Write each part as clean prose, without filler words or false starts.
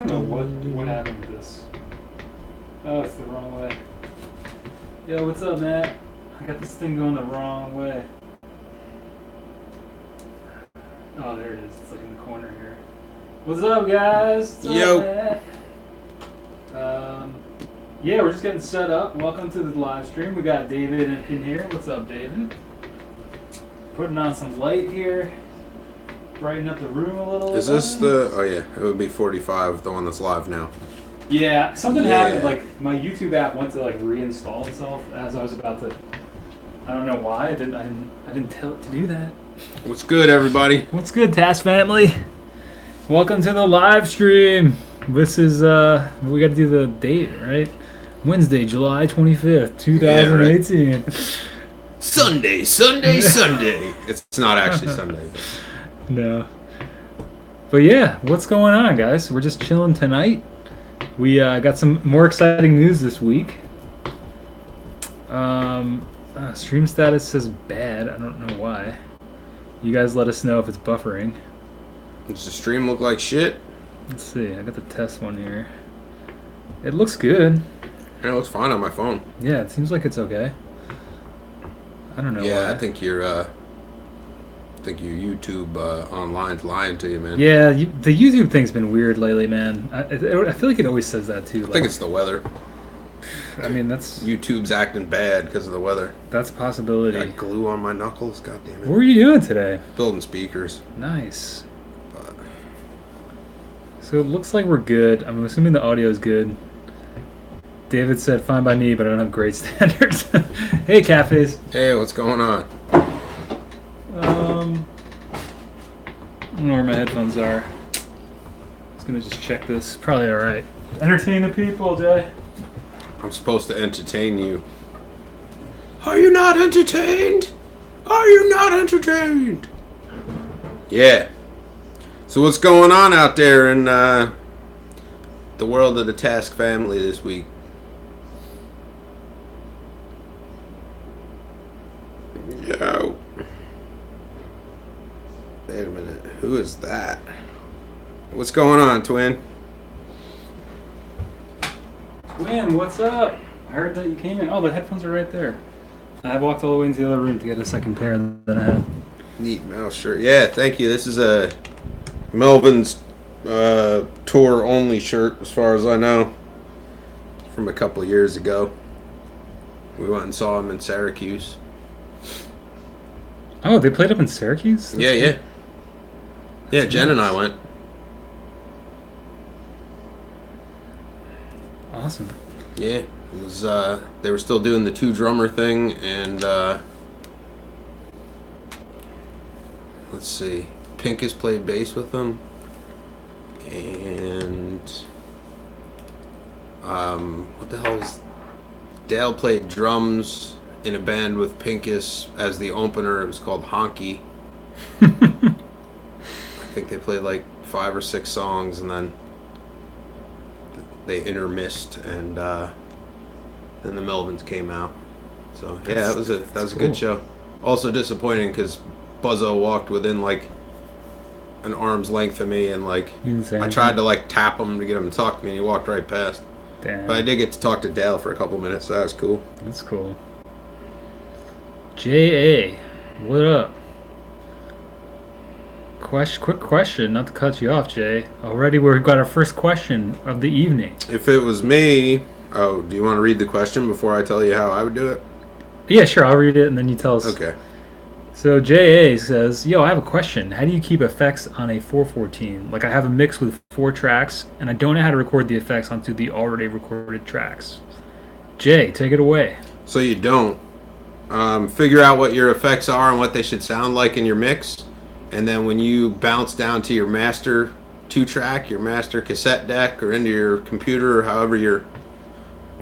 know what happened to this. Oh, it's the wrong way. Yo, what's up, Matt? I got this thing going the wrong way. Oh, there it is. It's like in the corner here. What's up, guys? What's Yo. up, Matt? Yeah, we're just getting set up. Welcome to the live stream. We got David in here. What's up, David? Putting on some light here. Brighten up the room a little. Is this the... Oh, yeah. It would be 45, the one that's live now. Yeah, something happened. Like, my YouTube app went to, like, reinstall itself as I was about to... I don't know why. I didn't tell it to do that. What's good, everybody? What's good, Task Family? Welcome to the live stream. This is, we got to do the date, right? Wednesday, July 25th, 2018. Yeah, right. Sunday. It's not actually Sunday. No. But yeah, what's going on, guys? We're just chilling tonight. We got some more exciting news this week. Stream status says bad. I don't know why. You guys let us know if it's buffering. Does the stream look like shit? Let's see. I got the test one here. It looks good. It looks fine on my phone. Yeah, it seems like it's okay. I don't know why. I think your YouTube online's lying to you, man. Yeah, the YouTube thing's been weird lately, man. I feel like it always says that too. I think it's the weather. I mean, that's... YouTube's acting bad because of the weather. That's a possibility. Got glue on my knuckles, god damn it. What were you doing today? Building speakers. Nice. So it looks like we're good. I'm assuming the audio is good. David said, fine by me, but I don't have great standards. Hey, Cafes. Hey, what's going on? I don't know where my headphones are. I was going to just check this. Probably alright. Entertain the people, Jay. I'm supposed to entertain you. Are you not entertained? Are you not entertained? Yeah. So what's going on out there in the world of the Task family this week? Yo. Wait a minute. Who is that? What's going on, Twin? Twin, what's up? I heard that you came in. Oh, the headphones are right there. I walked all the way into the other room to get a second pair that I had. Neat mouse shirt. Yeah, thank you. This is a Melvin's tour only shirt, as far as I know, from a couple of years ago. We went and saw him in Syracuse. Oh, they played up in Syracuse? Yeah. Yeah, Jen and I went. Awesome. Yeah, it was. They were still doing the two drummer thing, and let's see, Pincus played bass with them, and what the hell is Dale played drums in a band with Pincus as the opener. It was called Honky. I think they played like 5 or 6 songs, and then they intermissed, and then the Melvins came out. So yeah, that was a good show. Also disappointing because Buzzo walked within like an arm's length of me, and like I tried to like tap him to get him to talk to me, and he walked right past. Damn. But I did get to talk to Dale for a couple minutes, so that was cool. That's cool. J.A., what up? Quick question, not to cut you off, Jay. Already we've got our first question of the evening. If it was me... Oh, do you want to read the question before I tell you how I would do it? Yeah, sure, I'll read it and then you tell us. Okay. So J.A. says, yo, I have a question. How do you keep effects on a 414? Like, I have a mix with 4 tracks, and I don't know how to record the effects onto the already recorded tracks. Jay, take it away. So you don't. Figure out what your effects are and what they should sound like in your mix. And then when you bounce down to your master 2-track, your master cassette deck, or into your computer, or however you're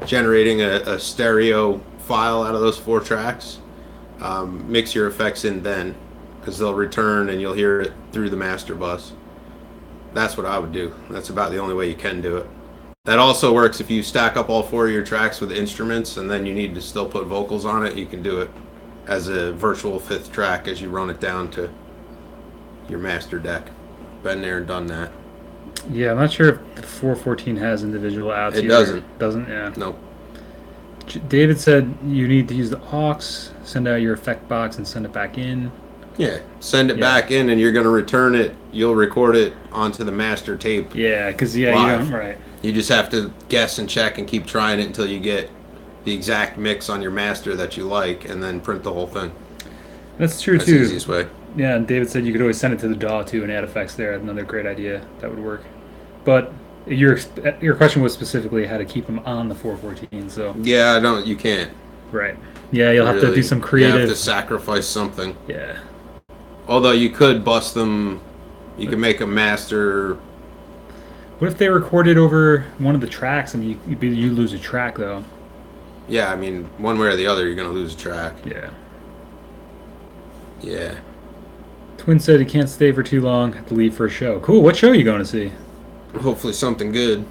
generating a stereo file out of those 4 tracks, mix your effects in then, because they'll return and you'll hear it through the master bus. That's what I would do. That's about the only way you can do it. That also works if you stack up all 4 of your tracks with instruments and then you need to still put vocals on it. You can do it as a virtual 5th track as you run it down to your master deck. Been there and done that. Yeah, I'm not sure if the 414 has individual outs It either. doesn't. Doesn't? Yeah. Nope. David said you need to use the aux, send out your effect box, and send it back in. Yeah, send it Yeah. back in, and you're going to return it. You'll record it onto the master tape Yeah, because you live. don't right. You just have to guess and check and keep trying it until you get the exact mix on your master that you like, and then print the whole thing. That's true That's the too. easiest way. Yeah, and David said you could always send it to the DAW too and add effects there. Another great idea that would work. But your question was specifically how to keep them on the 414. So Yeah, I don't. You can't. right. Yeah, you'll have to do Really. some You have creative. to sacrifice something. Yeah. Although you could bust them. You can make a master. What if they recorded over one of the tracks and you lose a track though? Yeah, I mean, one way or the other, you're going to lose a track. Yeah. Yeah. Twin said he can't stay for too long. Have to leave for a show. Cool. What show are you going to see? Hopefully something good.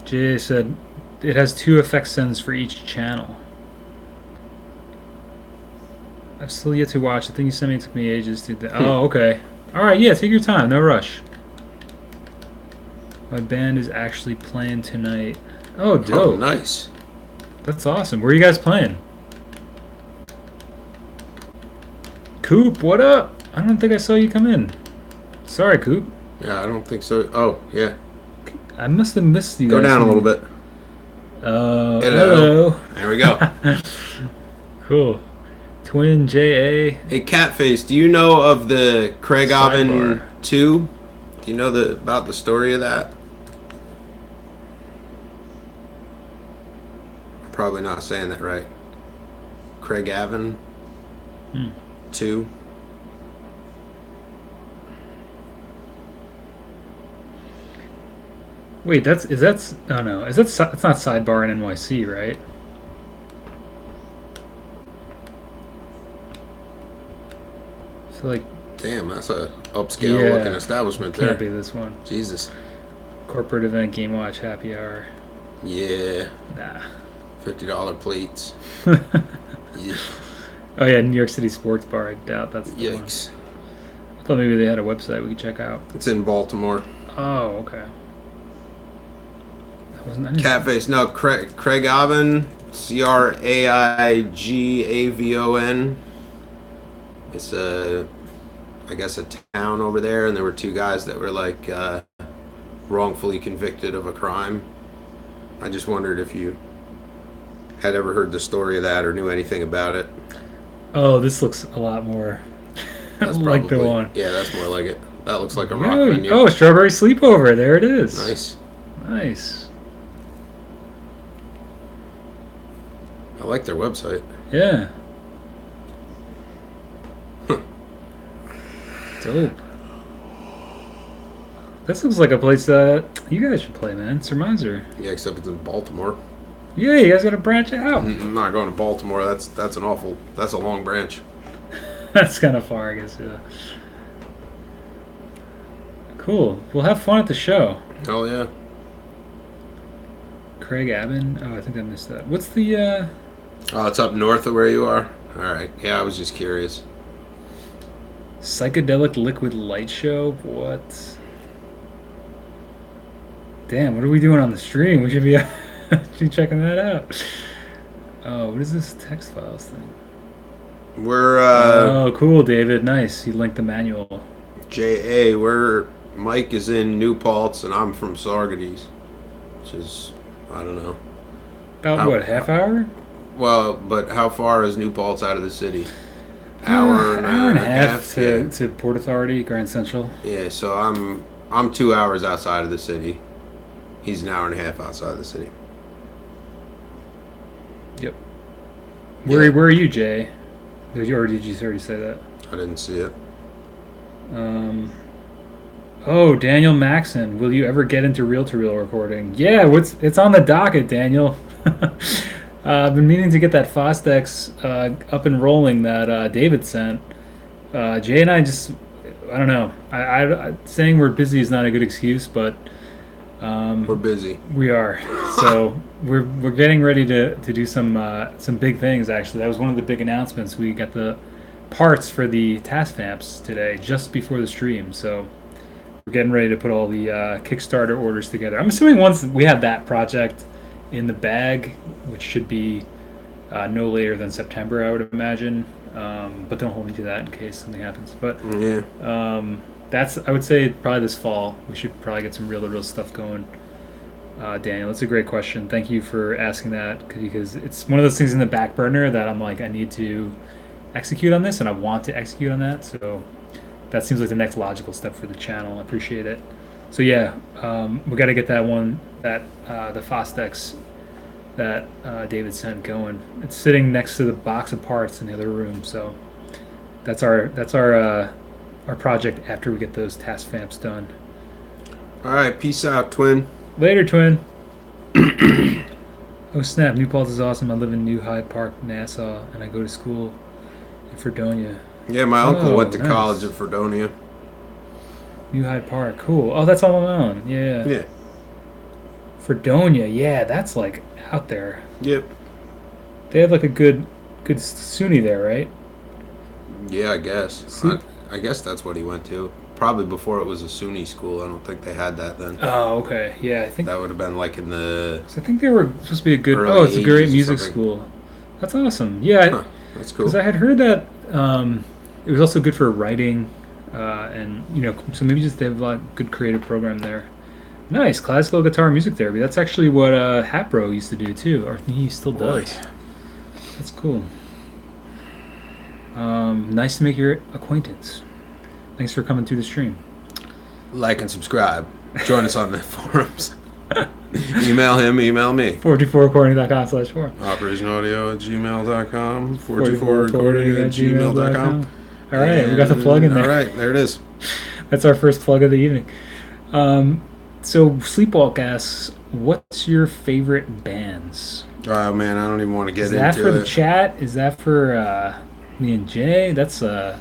Jay said it has 2 effect sends for each channel. I've still yet to watch. The thing you sent me took me ages to. Oh, okay. All right. Yeah, take your time. No rush. My band is actually playing tonight. Oh, dope. Oh, nice. That's awesome. Where are you guys playing? Coop, what up? I don't think I saw you come in. Sorry, Coop. Yeah, I don't think so. Oh, yeah. I must have missed you. Go guys. down a little bit. Hello. There we go. Cool. Twin JA. Hey, Catface, do you know of the Craig Oven Sidebar. 2? Do you know about the story of that? Probably not saying that right. Craig Oven 2. Wait, it's not Sidebar in NYC, right? So like, Damn, that's a upscale looking establishment there. can't be this one. Jesus. Corporate event, Game Watch, happy hour. Yeah. Nah. $50 plates. Yeah. Oh yeah, New York City Sports Bar. I doubt that's the one. Yikes. I thought maybe they had a website we could check out. It's in Baltimore. Oh, okay. That wasn't anything. Catface. No, Craig Oven. CraigAvon. It's I guess a town over there, and there were 2 guys that were like wrongfully convicted of a crime. I just wondered if you had ever heard the story of that or knew anything about it. Oh, this looks a lot more That's like probably, the one. Yeah, that's more like it. That looks like a rock Oh, venue. oh, Strawberry Sleepover. There it is. Nice. Nice. I like their website. Yeah. Dope. This looks like a place that you guys should play, man. Surmiser. Yeah, except it's in Baltimore. Yeah, you guys gotta branch out. I'm not going to Baltimore. That's a long branch. That's kind of far, I guess. Yeah. Cool. We'll have fun at the show. Hell yeah. Craig Abbin. Oh, I think I missed that. What's the? Oh, it's up north of where you are? All right. Yeah, I was just curious. Psychedelic Liquid Light Show? What? Damn, what are we doing on the stream? We should be, checking that out. Oh, what is this text files thing? We're Oh, cool, David. Nice. You linked the manual. JA. Mike is in New Paltz and I'm from Saugerties, which is, I don't know. About what, half hour? Well, but how far is New Paltz out of the city? Hour and Hour and a half Yeah. to Port Authority, Grand Central. Yeah, so I'm 2 hours outside of the city. He's an hour and a half outside of the city. Yep. Yeah. Where are you, Jay? Did you already say that? I didn't see it. Oh, Daniel Maxon. Will you ever get into reel-to-reel recording? Yeah, it's on the docket, Daniel. I've been meaning to get that Fostex up and rolling that David sent. Jay and I don't know. I saying we're busy is not a good excuse, but We're busy. we are. So we're getting ready to do some big things. Actually, that was one of the big announcements. We got the parts for the task amps today, just before the stream. So we're getting ready to put all the Kickstarter orders together. I'm assuming once we have that project in the bag, which should be no later than September, I would imagine. But don't hold me to that in case something happens. But Yeah. that's, I would say, probably this fall. We should probably get some real stuff going. Daniel, that's a great question. Thank you for asking that, because it's one of those things in the back burner that I'm like, I need to execute on this, and I want to execute on that. So that seems like the next logical step for the channel. I appreciate it. So yeah, we got to get that one, that the Fostex that David sent going. It's sitting next to the box of parts in the other room. So that's our project after we get those task vamps done. All right, peace out, twin. Later, twin. Oh snap! New Paltz is awesome. I live in New Hyde Park, Nassau, and I go to school in Fredonia. Yeah, my uncle went to nice. college at Fredonia. New Hyde Park, cool. Oh, that's all on my own. Yeah. Yeah. Fredonia, yeah, that's like out there. Yep. They have like a good SUNY there, right? Yeah, I guess. I guess that's what he went to. Probably before it was a SUNY school. I don't think they had that then. Oh, okay. Yeah, I think that would have been like in the. I think they were supposed to be a good. Early It's a great 80s or music something. school. That's awesome. Yeah, Huh, that's cool. because I had heard that it was also good for writing, and so maybe just they have a lot good creative program there. Nice classical guitar and music therapy. That's actually what Hapro used to do too, or he still does. Boy. That's cool. Nice to make your acquaintance. Thanks for coming through the stream. Like and subscribe. Join us on the forums. Email him, email me. 44recording.com/forum. OperationAudio@gmail.com. 44recording@gmail.com. All right, we got the plug in there. All right, there it is. That's our first plug of the evening. So Sleepwalk asks, what's your favorite bands? Oh man, I don't even want to get Is that into for it. the chat? Is that for me and Jay? That's It's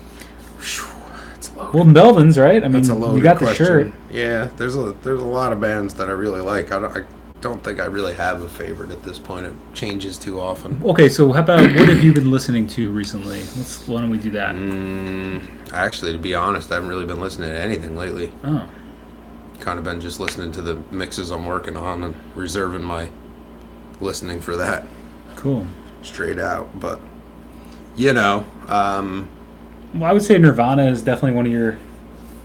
loaded. well, Melvin's, right? I mean, That's a loaded we got the question. shirt. Yeah, there's a lot of bands that I really like. I don't think I really have a favorite at this point. It changes too often. Okay, so how about what have you been listening to recently? Why don't we do that? Actually, to be honest, I haven't really been listening to anything lately. Oh, Kind of been just listening to the mixes I'm working on and reserving my listening for that cool. straight out. But Well, I would say Nirvana is definitely one of your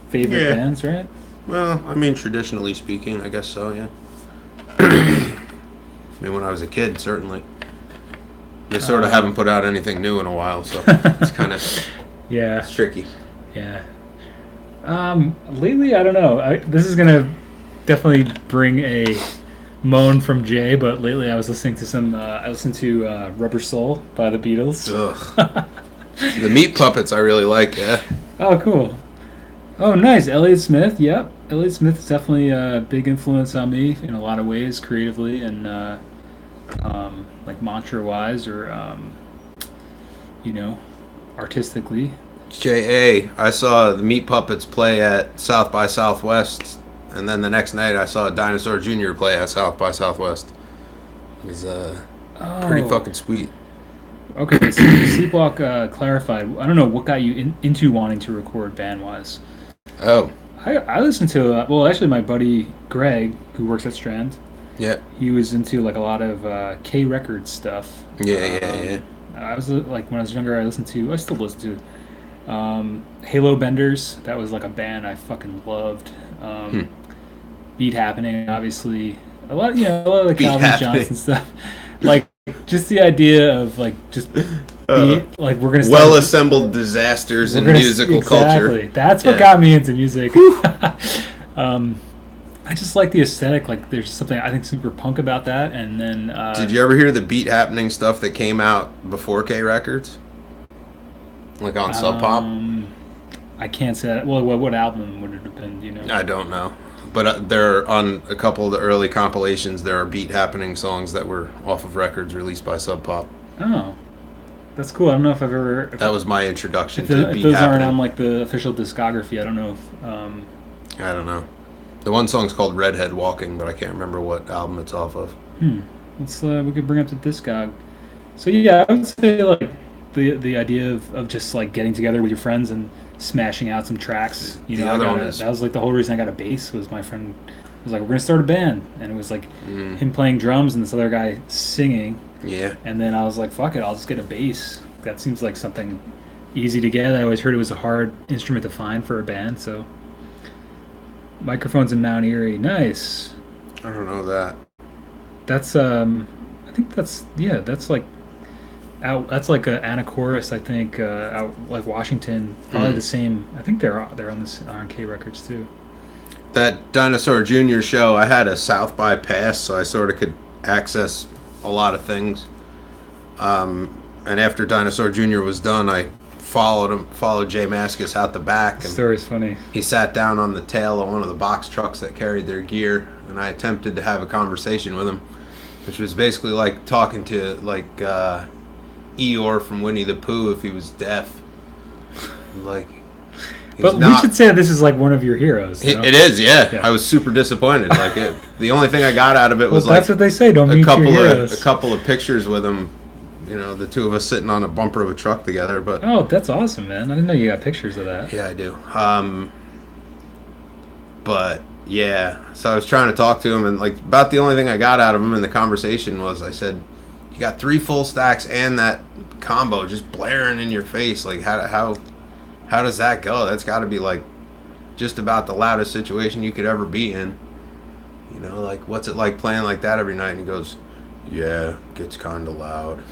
favorite Yeah. bands, right? well, I mean, traditionally speaking, I guess so. Yeah. I mean, when I was a kid, certainly. They sort of haven't put out anything new in a while, so it's kind of Yeah, tricky. yeah. Lately, I don't know. This is gonna definitely bring a moan from Jay, but lately I was listening to I listened to Rubber Soul by the Beatles. Ugh. The Meat Puppets I really like, yeah. Oh, cool. Oh, nice. Elliott Smith. Yep. Elliott Smith is definitely a big influence on me in a lot of ways, creatively and like mantra-wise or artistically. J.A., I saw the Meat Puppets play at South by Southwest, and then the next night I saw Dinosaur Jr. play at South by Southwest. It was pretty fucking sweet. Okay, so Sleepwalk clarified. I don't know what got you into wanting to record band-wise. Oh, I listened to actually my buddy Greg, who works at Strand. yeah. He was into like a lot of K Records stuff. Yeah. I was like when I was younger, I still listen to Halo Benders. That was like a band I fucking loved. Beat Happening, obviously. A lot of the Beat Calvin Happening. Johnson stuff. Like just the idea of like just like we're gonna start Well-assembled disasters in musical culture. Exactly. That's what Yeah. got me into music. I just like the aesthetic. Like there's something I think super punk about that. And then Did you ever hear the Beat Happening stuff that came out before K Records? Like on Sub Pop? I can't say that. Well, what album would it have been? Do you know? I don't know. But there on a couple of the early compilations, there are Beat Happening songs that were off of records released by Sub Pop. Oh, that's cool. I don't know if I've ever. That was my introduction If to Beat those Happening. aren't on like the official discography, I don't know if. I don't know. The one song's called Redhead Walking, but I can't remember what album it's off of. Let's we could bring up the Discog. So yeah, I would say like the idea of just like getting together with your friends and smashing out some tracks. You The know, other one is- that was like the whole reason I got a bass was my friend was like, we're gonna start a band, and it was like Mm. him playing drums and this other guy singing, Yeah. and then I was like, fuck it, I'll just get a bass. That seems like something easy to get. I always heard it was a hard instrument to find for a band, so microphones in Mount Erie, nice. I don't know that. That's I think that's like out. That's like a Anacorus, I think, out like Washington. Probably the same. I think they're on this R&K Records too. That Dinosaur Jr. show, I had a South by pass, so I sort of could access a lot of things. And after Dinosaur Jr. was done, I followed Jay Mascis out the back. The And story's funny. he sat down on the tail of one of the box trucks that carried their gear, and I attempted to have a conversation with him, which was basically like talking to like Eeyore from Winnie the Pooh if he was deaf. Like, he's But not- we should say this is like one of your heroes. No? It is, yeah. Yeah. I was super disappointed. Like, the only thing I got out of it Well, was that's like what they say. Don't meet your heroes. a couple of pictures with him. You know, the two of us sitting on a bumper of a truck together. But Oh, that's awesome, man! I didn't know you got pictures of that. yeah, I do. But yeah, so I was trying to talk to him, and like about the only thing I got out of him in the conversation was I said, "You got 3 full stacks and that combo just blaring in your face. Like how does that go? That's got to be like just about the loudest situation you could ever be in. You know, like what's it like playing like that every night?" And he goes, "Yeah, it gets kind of loud."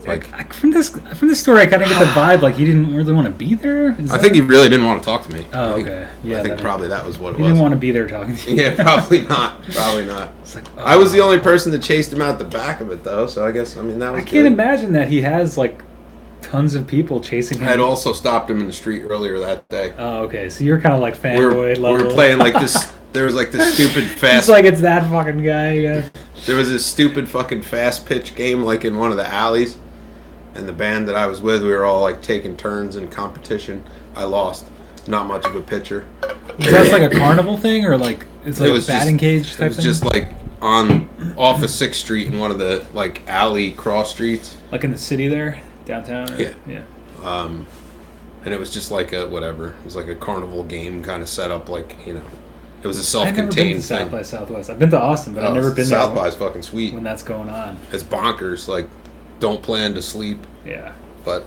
Like, From this story, I kind of get the vibe like he didn't really want to be there. I think he really didn't want to talk to me. Oh, I think- okay. Yeah, I think that- probably that was what it he was. didn't want to be there talking to you. Yeah, probably not. Probably not. It's like, I was the only person that chased him out the back of it, though. So I guess that was. I good. can't imagine that he has like tons of people chasing I him. had also stopped him in the street earlier that day. Oh, okay. So you're kind of like We fanboy were, level. we were playing like this. There was like this stupid fast. It's like it's that fucking guy. Yeah. There was this stupid fucking fast pitch game like in one of the alleys, and the band that I was with, we were all like taking turns in competition. I lost. Not much of a pitcher. Is that like a carnival thing or like it's like It a was batting just- cage It type was thing? just like off of 6th Street in one of the like alley cross streets. Like in the city there, downtown. Or, Yeah. Yeah. And it was just like a whatever. It was like a carnival game kind of set up, like, you know, it was a I've never been to self-contained South thing. by Southwest. I've been to Austin, but I've never been South there by is fucking sweet. when that's going on. It's bonkers. Like, don't plan to sleep, Yeah. but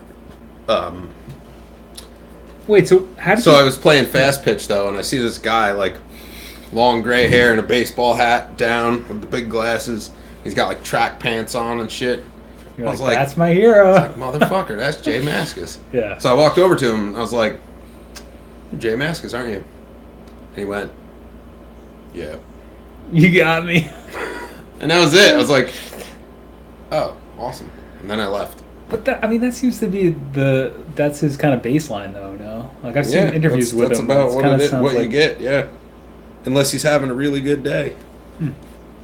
Wait, so how did so you... I was playing fast pitch though, and I see this guy like long gray hair and a baseball hat down with the big glasses. He's got like track pants on and shit. You're I like, was like, that's my hero. motherfucker, that's Jay Mascis. Yeah. So I walked over to him and I was like, "You're Jay Mascis, aren't you?" And he went, "Yeah." You got me. And that was it. I was like, "Oh, awesome." And then I left. But that, I mean, that seems to be that's his kind of baseline, though. No, like I've seen interviews with that's him. about It's what, kinda it is, sounds what you like- get, yeah. Unless he's having a really good day.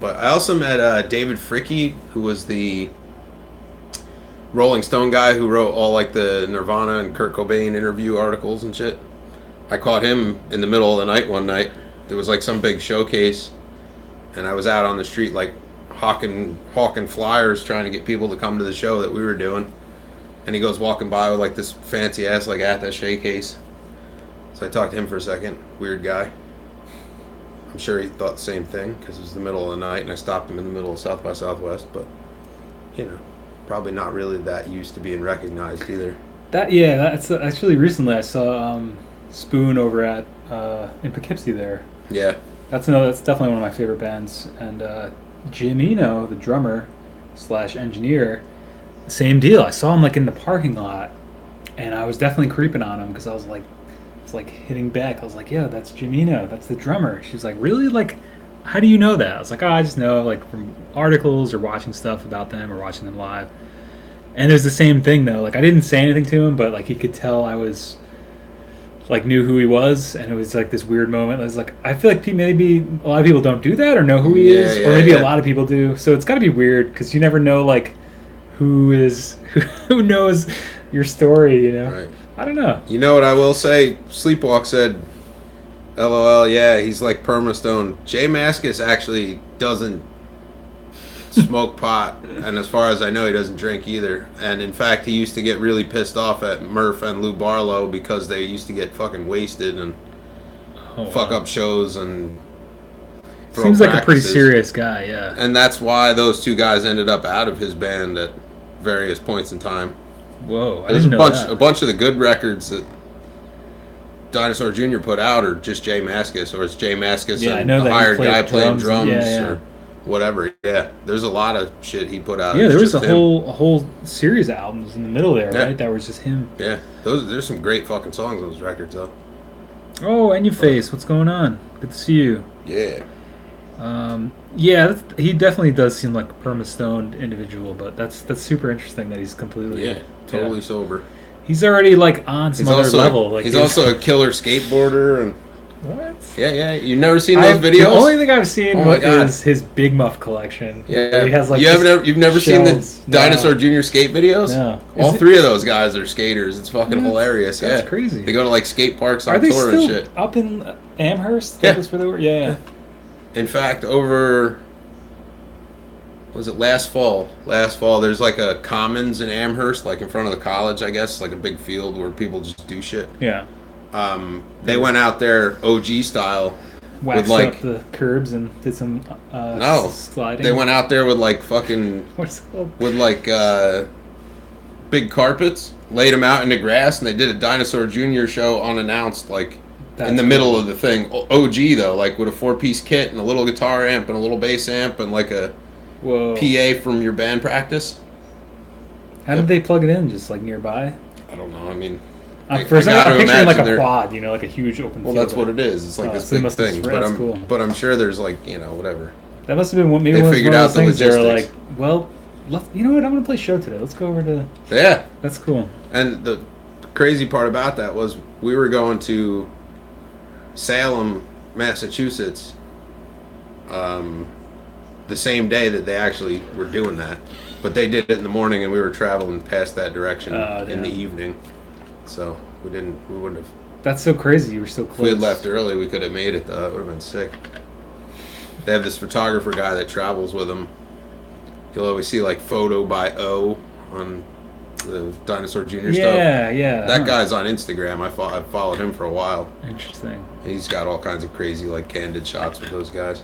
But I also met David Fricke, who was the Rolling Stone guy who wrote all like the Nirvana and Kurt Cobain interview articles and shit. I caught him in the middle of the night one night. There was like some big showcase, and I was out on the street like hawking flyers trying to get people to come to the show that we were doing. And he goes walking by with like this fancy ass like attaché case. So I talked to him for a second. Weird guy. I'm sure he thought the same thing because it was the middle of the night and I stopped him in the middle of South by Southwest. But, you know, probably not really that used to being recognized either. That's actually recently I saw Spoon over at in Poughkeepsie there. Yeah. That's definitely one of my favorite bands. And Jim Eno, the drummer / engineer, same deal. I saw him like in the parking lot, and I was definitely creeping on him because I was like, it's like hitting back. I was like, yeah, that's Jim Eno. That's the drummer. She was like, really? Like, how do you know that? I was like, oh, I just know like from articles or watching stuff about them or watching them live. And it was the same thing though. Like I didn't say anything to him, but like he could tell I was like knew who he was, and it was like this weird moment. I was like, I feel like maybe a lot of people don't do that or know who he is, or maybe a lot of people do. So it's got to be weird because you never know like who knows your story. You know, Right. I don't know. You know what I will say? Sleepwalk said, LOL, yeah, he's like Permastone. Jay Mascis actually doesn't smoke pot, and as far as I know, he doesn't drink either. And in fact, he used to get really pissed off at Murph and Lou Barlow because they used to get fucking wasted and fuck up shows and throw Seems like a pretty practices. serious guy, yeah. And that's why those two guys ended up out of his band at various points in time. Whoa, I There's didn't know a that. bunch of the good records that Dinosaur Jr. put out are just Jay Mascis, or it's Jay Mascis Yeah, I and know a that he hired played guy playing drums. drums Yeah, yeah. or whatever. Yeah, there's a lot of shit he put out. Yeah, It's there was just a him. whole series of albums in the middle there, Yeah. right? That was just him. Yeah, there's some great fucking songs on those records though. Oh, and your face. What's going on? Good to see you. Yeah. Yeah, he definitely does seem like a perma-stoned individual, but that's super interesting that he's completely Totally sober. He's already like on some other level. Like he's also a killer skateboarder and what? yeah. You've never seen those videos? The only thing I've seen Oh my God. is his Big Muff collection. Yeah, He has like you've never seen the shells. Dinosaur Jr. skate videos? No. All Is it- three of those guys are skaters. It's fucking hilarious. That's yeah, crazy. They go to like skate parks Are on they tour still and shit. up in Amherst? Yeah. That's where they were? Yeah. In fact, was it last fall? Last fall, there's like a commons in Amherst, like in front of the college, I guess, like a big field where people just do shit. Yeah. They went out there OG style. Waxed like- up the curbs and did some No, sliding. they went out there with like fucking What's it called? with like big carpets, laid them out in the grass, and they did a Dinosaur Jr. show unannounced, like in the middle of the thing. OG though, like with a 4-piece kit and a little guitar amp and a little bass amp and like a Whoa. PA from your band practice. How did they plug it in? Just like nearby? I don't know. I mean, For a second, gotta I'm picturing like imagine a they're- quad, like a huge open well, field. that's what it is. It's like Oh, this so they big must have thing. spread- that's cool. But I'm sure there's like whatever. That must have been maybe They one of figured those out the things they were like, logistics. well, you know what? I'm going to play a show today. Let's go over to... Yeah. That's cool. And the crazy part about that was we were going to Salem, Massachusetts, the same day that they actually were doing that. But they did it in the morning, and we were traveling past that direction in the evening. So we wouldn't have. That's so crazy. You were so close. If we had left early, we could have made it, though. It would have been sick. They have this photographer guy that travels with them. You'll always see, like, photo by O on the Dinosaur Jr. stuff. Yeah. That guy's on Instagram. I've followed him for a while. Interesting. He's got all kinds of crazy, like, candid shots with those guys.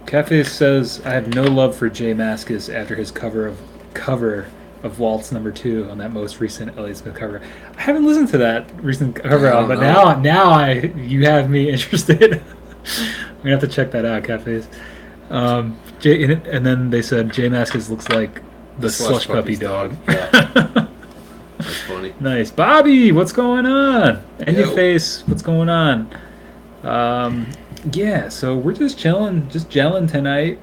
Cafe says, I have no love for Jay Mascis after his cover of Waltz Number 2 on that most recent Elliott Smith cover. I haven't listened to that recent cover album, but now you have me interested. I'm gonna have to check that out, Cafes. And then they said Jay Mascis looks like the slush puppy dog. Yeah. That's funny. Nice. Bobby, what's going on? And your Yo. face, what's going on? Yeah, so we're just gelling tonight.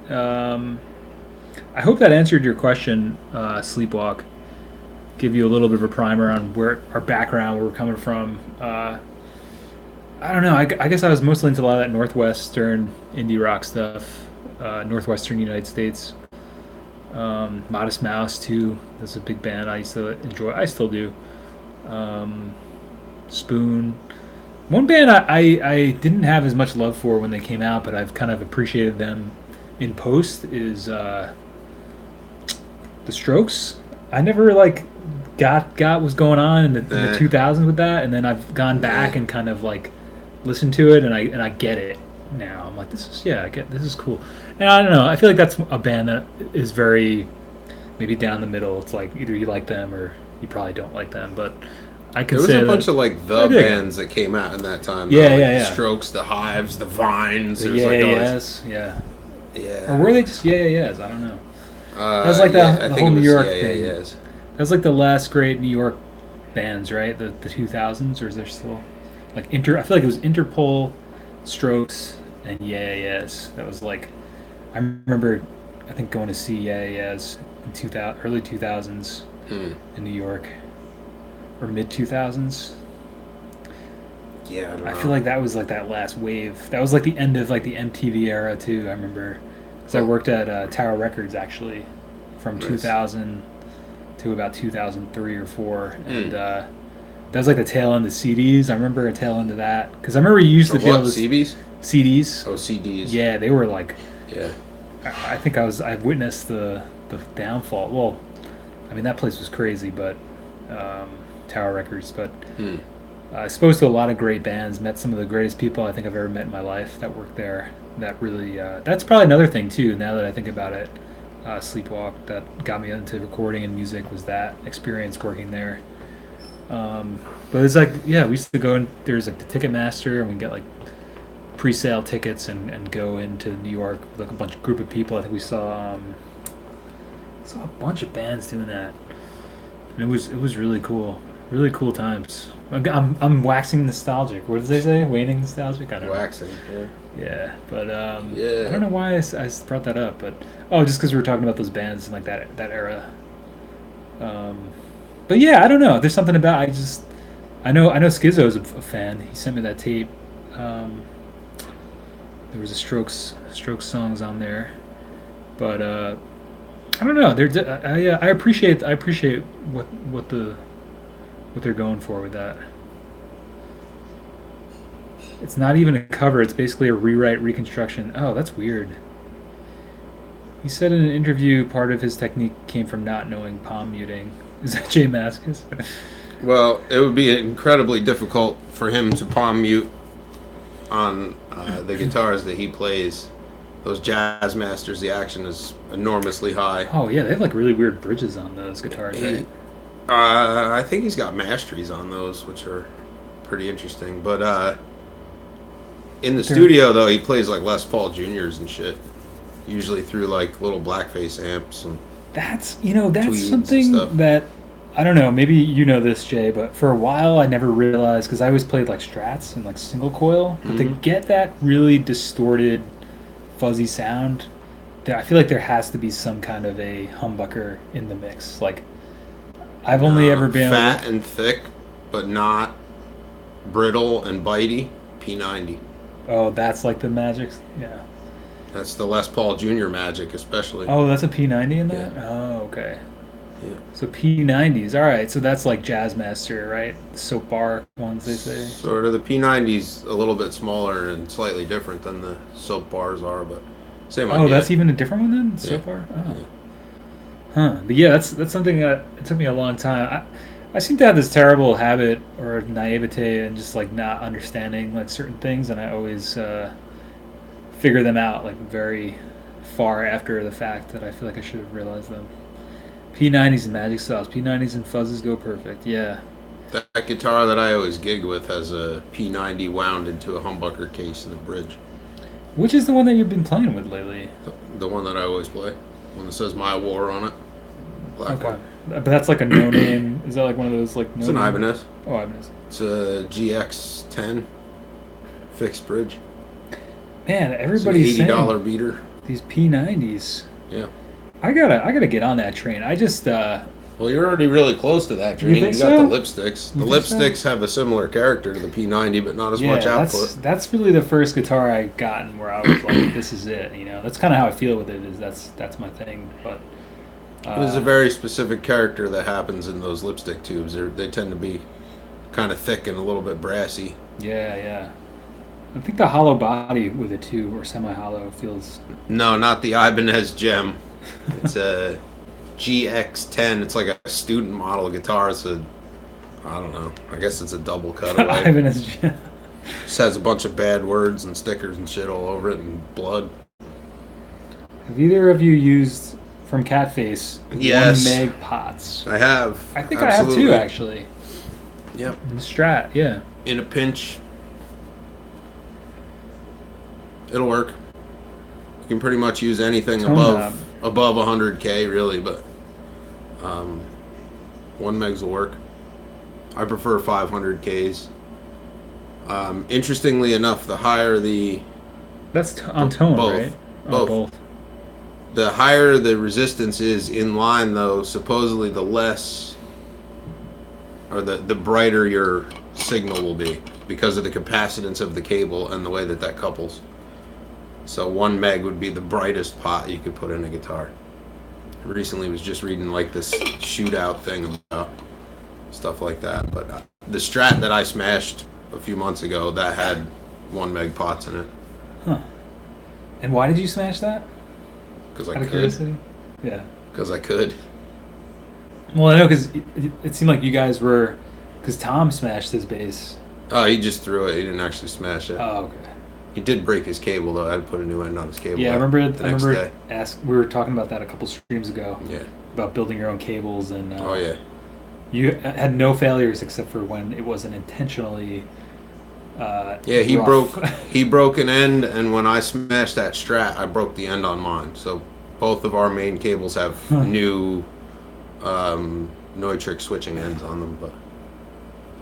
I hope that answered your question, Sleepwalk. Give you a little bit of a primer on where our background, where we're coming from. I don't know. I guess I was mostly into a lot of that Northwestern indie rock stuff, Northwestern United States. Modest Mouse too. That's a big band I used to enjoy. I still do. Spoon. One band I didn't have as much love for when they came out, but I've kind of appreciated them in post is The Strokes. I never like got what's going on in the 2000s with that, and then I've gone back and kind of like listened to it, and I get it now. I'm like, this is cool. And I don't know. I feel like that's a band that is very maybe down the middle. It's like either you like them or you probably don't like them, but I could There was say a bunch of like the dig it. bands that came out in that time. Yeah, though, like yeah. The Strokes, the Hives, the Vines. the There's like all this- yeah. Yeah. Or were they just yeahs? I don't know. That was like the I think whole it New was York yeah, thing. Yeah, yes. That was like the last great New York bands, right? The 2000s, or is there still like I feel like it was Interpol, Strokes, and yes. That was like I remember. I think going to see yes in early 2000s in New York, or mid 2000s. Yeah, I don't know. I feel like that was like that last wave. That was like the end of like the MTV era too. I remember, because I worked at Tower Records actually, from 2000 to about 2003 or 4, and that was like the tail end of CDs. I remember a tail end of that because I remember you used to be able to CBs? CDs. Oh, CDs. Yeah, they were like Yeah. I think I witnessed the downfall. Well, I mean that place was crazy, but um, Tower Records. But Hmm. I exposed to a lot of great bands. Met some of the greatest people I think I've ever met in my life that worked there. That really that's probably another thing too. Now that I think about it, Sleepwalk that got me into recording and music was that experience working there. But it's like yeah, we used to go in. There's like the Ticketmaster, and we get like pre-sale tickets and go into New York with like a group of people. I think we saw a bunch of bands doing that, and it was really cool times. I'm waxing nostalgic. What did they say? Waning nostalgic? I don't know. Waxing. Yeah. Yeah, but I Yeah. don't know why I brought that up, but oh, just because we were talking about those bands and like that era. Um, but yeah, I don't know. There's something about I know Schizo's a fan. He sent me that tape. Um, there was a Strokes songs on there, but I don't know. I appreciate what they're going for with that. It's not even a cover. It's basically a rewrite reconstruction. Oh, that's weird. He said in an interview part of his technique came from not knowing palm muting. Is that Jay Mascis? Well, it would be incredibly difficult for him to palm mute on the guitars that he plays. Those Jazz Masters, the action is enormously high. Oh yeah, they have like really weird bridges on those guitars, right? I think he's got masteries on those, which are pretty interesting. But in the studio, though, he plays like Les Paul Juniors and shit. Usually through like little blackface amps and That's tweeds that's and something stuff. that I don't know. Maybe you know this, Jay, but for a while I never realized because I always played like Strats and like single coil, but to Hmm. get that really distorted, fuzzy sound, I feel like there has to be some kind of a humbucker in the mix. Like I've only ever been able Fat and thick, but not brittle and bitey. P90. oh, that's like the magic. Yeah. That's the Les Paul Jr. magic, especially. Oh, that's a P90 in Yeah. that. Oh, okay. Yeah. So P90s. All right. So that's like Jazz Master, right? Soap bar ones they say. Sort of the P90's a little bit smaller and slightly different than the soap bars are, but same Oh, idea. that's even a different one then. Yeah. Soap bar. Oh. Yeah. Huh. But yeah, that's something that it took me a long time. I seem to have this terrible habit or naivete and just like not understanding like certain things, and I always figure them out like very far after the fact that I feel like I should have realized them. P90s and magic sauce. P90s and fuzzes go perfect. Yeah. That guitar that I always gig with has a P90 wound into a humbucker case in the bridge. Which is the one that you've been playing with lately? The one that I always play. One that says My War on it. Black Okay. one. But that's like a no name. Is that like one of those like no It's an name? Ibanez. Oh, Ibanez. It's a GX10 fixed bridge. Man, It's an everybody's $80 saying beater. these P90s. Yeah. I gotta get on that train. I just Well, you're already really close to that train. You think got so? the lipsticks. The You think so? lipsticks have a similar character to the P90, but not as much output. that's really the first guitar I gotten where I was like, this is it. That's kind of how I feel with it. Is that's my thing. But There's a very specific character that happens in those lipstick tubes. They tend to be kind of thick and a little bit brassy. yeah, yeah. I think the hollow body with it too, or semi-hollow, feels. No, not the Ibanez Gem. It's a GX10. It's like a student model guitar. I don't know. I guess it's a double cutaway. Ibanez. Just has a bunch of bad words and stickers and shit all over it and blood. Have either of you used from Catface Yes. 1 meg pots? I have. I think Absolutely. I have too, actually. Yep. The Strat, yeah. In a pinch, it'll work. You can pretty much use anything Tone above 100K, really, but 1 megs will work. I prefer 500Ks. Interestingly enough, the higher That's on tone, both. right? Both. Oh, both. the higher the resistance is in line, though, supposedly the less or the brighter your signal will be because of the capacitance of the cable and the way that couples. So 1 meg would be the brightest pot you could put in a guitar. I recently was just reading like this shootout thing about stuff like that, but the Strat that I smashed a few months ago, that had 1 meg pots in it. Huh. And why did you smash that? because I Out of could. curiosity? Yeah. Because I could. Well, I know because it seemed like you guys were, because Tom smashed his bass. Oh, he just threw it. He didn't actually smash it. Oh, okay. He did break his cable though. I had to put a new end on his cable. Yeah, I the remember. next day. We were talking about that a couple streams ago. Yeah. About building your own cables and. Oh yeah. You had no failures except for when it wasn't intentionally. Yeah, he rough. broke an end, and when I smashed that Strat, I broke the end on mine. So both of our main cables have new Neutrik switching ends on them, but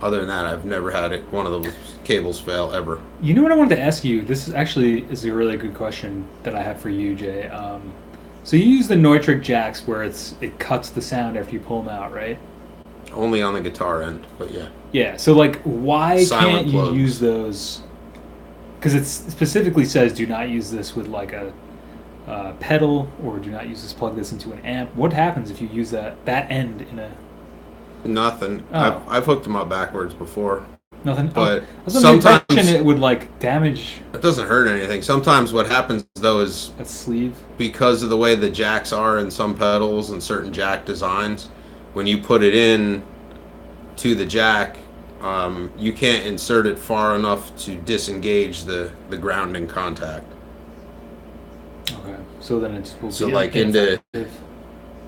other than that, I've never had one of those cables fail ever. You know what I wanted to ask you? This is a really good question that I have for you, Jay. So you use the Neutrik jacks where it cuts the sound after you pull them out, right? Only on the guitar end, but yeah. Yeah. So like, why Silent can't you plugs. use those? Because it specifically says do not use this with like a pedal, or do not use this. Plug this into an amp. What happens if you use that end in a? Nothing. Oh. I've hooked them up backwards before, Nothing. but I was under the sometimes impression it would like damage it doesn't hurt anything. Sometimes what happens though is that sleeve. because of the way the jacks are in some pedals and certain jack designs, when you put it in to the jack, you can't insert it far enough to disengage the grounding contact. Okay. So then it's So like into, ineffective.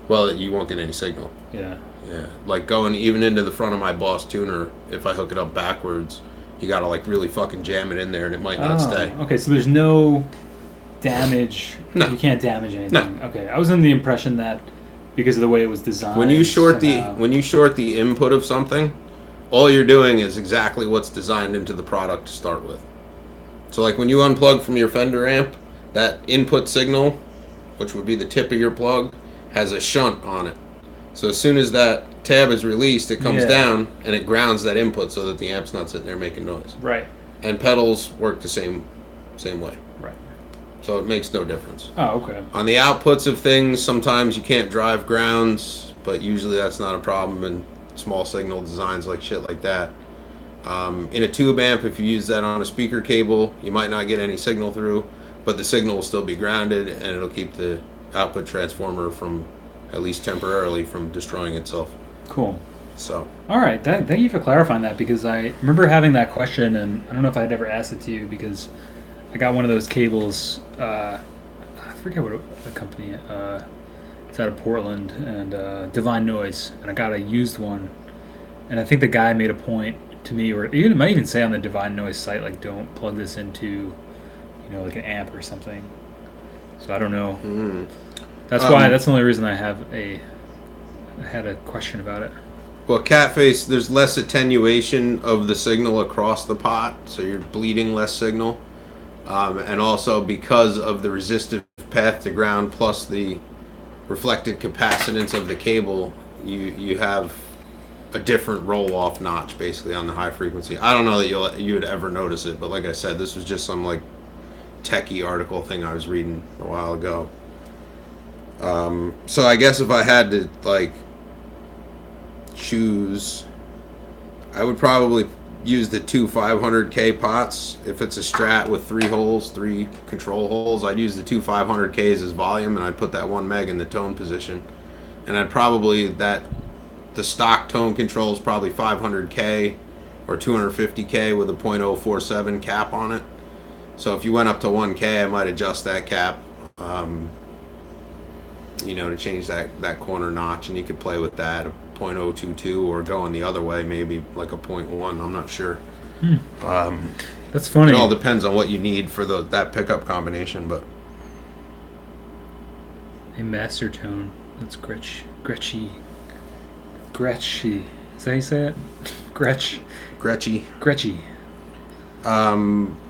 well, you won't get any signal. Yeah. Yeah, like going even into the front of my Boss tuner, if I hook it up backwards, you gotta like really fucking jam it in there and it might not stay. Okay, so there's no damage. No. You can't damage anything. No. Okay, I was under the impression that because of the way it was designed. When you short somehow... the input of something, all you're doing is exactly what's designed into the product to start with. So like when you unplug from your Fender amp, that input signal, which would be the tip of your plug, has a shunt on it. So as soon as that tab is released, it comes down and it grounds that input so that the amp's not sitting there making noise. Right. And pedals work the same way. Right. So it makes no difference. Oh, okay. On the outputs of things, sometimes you can't drive grounds, but usually that's not a problem in small signal designs like shit like that. In a tube amp, if you use that on a speaker cable, you might not get any signal through, but the signal will still be grounded and it'll keep the output transformer from, at least temporarily, from destroying itself. Cool. So. All right. Thank you for clarifying that, because I remember having that question, and I don't know if I'd ever asked it to you, because I got one of those cables. I forget what the company. It's out of Portland, and Divine Noise, and I got a used one, and I think the guy made a point to me, or it might even say on the Divine Noise site, like, don't plug this into, like an amp or something. So I don't know. Mm-hmm. That's why. That's the only reason I had a question about it. Well, Catface, there's less attenuation of the signal across the pot, so you're bleeding less signal. And also because of the resistive path to ground plus the reflected capacitance of the cable, you have a different roll-off notch basically on the high frequency. I don't know that you would ever notice it, but like I said, this was just some like techie article thing I was reading a while ago. So I guess if I had to like choose, I would probably use the two 500K pots. If it's a Strat with 3 control holes, I'd use the two 500Ks as volume, and I'd put that 1 meg in the tone position. And I'd probably, the stock tone control is probably 500K or 250K with a .047 cap on it. So if you went up to 1K, I might adjust that cap, to change that corner notch, and you could play with that, a .022, or going the other way, maybe like a .1. I'm not sure. That's funny. It all depends on what you need for that pickup combination, but a master tone. That's Gretchy. Is that how you say it? Gretchy.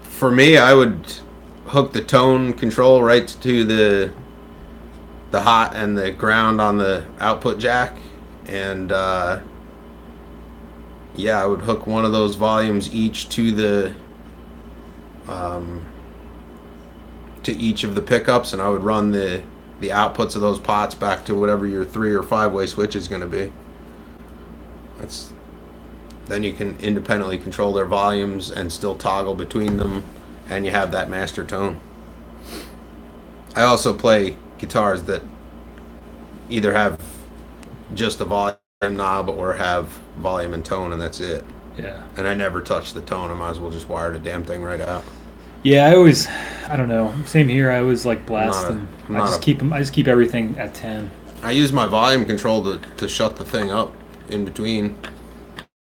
For me, I would hook the tone control right to the hot and the ground on the output jack, and I would hook one of those volumes each to each of the pickups, and I would run the outputs of those pots back to whatever your 3 or 5-way switch is going to be. Then you can independently control their volumes and still toggle between them, and you have that master tone. I also play guitars that either have just a volume knob or have volume and tone, and that's it. Yeah. And I never touch the tone. I might as well just wire the damn thing right out. Yeah, I don't know. Same here. I always like I'm not blast a, them. I'm I not just a. keep them. I just keep everything at 10. I use my volume control to shut the thing up in between.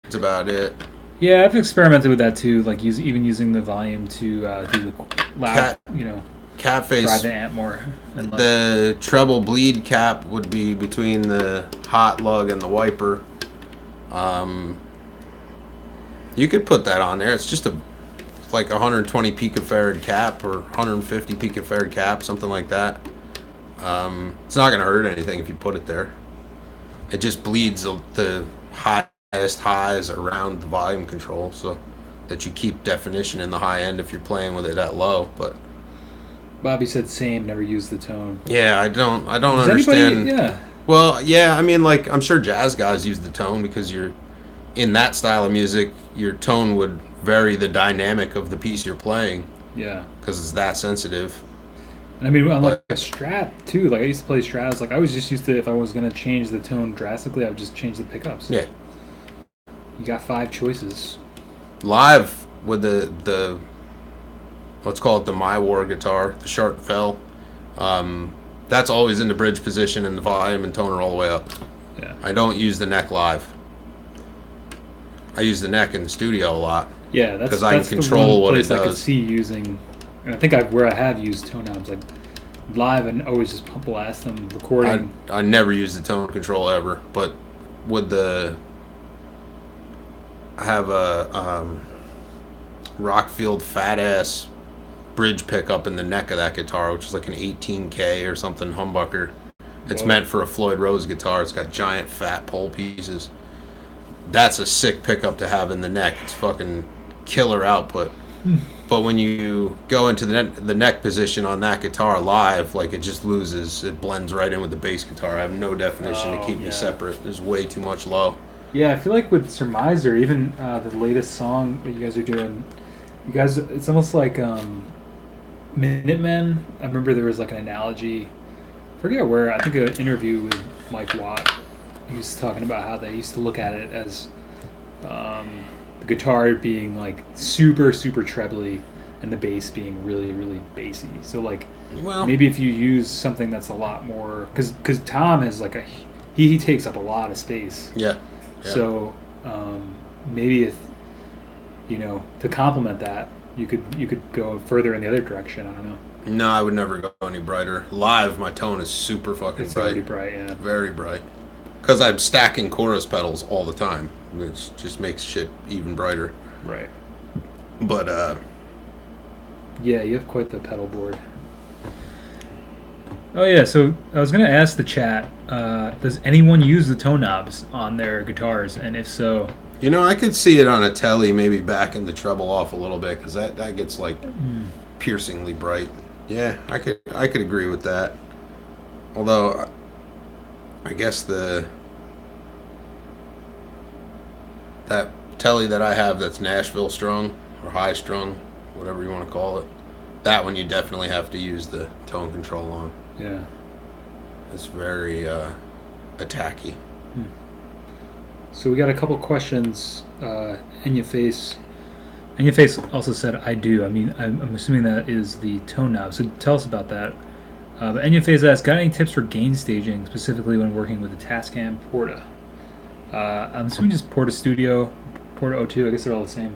That's about it. Yeah, I've experimented with that too. Like even using the volume to do the loud, Cat cat drive face. the amp more. And like, The treble bleed cap would be between the hot lug and the wiper. Um, you could put that on there. It's just like 120 picofarad cap or 150 picofarad cap, something like that. It's not going to hurt anything if you put it there. It just bleeds the highest highs around the volume control, so that you keep definition in the high end if you're playing with it at low. But Bobby said, same. Never use the tone. yeah, I don't Does understand. anybody? Yeah. Well, yeah, I mean, like, I'm sure jazz guys use the tone because you're in that style of music. Your tone would vary the dynamic of the piece you're playing Yeah. because it's that sensitive. And I mean, on like But a Strat too. Like I used to play Strats. Like I was just used to, if I was gonna change the tone drastically, I would just change the pickups. yeah, You got 5 choices. live with the let's call it the My War guitar, the Sharp Fell. That's always in the bridge position, and the volume and tone are all the way up. Yeah. I don't use the neck live. I use the neck in the studio a lot. Yeah, that's 'Cause I can that's control the one what it place I could does. see using. And I think where I have used tone knobs like live and always just pump blast them recording. I never use the tone control ever, but with I have a Rockfield fat ass bridge pickup in the neck of that guitar, which is like an 18K or something humbucker. It's Whoa. meant for a Floyd Rose guitar. It's got giant fat pole pieces. That's a sick pickup to have in the neck. It's fucking killer output. But when you go into the neck position on that guitar live, like it just loses. It blends right in with the bass guitar. I have no definition to keep me Yeah. separate. There's way too much low. Yeah, I feel like with Surmiser, even the latest song that you guys are doing, you guys, it's almost like Minutemen. I remember there was like an analogy. I forget where. I think an interview with Mike Watt. He was talking about how they used to look at it as the guitar being like super super trebly and the bass being really really bassy. So like Well, maybe if you use something that's a lot more because Tom is like he takes up a lot of space. yeah. Yeah. So maybe if to complement that, you could go further in the other direction. I don't know. No, I would never go any brighter. Live, my tone is super fucking It's bright. already bright, yeah. Very bright. Because I'm stacking chorus pedals all the time, which just makes shit even brighter. Right. But, Yeah, you have quite the pedal board. Oh yeah, so I was gonna ask the chat, does anyone use the tone knobs on their guitars, and if so, I could see it on a telly, maybe backing the treble off a little bit, because that gets, like, piercingly bright. Yeah, I could agree with that. Although, I guess that telly that I have that's Nashville strung, or high strung, whatever you want to call it, that one you definitely have to use the tone control on. yeah. It's very attacky. So we got a couple questions. In your face. In your face also said, "I do." I mean, I'm assuming that is the tone knob. So tell us about that. But in your face asks, "Got any tips for gain staging, specifically when working with the Tascam Porta?" I'm assuming just Porta Studio, Porta O2. I guess they're all the same.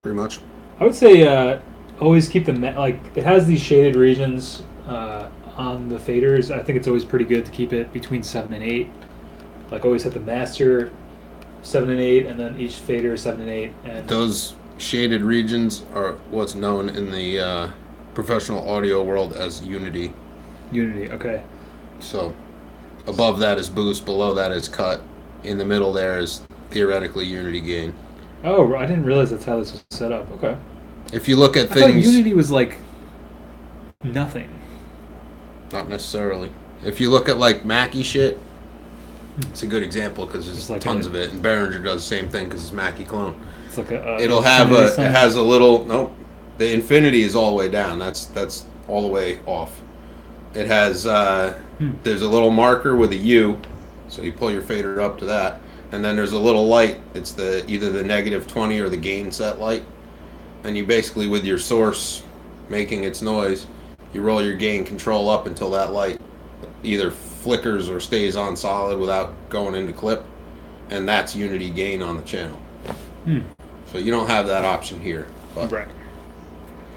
Pretty much. I would say always keep them like it has these shaded regions on the faders. I think it's always pretty good to keep it between 7 and 8. Like always have the master 7 and 8, and then each fader 7 and 8. And Those shaded regions are what's known in the professional audio world as unity. Unity, okay. So above that is boost, below that is cut. In the middle there is theoretically unity gain. Oh, I didn't realize that's how this was set up. Okay. If you look at I thought things, Unity was like nothing. not necessarily. If you look at like Mackie shit, it's a good example because there's Just like tons a- of it, and Behringer does the same thing because it's Mackie clone. It's like a. It'll have infinity it sign. has a little nope. The infinity is all the way down. That's all the way off. It has there's a little marker with a U, so you pull your fader up to that, and then there's a little light. It's the either the -20 or the gain set light, and you basically with your source making its noise, you roll your gain control up until that light either flickers or stays on solid without going into clip, and that's unity gain on the channel. So you don't have that option here. But Right.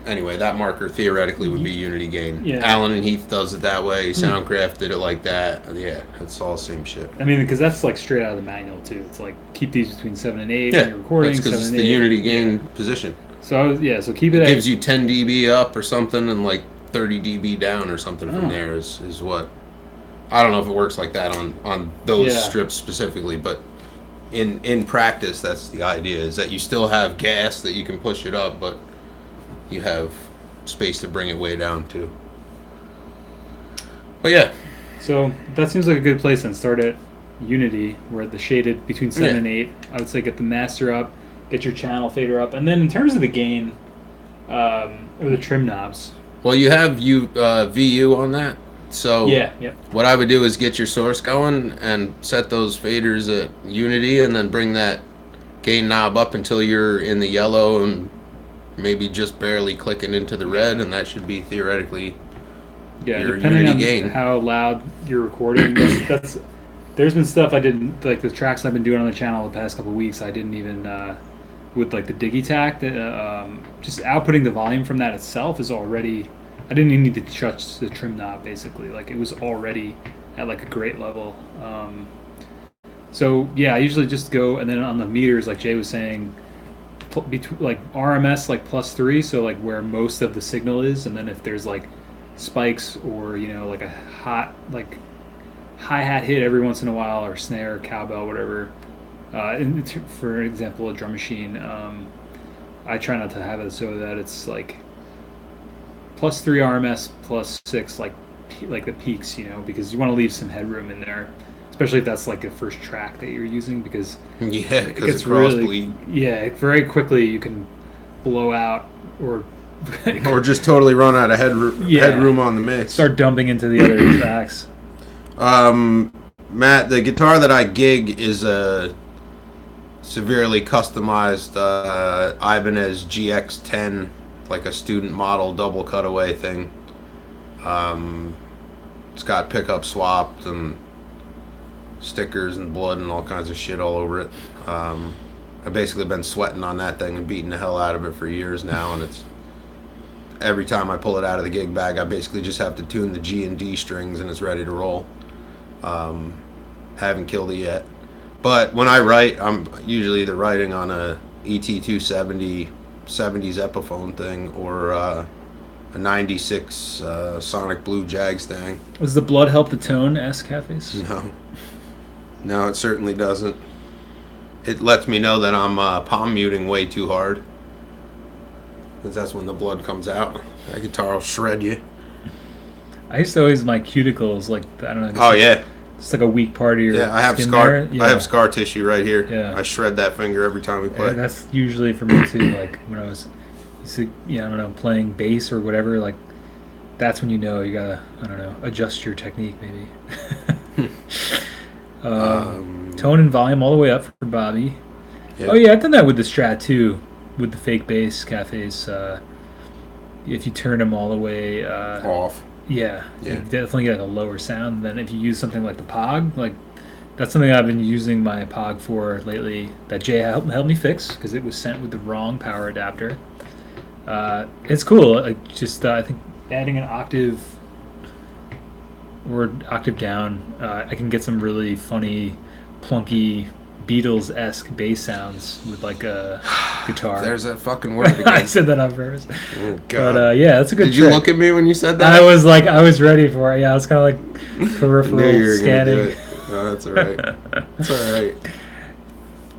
anyway, that marker theoretically would be unity gain. Yeah. Allen and Heath does it that way. Soundcraft did it like that. Yeah, it's all the same shit. I mean, because that's like straight out of the manual too. It's like keep these between 7 and 8 Yeah, when you're recording. that's because 7 it's and the 8. unity gain position. So so keep it. It at, gives you 10 dB up or something, and like 30 dB down or something from there is what. I don't know if it works like that on those strips specifically, but in practice, that's the idea, is that you still have gas that you can push it up, but you have space to bring it way down too. But yeah. So that seems like a good place then. Start at Unity, where the shaded between 7 and 8. I would say get the master up, get your channel fader up, and then in terms of the gain, or the trim knobs. Well, you have VU on that. So what I would do is get your source going and set those faders at unity, and then bring that gain knob up until you're in the yellow and maybe just barely clicking into the red, and that should be theoretically your depending unity on gain. how loud you're recording. that's there's been stuff I didn't like, the tracks I've been doing on the channel the past couple of weeks. I didn't even with like the Digitakt, just outputting the volume from that itself is already. I didn't even need to touch the trim knob, basically. Like, it was already at like a great level. So yeah, I usually just go, and then on the meters, like Jay was saying, like RMS like +3, so like where most of the signal is, and then if there's like spikes or like a hot like hi-hat hit every once in a while, or snare, cowbell, whatever. For example, a drum machine, I try not to have it so that it's like +3 RMS, +6 like the peaks, because you want to leave some headroom in there, especially if that's like the first track that you're using, because it gets really very quickly you can blow out or just totally run out of headroom on the mix. Start dumping into the other tracks. Matt, the guitar that I gig is a severely customized Ibanez GX10, like a student model double cutaway thing. It's got pickup swapped and stickers and blood and all kinds of shit all over it. I've basically been sweating on that thing and beating the hell out of it for years now, and it's every time I pull it out of the gig bag, I basically just have to tune the G and D strings and it's ready to roll. Haven't killed it yet, but when I write, I'm usually either writing on a ET270 70s Epiphone thing or a 96 Sonic Blue Jags thing. Does the blood help the tone, ask Cafes? No, it certainly doesn't. It lets me know that I'm palm muting way too hard, because that's when the blood comes out. That guitar will shred you. I used to always, my cuticles, like, I don't know. Oh, yeah. It's like a weak part of your I have skin scar. there. Yeah. I have scar tissue right here. Yeah. I shred that finger every time we play. Yeah, that's usually for me too. Like when I was, I don't know, playing bass or whatever. Like that's when you gotta, I don't know, adjust your technique maybe. Tone and volume all the way up for Bobby. Yep. Oh yeah, I've done that with the Strat too, with the fake bass Cafes. If you turn them all the way off. Yeah, you definitely get a lower sound than if you use something like the Pog. Like that's something I've been using my Pog for lately. That Jay helped me fix because it was sent with the wrong power adapter. It's cool. Like just I think adding an octave or octave down, I can get some really funny, plunky Beatles-esque bass sounds with like a guitar. There's that fucking word again. I said that on purpose. Oh, God. But yeah, that's a good Did trick. you look at me when you said that? I was ready for it. Yeah, I was kind of like peripheral scanning. Oh, that's all right. That's all right.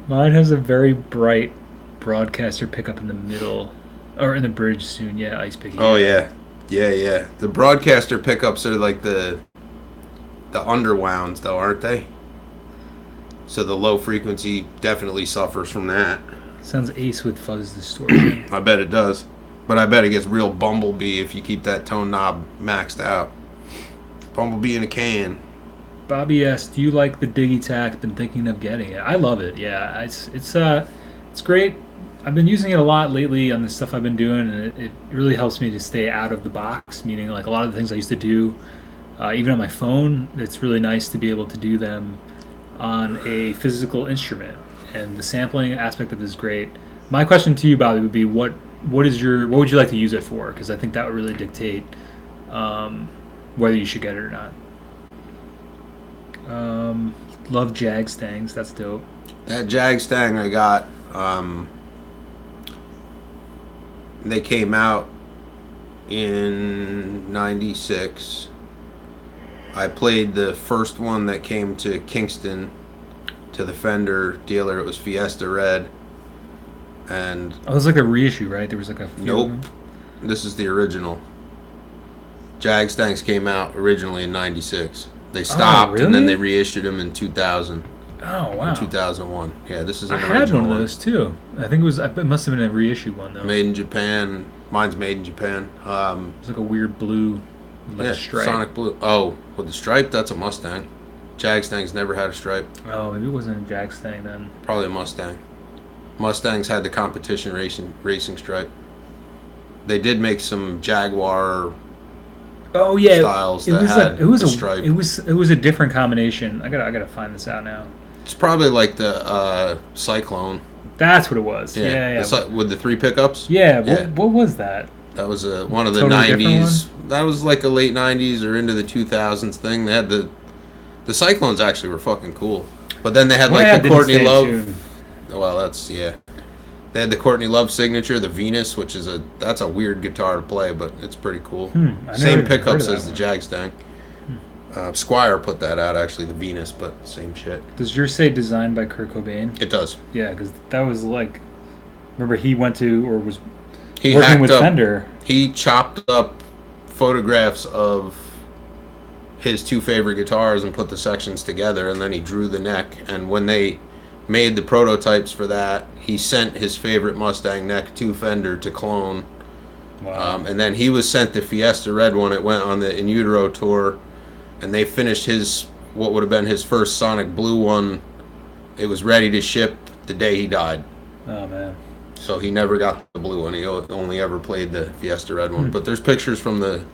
Mine has a very bright broadcaster pickup in the middle, or in the bridge soon. Yeah, ice picking. Oh yeah. The broadcaster pickups are like the underwounds, though, aren't they? So the low frequency definitely suffers from that. Sounds ace with fuzz distortion. I bet it does. But I bet it gets real bumblebee if you keep that tone knob maxed out. Bumblebee in a can. Bobby S, do you like the Digitakt? Been thinking of getting it. I love it. Yeah, it's great. I've been using it a lot lately on the stuff I've been doing, and it really helps me to stay out of the box. Meaning, like a lot of the things I used to do, even on my phone, it's really nice to be able to do them on a physical instrument. And the sampling aspect of it is great. My question to you, Bobby, would be what would you like to use it for? Because I think that would really dictate um, whether you should get it or not. Love Jag Stangs. That's dope. That Jag Stang I got, they came out in '96. I played the first one that came to Kingston to the Fender dealer. It was Fiesta Red. And Oh, it was like a reissue, right? There was like a few of nope, them. this is the original. Jag Stangs came out originally in '96. They stopped and then really? they reissued them in 2000 Oh, and wow. 2001. Yeah, this is I an had original one of one. those too. I think it must have been a reissue one though. Made in Japan. Mine's made in Japan. It's like a weird blue, like Yeah, a stripe. Sonic Blue. Oh, with the stripe, that's a Mustang. Jag Stang's never had a stripe. Oh, maybe it wasn't a Jag Stang then. Probably a Mustang. Mustangs had the competition racing stripe. They did make some Jaguar Oh yeah, styles it that was had like it was the a stripe. it was a different combination. I gotta find this out now. It's probably like the Cyclone. That's what it was. Yeah, yeah. With the 3 pickups. Yeah, Yeah. what was that? That was one of the Totally different '90s. That was like a late '90s or into the 2000s thing. They had the Cyclones actually were fucking cool, but then they had like Yeah, the didn't Courtney stay in Love. tune. Well, that's yeah. They had the Courtney Love signature, the Venus, which is that's a weird guitar to play, but it's pretty cool. I never Same even heard pickups of that as the one. Jag Stang. Squire put that out actually, the Venus, but same shit. Does yours say designed by Kurt Cobain? It does. Yeah, because that was like, remember he went to or was He working hacked with up. Fender. He chopped up photographs of his 2 favorite guitars and put the sections together, and then he drew the neck. And when they made the prototypes for that, he sent his favorite Mustang neck to Fender to clone. Wow. And then he was sent the Fiesta Red one. It went on the In Utero tour, and they finished what would have been his first Sonic Blue one. It was ready to ship the day he died. Oh man. So he never got the blue one. He only ever played the Fiesta Red one. But there's pictures from the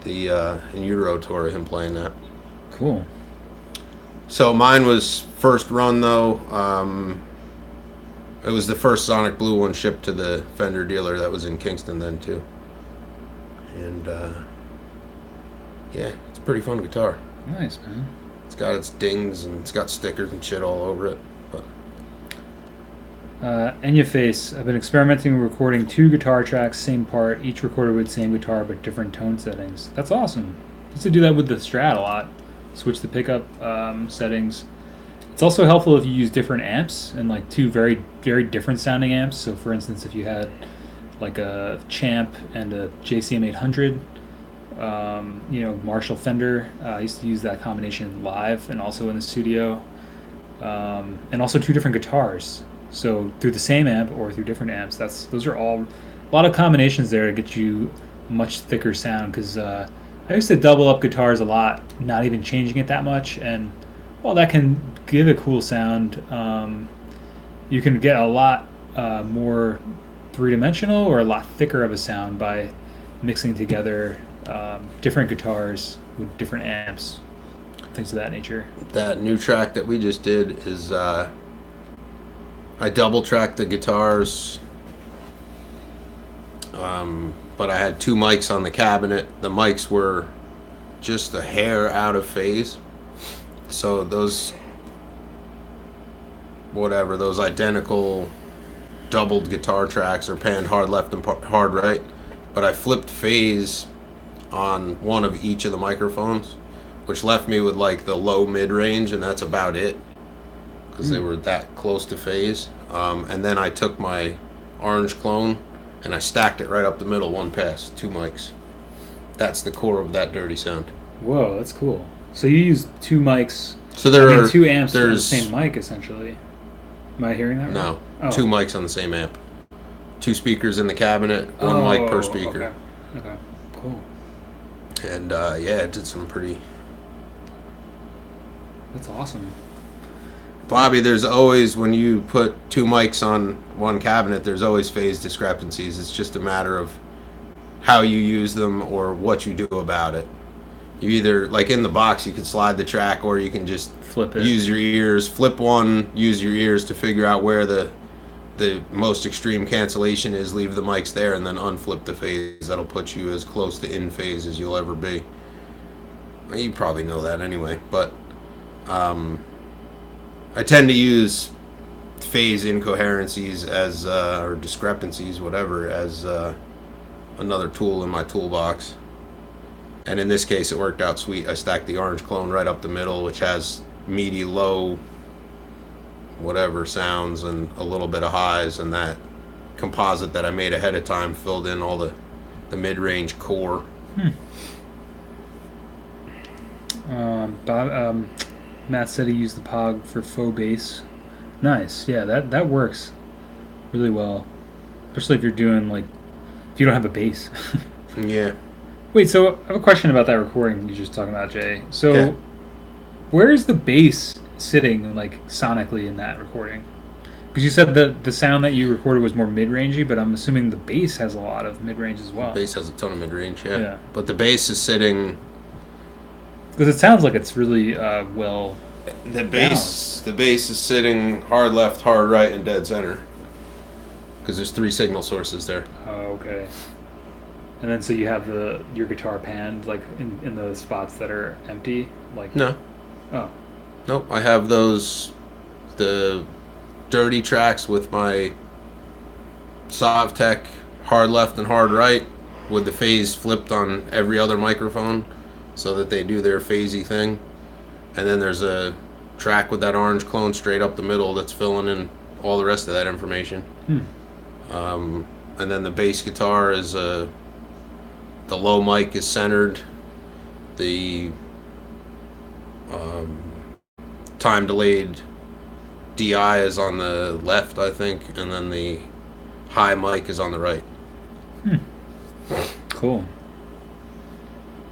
In Utero tour of him playing that. Cool. So mine was first run though. It was the first Sonic Blue one shipped to the Fender dealer that was in Kingston then too. And yeah, it's a pretty fun guitar. Nice, man. It's got its dings and it's got stickers and shit all over it. But Enya Face. I've been experimenting with recording 2 guitar tracks, same part, each recorded with same guitar but different tone settings. That's awesome. I used to do that with the Strat a lot. Switch the pickup settings. It's also helpful if you use different amps and like 2 very, very different sounding amps. So, for instance, if you had like a Champ and a JCM 800, Marshall Fender. I used to use that combination live and also in the studio, and also 2 different guitars. So through the same amp or through different amps. Those are all a lot of combinations there to get you a much thicker sound. Because I used to double up guitars a lot, not even changing it that much, and while that can give a cool sound, you can get a lot more 3-dimensional or a lot thicker of a sound by mixing together different guitars with different amps, things of that nature. that new track that we just did is I double tracked the guitars, but I had 2 mics on the cabinet. The mics were just a hair out of phase, so those identical doubled guitar tracks are panned hard left and hard right, but I flipped phase on one of each of the microphones, which left me with like the low mid range, and that's about it because they were that close to phase. And then I took my orange clone and I stacked it right up the middle, one pass, 2 mics. That's the core of that dirty sound. Whoa, that's cool. So you use 2 mics. So there are 2 amps on the there's same mic, essentially. Am I hearing that right? no Oh. 2 mics on the same amp, 2 speakers in the cabinet, 1 mic per speaker. Okay. Cool. And yeah, it did some pretty. That's awesome. Bobby, there's always, when you put two mics on one cabinet, there's always phase discrepancies. It's just a matter of how you use them or what you do about it. You either, like in the box, you can slide the track, or you can just Flip it. use your ears, flip one, use your ears to figure out where the most extreme cancellation is, leave the mics there, and then unflip the phase. That'll put you as close to in phase as you'll ever be. Well, you probably know that anyway, but I tend to use phase incoherencies as or discrepancies, whatever, as another tool in my toolbox. And in this case, it worked out sweet. I stacked the orange clone right up the middle, which has meaty, low, whatever sounds and a little bit of highs, and that composite that I made ahead of time filled in all the mid-range core. Matt said he used the Pog for faux bass. Nice. Yeah, that works really well. Especially if you're doing, like, if you don't have a bass. Yeah. Wait, so I have a question about that recording you were just talking about, Jay. So, Yeah. where is the bass sitting, like, sonically in that recording? Because you said the sound that you recorded was more mid-rangey, but I'm assuming the bass has a lot of mid-range as well. The bass has a ton of mid-range, yeah. Yeah. But the bass is sitting. Because it sounds like it's really well. The bass is sitting hard left, hard right, and dead center. Because there's 3 signal sources there. Oh, okay. And then so you have your guitar panned like in the spots that are empty, like No. Oh. Nope. I have the dirty tracks with my Sovtech hard left and hard right, with the phase flipped on every other microphone, so that they do their phasey thing. And then there's a track with that orange clone straight up the middle that's filling in all the rest of that information. And then the bass guitar is the low mic is centered. The time delayed DI is on the left, I think, and then the high mic is on the right. Cool.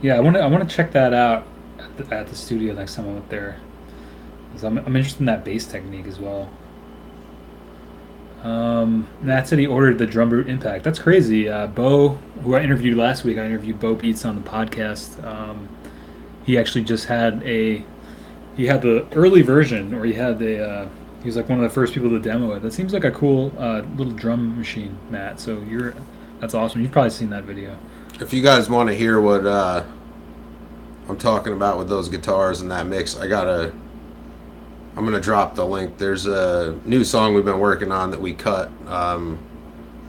Yeah, I want to check that out at the studio next time I'm up there. 'Cause I'm interested in that bass technique as well. Matt said he ordered the Drum Root Impact. That's crazy. Bo, who I interviewed last week, I interviewed Bo Beats on the podcast. He actually just had he had the early version, or he was like one of the first people to demo it. That seems like a cool little drum machine, Matt. So that's awesome. You've probably seen that video. If you guys want to hear what I'm talking about with those guitars and that mix, I'm gonna drop the link. There's a new song we've been working on that we cut.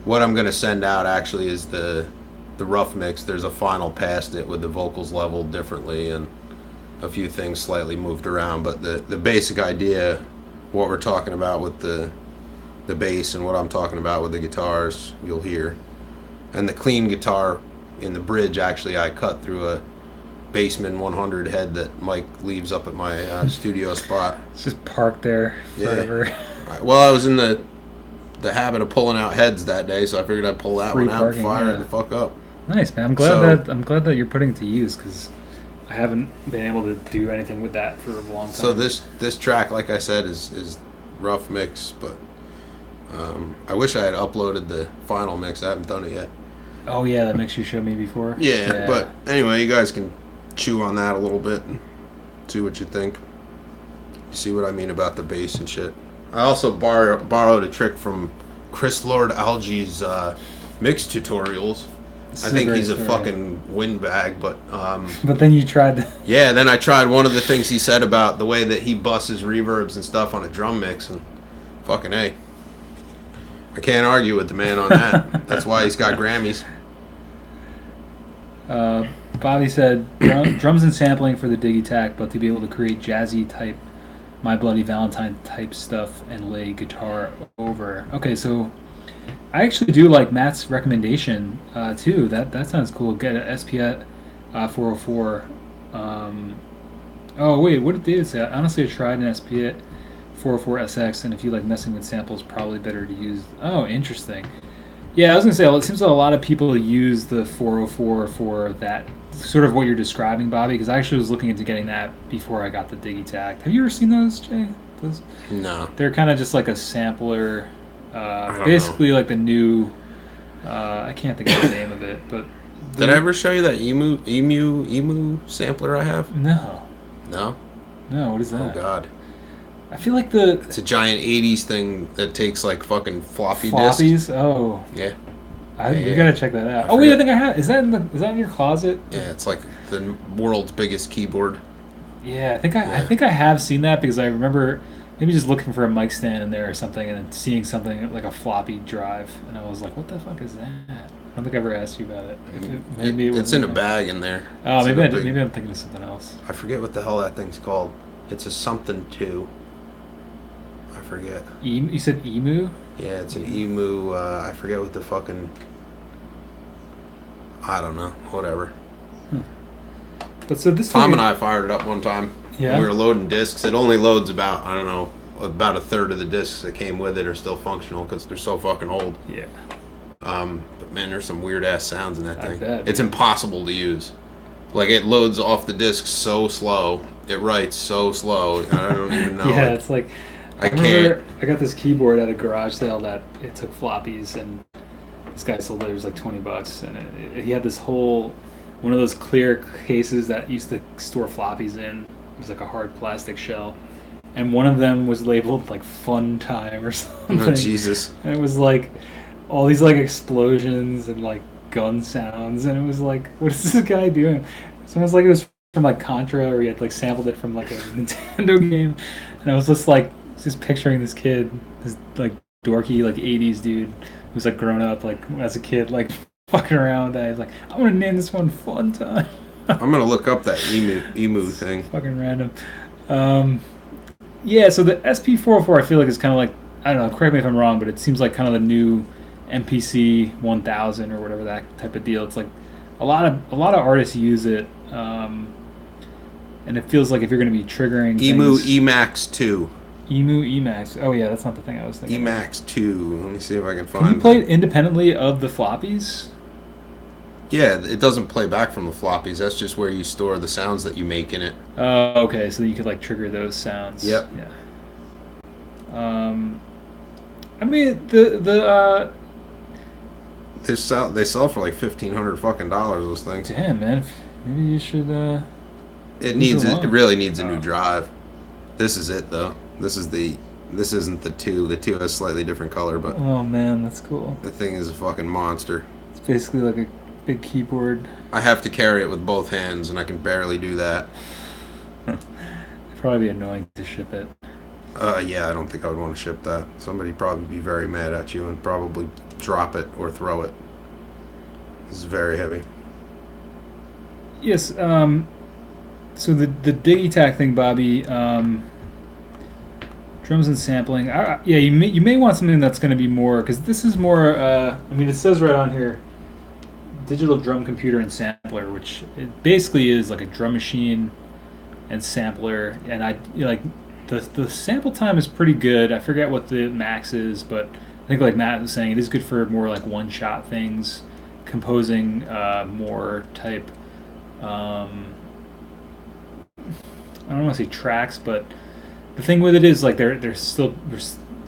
What I'm gonna send out actually is the rough mix. There's a final past it with the vocals leveled differently and a few things slightly moved around, but the basic idea, what we're talking about with the bass and what I'm talking about with the guitars, you'll hear. And the clean guitar in the bridge, actually, I cut through a Bassman 100 head that Mike leaves up at my studio spot. It's just parked there forever. Yeah. Well, I was in the habit of pulling out heads that day, so I figured I'd pull that one out and fire it the fuck up. Nice, man. I'm glad that you're putting it to use, because I haven't been able to do anything with that for a long time. So this track, like I said, is rough mix, but I wish I had uploaded the final mix. I haven't done it yet. Oh yeah, that mix you showed me before. Yeah, but anyway, you guys can chew on that a little bit and see what you think. See what I mean about the bass and shit. I also borrowed a trick from Chris Lord Algie's mix tutorials. I think he's a fucking windbag, but but then you tried. Yeah, then I tried one of the things he said about the way that he busts his reverbs and stuff on a drum mix, and fucking A. I can't argue with the man on that. That's why he's got Grammys. Bobby said drums and sampling for the Digitakt, but to be able to create jazzy type, My Bloody Valentine type stuff and lay guitar over. Okay, so I actually do like Matt's recommendation too. That sounds cool. Get an SPF 404. Oh wait, what did David say? Honestly, I tried an SPF 404 SX, and if you like messing with samples, probably better to use. Oh, interesting. Yeah, I was gonna say it seems like a lot of people use the 404 for that sort of what you're describing, Bobby. Because I actually was looking into getting that before I got the Digitakt. Have you ever seen those, Jay? Those No, they're kind of just like a sampler, I don't know. basically like the new. I can't think of the name of it, but Did I the ever show you that emu sampler I have? no, No. no, what is Oh that? God. I feel like the It's a giant '80s thing that takes like fucking floppy disks. floppies. Oh, Yeah, we yeah. gotta check that out. I Oh wait, I forget. think I have. Is that in your closet? Yeah, it's like the world's biggest keyboard. Yeah, I Yeah. think I have seen that because I remember maybe just looking for a mic stand in there or something and then seeing something like a floppy drive and I was like, what the fuck is that? I don't think I ever asked you about it. Maybe it was It's in in a there. bag in there. Oh, It's in a maybe big. I'm thinking of something else. I forget what the hell that thing's called. It's a something two. I forget. You said emu? Yeah, it's an emu. I forget what the fucking. I don't know. Whatever. Hmm. But so this Tom thing, and I fired it up one time. yeah, We were loading discs. It only loads about, I don't know, about a third of the discs that came with it are still functional because they're so fucking old. yeah, But man, there's some weird ass sounds in that I thing. bet. It's impossible to use. Like it loads off the disc so slow. It writes so slow. I don't even know. Yeah, Like it's like I I can't. remember I got this keyboard at a garage sale that it took floppies and this guy sold it. It was like $20, and he had this whole one of those clear cases that used to store floppies in. It was like a hard plastic shell, and one of them was labeled like "Fun Time" or Oh something, Jesus. and it was like all these like explosions and like gun sounds, and it was like, what is this guy doing? It's almost like it was from like Contra, or he had like sampled it from like a Nintendo game, and I was just like just picturing this kid, this like dorky like '80s dude who's like grown up like as a kid like fucking around. I was like, I want to name this one Fun Time. I'm gonna look up that emu thing. Fucking random. Um, yeah, so the SP404 I feel like is kind of like, I don't know, correct me if I'm wrong, but it seems like kind of the new MPC 1000 or whatever, that type of deal. It's like a lot of artists use it, and it feels like if you're going to be triggering Emu things, Emax 2. Emu Emax. Oh yeah, that's not the thing I was thinking of. Emax 2. Let me see if I can Can you find play that. it independently of the floppies? Yeah, it doesn't play back from the floppies. That's just where you store the sounds that you make in it. Oh, okay, so you could like trigger those sounds. Yep. Yeah. I mean the They sell for like $1,500 fucking dollars. Those things. damn man, maybe you should It really needs a new Oh. drive. This is it though. This isn't the two. The two has slightly different color, but Oh man, that's cool. the thing is a fucking monster. It's basically like a big keyboard. I have to carry it with both hands, and I can barely do that. It'd probably be annoying to ship it. Yeah, I don't think I would want to ship that. Somebody'd probably be very mad at you and probably drop it or throw it. This is very heavy. Yes. So the Digitakt thing, Bobby. Drums and sampling. Yeah, you may want something that's going to be more, because this is more. I mean, it says right on here, digital drum computer and sampler, which it basically is like a drum machine and sampler. And like the sample time is pretty good. I forget what the max is, but I think like Matt was saying, it is good for more like one shot things, composing more type. I don't want to say tracks, but the thing with it is like there's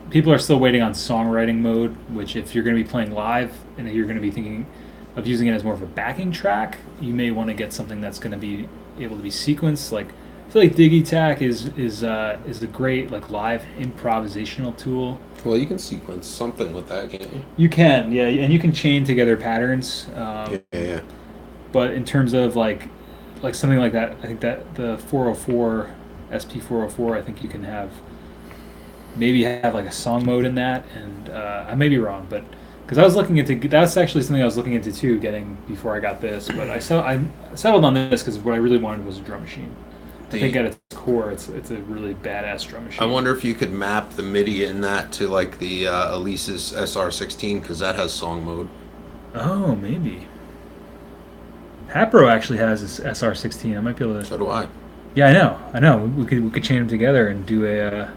people are still waiting on songwriting mode, which if you're going to be playing live and you're going to be thinking of using it as more of a backing track, you may want to get something that's going to be able to be sequenced. Like I feel like Digitakt is a great like live improvisational tool. Well, you can sequence something with that, can't you? You can, yeah, and you can chain together patterns. Yeah. But in terms of like something like that, I think that the 404 SP404, I think you can maybe have like a song mode in that, and I may be wrong, but because I was looking into that's actually something I was looking into too, getting before I got this, but I settled on this because what I really wanted was a drum machine. I think at its core, it's a really badass drum machine. I wonder if you could map the MIDI in that to like the Elise's SR16 because that has song mode. Oh, maybe. Hapro actually has this SR16. I might be able to. So do I. Yeah, I know. We could chain them together and do a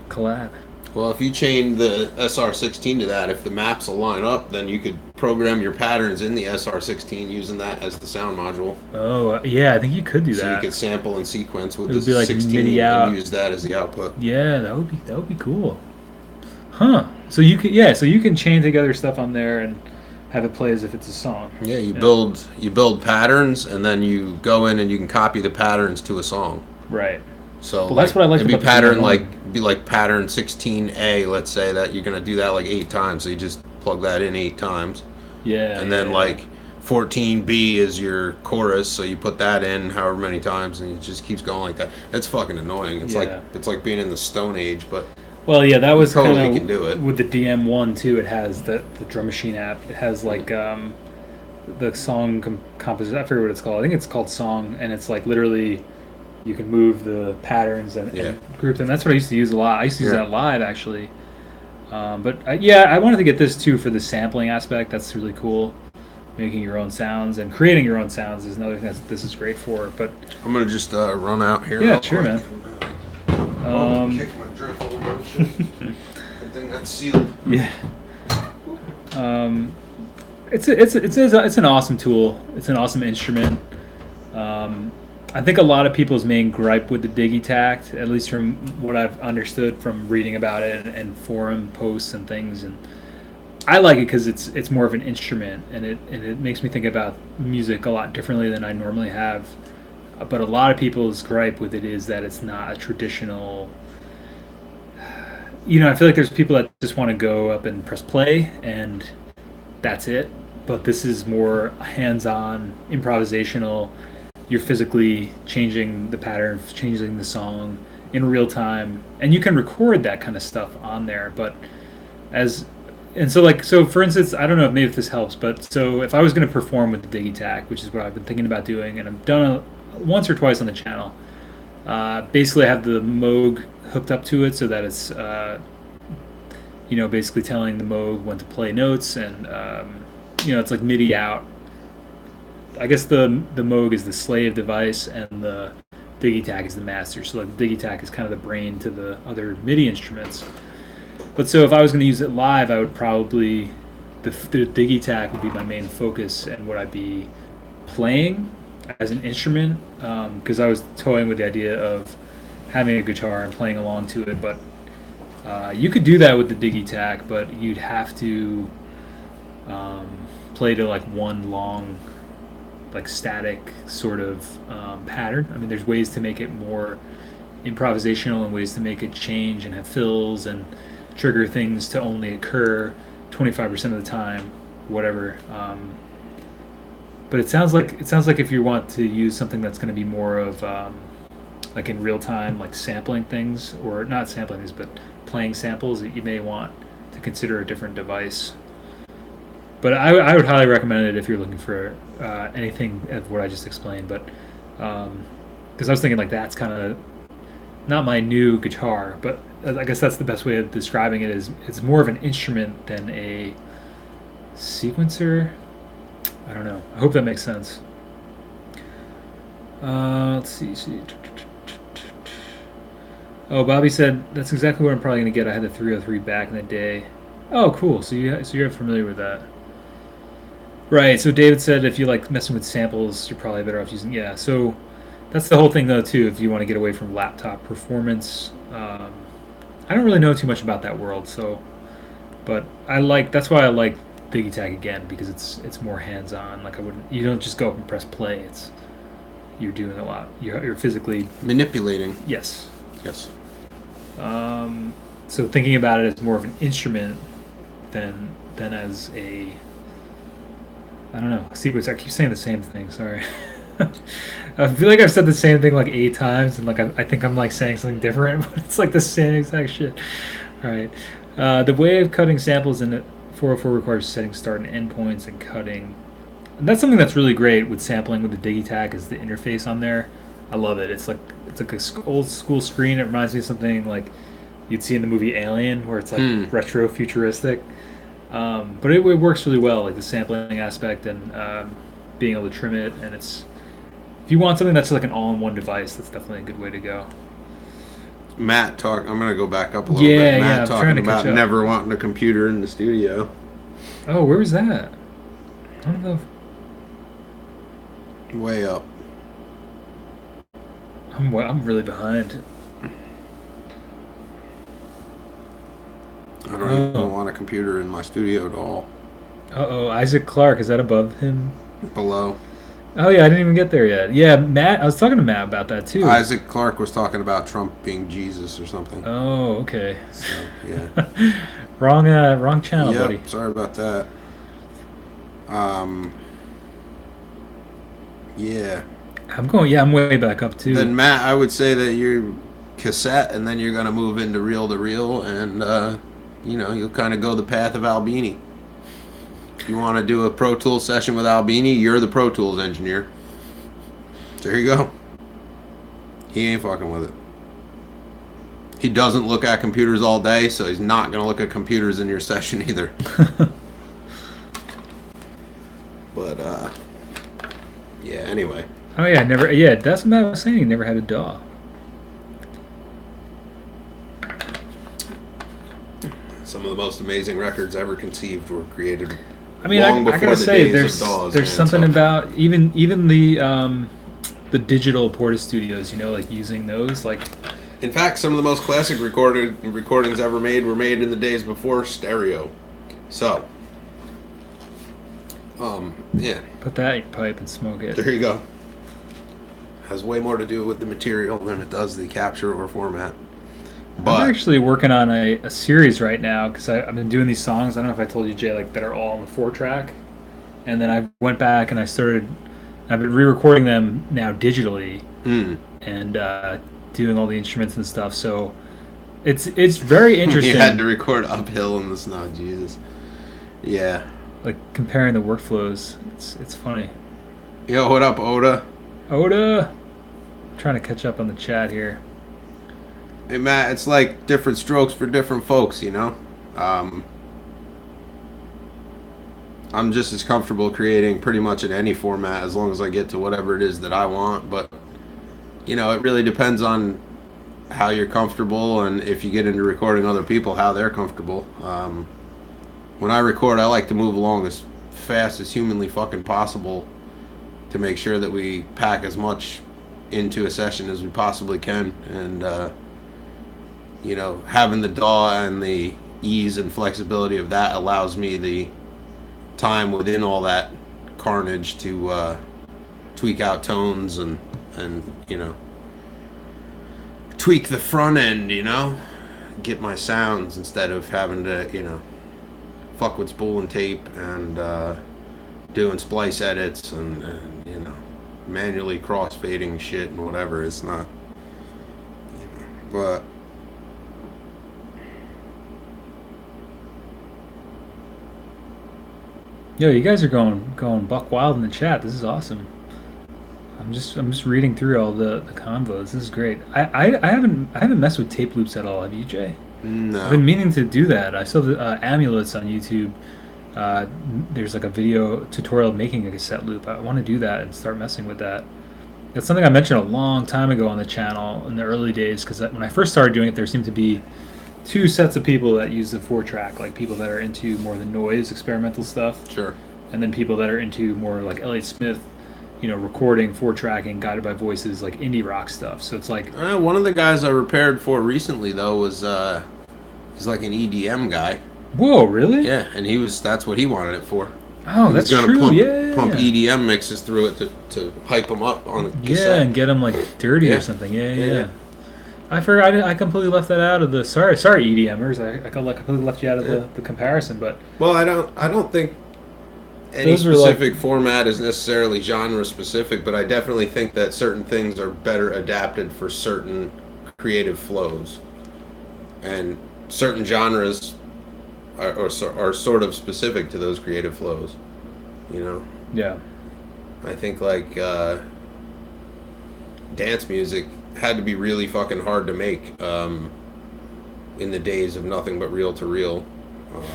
collab. Well, if you chain the SR16 to that, if the maps will line up, then you could program your patterns in the SR16 using that as the sound module. Oh, yeah, I think you could do So you that. could sample and sequence with It the would be like MIDI 16 and out. use that as the output. Yeah, that would be cool. Huh. So you can so you can chain together stuff on there and have it play as if it's a song. Yeah, Yeah. you build patterns and then you go in and you can copy the patterns to a song. Right. So Well, that's like what I liked it'd be about the pattern DM1. be like pattern 16A, let's say that you're gonna do that like 8 times. So you just plug that in 8 times. Yeah. And Yeah, then yeah. like 14B is your chorus, so you put that in however many times and it just keeps going like that. That's fucking annoying. Yeah. It's like being in the Stone Age, but Well, yeah, that you was kind totally can do it. of with the DM1 too. It has the drum machine app. It has like the song composition. I forget what it's called. I think it's called Song, and it's like literally you can move the patterns Yeah. and group them. That's what I used to use a lot. I used to use Yeah. that live actually. But yeah, I wanted to get this too for the sampling aspect. That's really cool. Making your own sounds and creating your own sounds is another thing that this is great for. But I'm gonna just run out here. yeah, real sure, quick. man. Oh, kick my drift over and shit. Good thing that's sealed. Yeah. It's an awesome tool. It's an awesome instrument. I think a lot of people's main gripe with the Digitakt, at least from what I've understood from reading about it and forum posts and things, and I like it because it's more of an instrument and it makes me think about music a lot differently than I normally have. But a lot of people's gripe with it is that it's not a traditional. I feel like there's people that just want to go up and press play and that's it. But this is more hands-on, improvisational. You're physically changing the pattern, changing the song in real time, and you can record that kind of stuff on there. But as so for instance, I don't know if maybe if this helps, but so if I was going to perform with the Digitakt, which is what I've been thinking about doing, and I've done once or twice on the channel, basically I have the Moog hooked up to it so that it's basically telling the Moog when to play notes, and it's like MIDI out. I guess the Moog is the slave device, and the Digitakt is the master. So like the Digitakt is kind of the brain to the other MIDI instruments. But so if I was going to use it live, I would probably the Digitakt would be my main focus, and would I be playing as an instrument? Because I was toying with the idea of having a guitar and playing along to it, but you could do that with the Digitakt, but you'd have to play to like one long, like static sort of pattern. I mean, there's ways to make it more improvisational and ways to make it change and have fills and trigger things to only occur 25% of the time, whatever. But it sounds like if you want to use something that's going to be more of like in real time, like sampling things, or not sampling things, but playing samples, that you may want to consider a different device. But I would highly recommend it if you're looking for anything of what I just explained. But because I was thinking like that's kind of not my new guitar, but I guess that's the best way of describing it. Is it's more of an instrument than a sequencer. I don't know. I hope that makes sense. Let's see. Oh, Bobby said that's exactly what I'm probably gonna get. I had the 303 back in the day. Oh, cool. So you're familiar with that, right? So David said if you like messing with samples, you're probably better off using. Yeah. So that's the whole thing though too. If you want to get away from laptop performance, I don't really know too much about that world. So, but that's why I like Digitakt again, because it's more hands-on. Like you don't just go up and press play. You're doing a lot. You're physically Manipulating. yes. Yes. So thinking about it as more of an instrument than as a I don't know sequence. I keep saying the same thing. Sorry. I feel like I've said the same thing like 8 times, and like I think I'm like saying something different, but it's like the same exact shit. All right. The way of cutting samples in 404 requires setting start and end points and cutting. And that's something that's really great with sampling with the Digitakt is the interface on there. I love it. It's like a old school screen. It reminds me of something like you'd see in the movie Alien, where it's like retro futuristic. But it works really well, like the sampling aspect and being able to trim it. And if you want something that's like an all-in-one device, that's definitely a good way to go. Matt talk. I'm gonna go back up a little Yeah, bit. yeah, Matt I'm trying talking to catch about up. never wanting a computer in the studio. Oh, where was that? I don't know. Way up. I'm really behind. I don't even want a computer in my studio at all. Uh-oh, Isaac Clarke, is that above him? Below. Oh yeah, I didn't even get there yet. Yeah, Matt, I was talking to Matt about that too. Isaac Clarke was talking about Trump being Jesus or something. Oh, okay. So, yeah. wrong channel, Yep, buddy. sorry about that. Yeah. I'm way back up too. Then Matt, I would say that you're cassette, and then you're gonna move into reel to reel, and you'll kind of go the path of Albini. If you want to do a Pro Tools session with Albini, you're the Pro Tools engineer. There you go. He ain't fucking with it. He doesn't look at computers all day, so he's not gonna look at computers in your session either. But yeah. Anyway. Oh yeah, never. Yeah, that's what I was saying. He never had a DAW. Some of the most amazing records ever conceived were created. I mean, long I before gotta the say, days of DAWs, there's man, something so. about even the digital Porta Studios. You know, like using those, like. In fact, some of the most classic recordings ever made were made in the days before stereo. So, yeah. Put that in your pipe and smoke it. There you go. Has way more to do with the material than it does the capture or format. But I'm actually working on a series right now because I've been doing these songs. I don't know if I told you, Jay, like that are all on the 4-track, and then I went back and I've been re-recording them now digitally and doing all the instruments and stuff. So it's very interesting. You had to record uphill in the snow, Jesus. Yeah. Like comparing the workflows. It's funny. Yo, what up, Oda? Oda, I'm trying to catch up on the chat here. Hey, Matt, it's like different strokes for different folks, you know? I'm just as comfortable creating pretty much in any format as long as I get to whatever it is that I want. But, it really depends on how you're comfortable and if you get into recording other people, how they're comfortable. When I record, I like to move along as fast as humanly fucking possible to make sure that we pack as much into a session as we possibly can. And, having the DAW and the ease and flexibility of that allows me the time within all that carnage to tweak out tones and tweak the front end, get my sounds instead of having to, fuck with spool and tape and doing splice edits and manually crossfading shit and whatever. It's not, but Yo, you guys are going buck wild in the chat. This is awesome. I'm just reading through all the convos. This is great. I haven't messed with tape loops at all. Have you, Jay? no. I've been meaning to do that. I saw the amulets on YouTube. There's like a video tutorial making a cassette loop. I want to do that and start messing with that. That's something I mentioned a long time ago on the channel in the early days because when I first started doing it, there seemed to be two sets of people that use the 4-track, like people that are into more the noise experimental stuff. Sure. And then people that are into more like Elliott Smith, recording 4-tracking, guided by voices, like indie rock stuff. So it's like One of the guys I repaired for recently though was he's like an EDM guy. whoa, really? Yeah, and that's what he wanted it for. Oh, that's true. Pump EDM mixes through it to hype them up on a cassette. Yeah, and get them like dirty or something. Yeah. I forgot. I completely left that out of the. Sorry, EDMers. I completely left you out of the comparison. But well, I don't think any Those are specific format is necessarily genre specific, but I definitely think that certain things are better adapted for certain creative flows, and certain genres are sort of specific to those creative flows. Yeah. I think like dance music had to be really fucking hard to make in the days of nothing but reel to reel.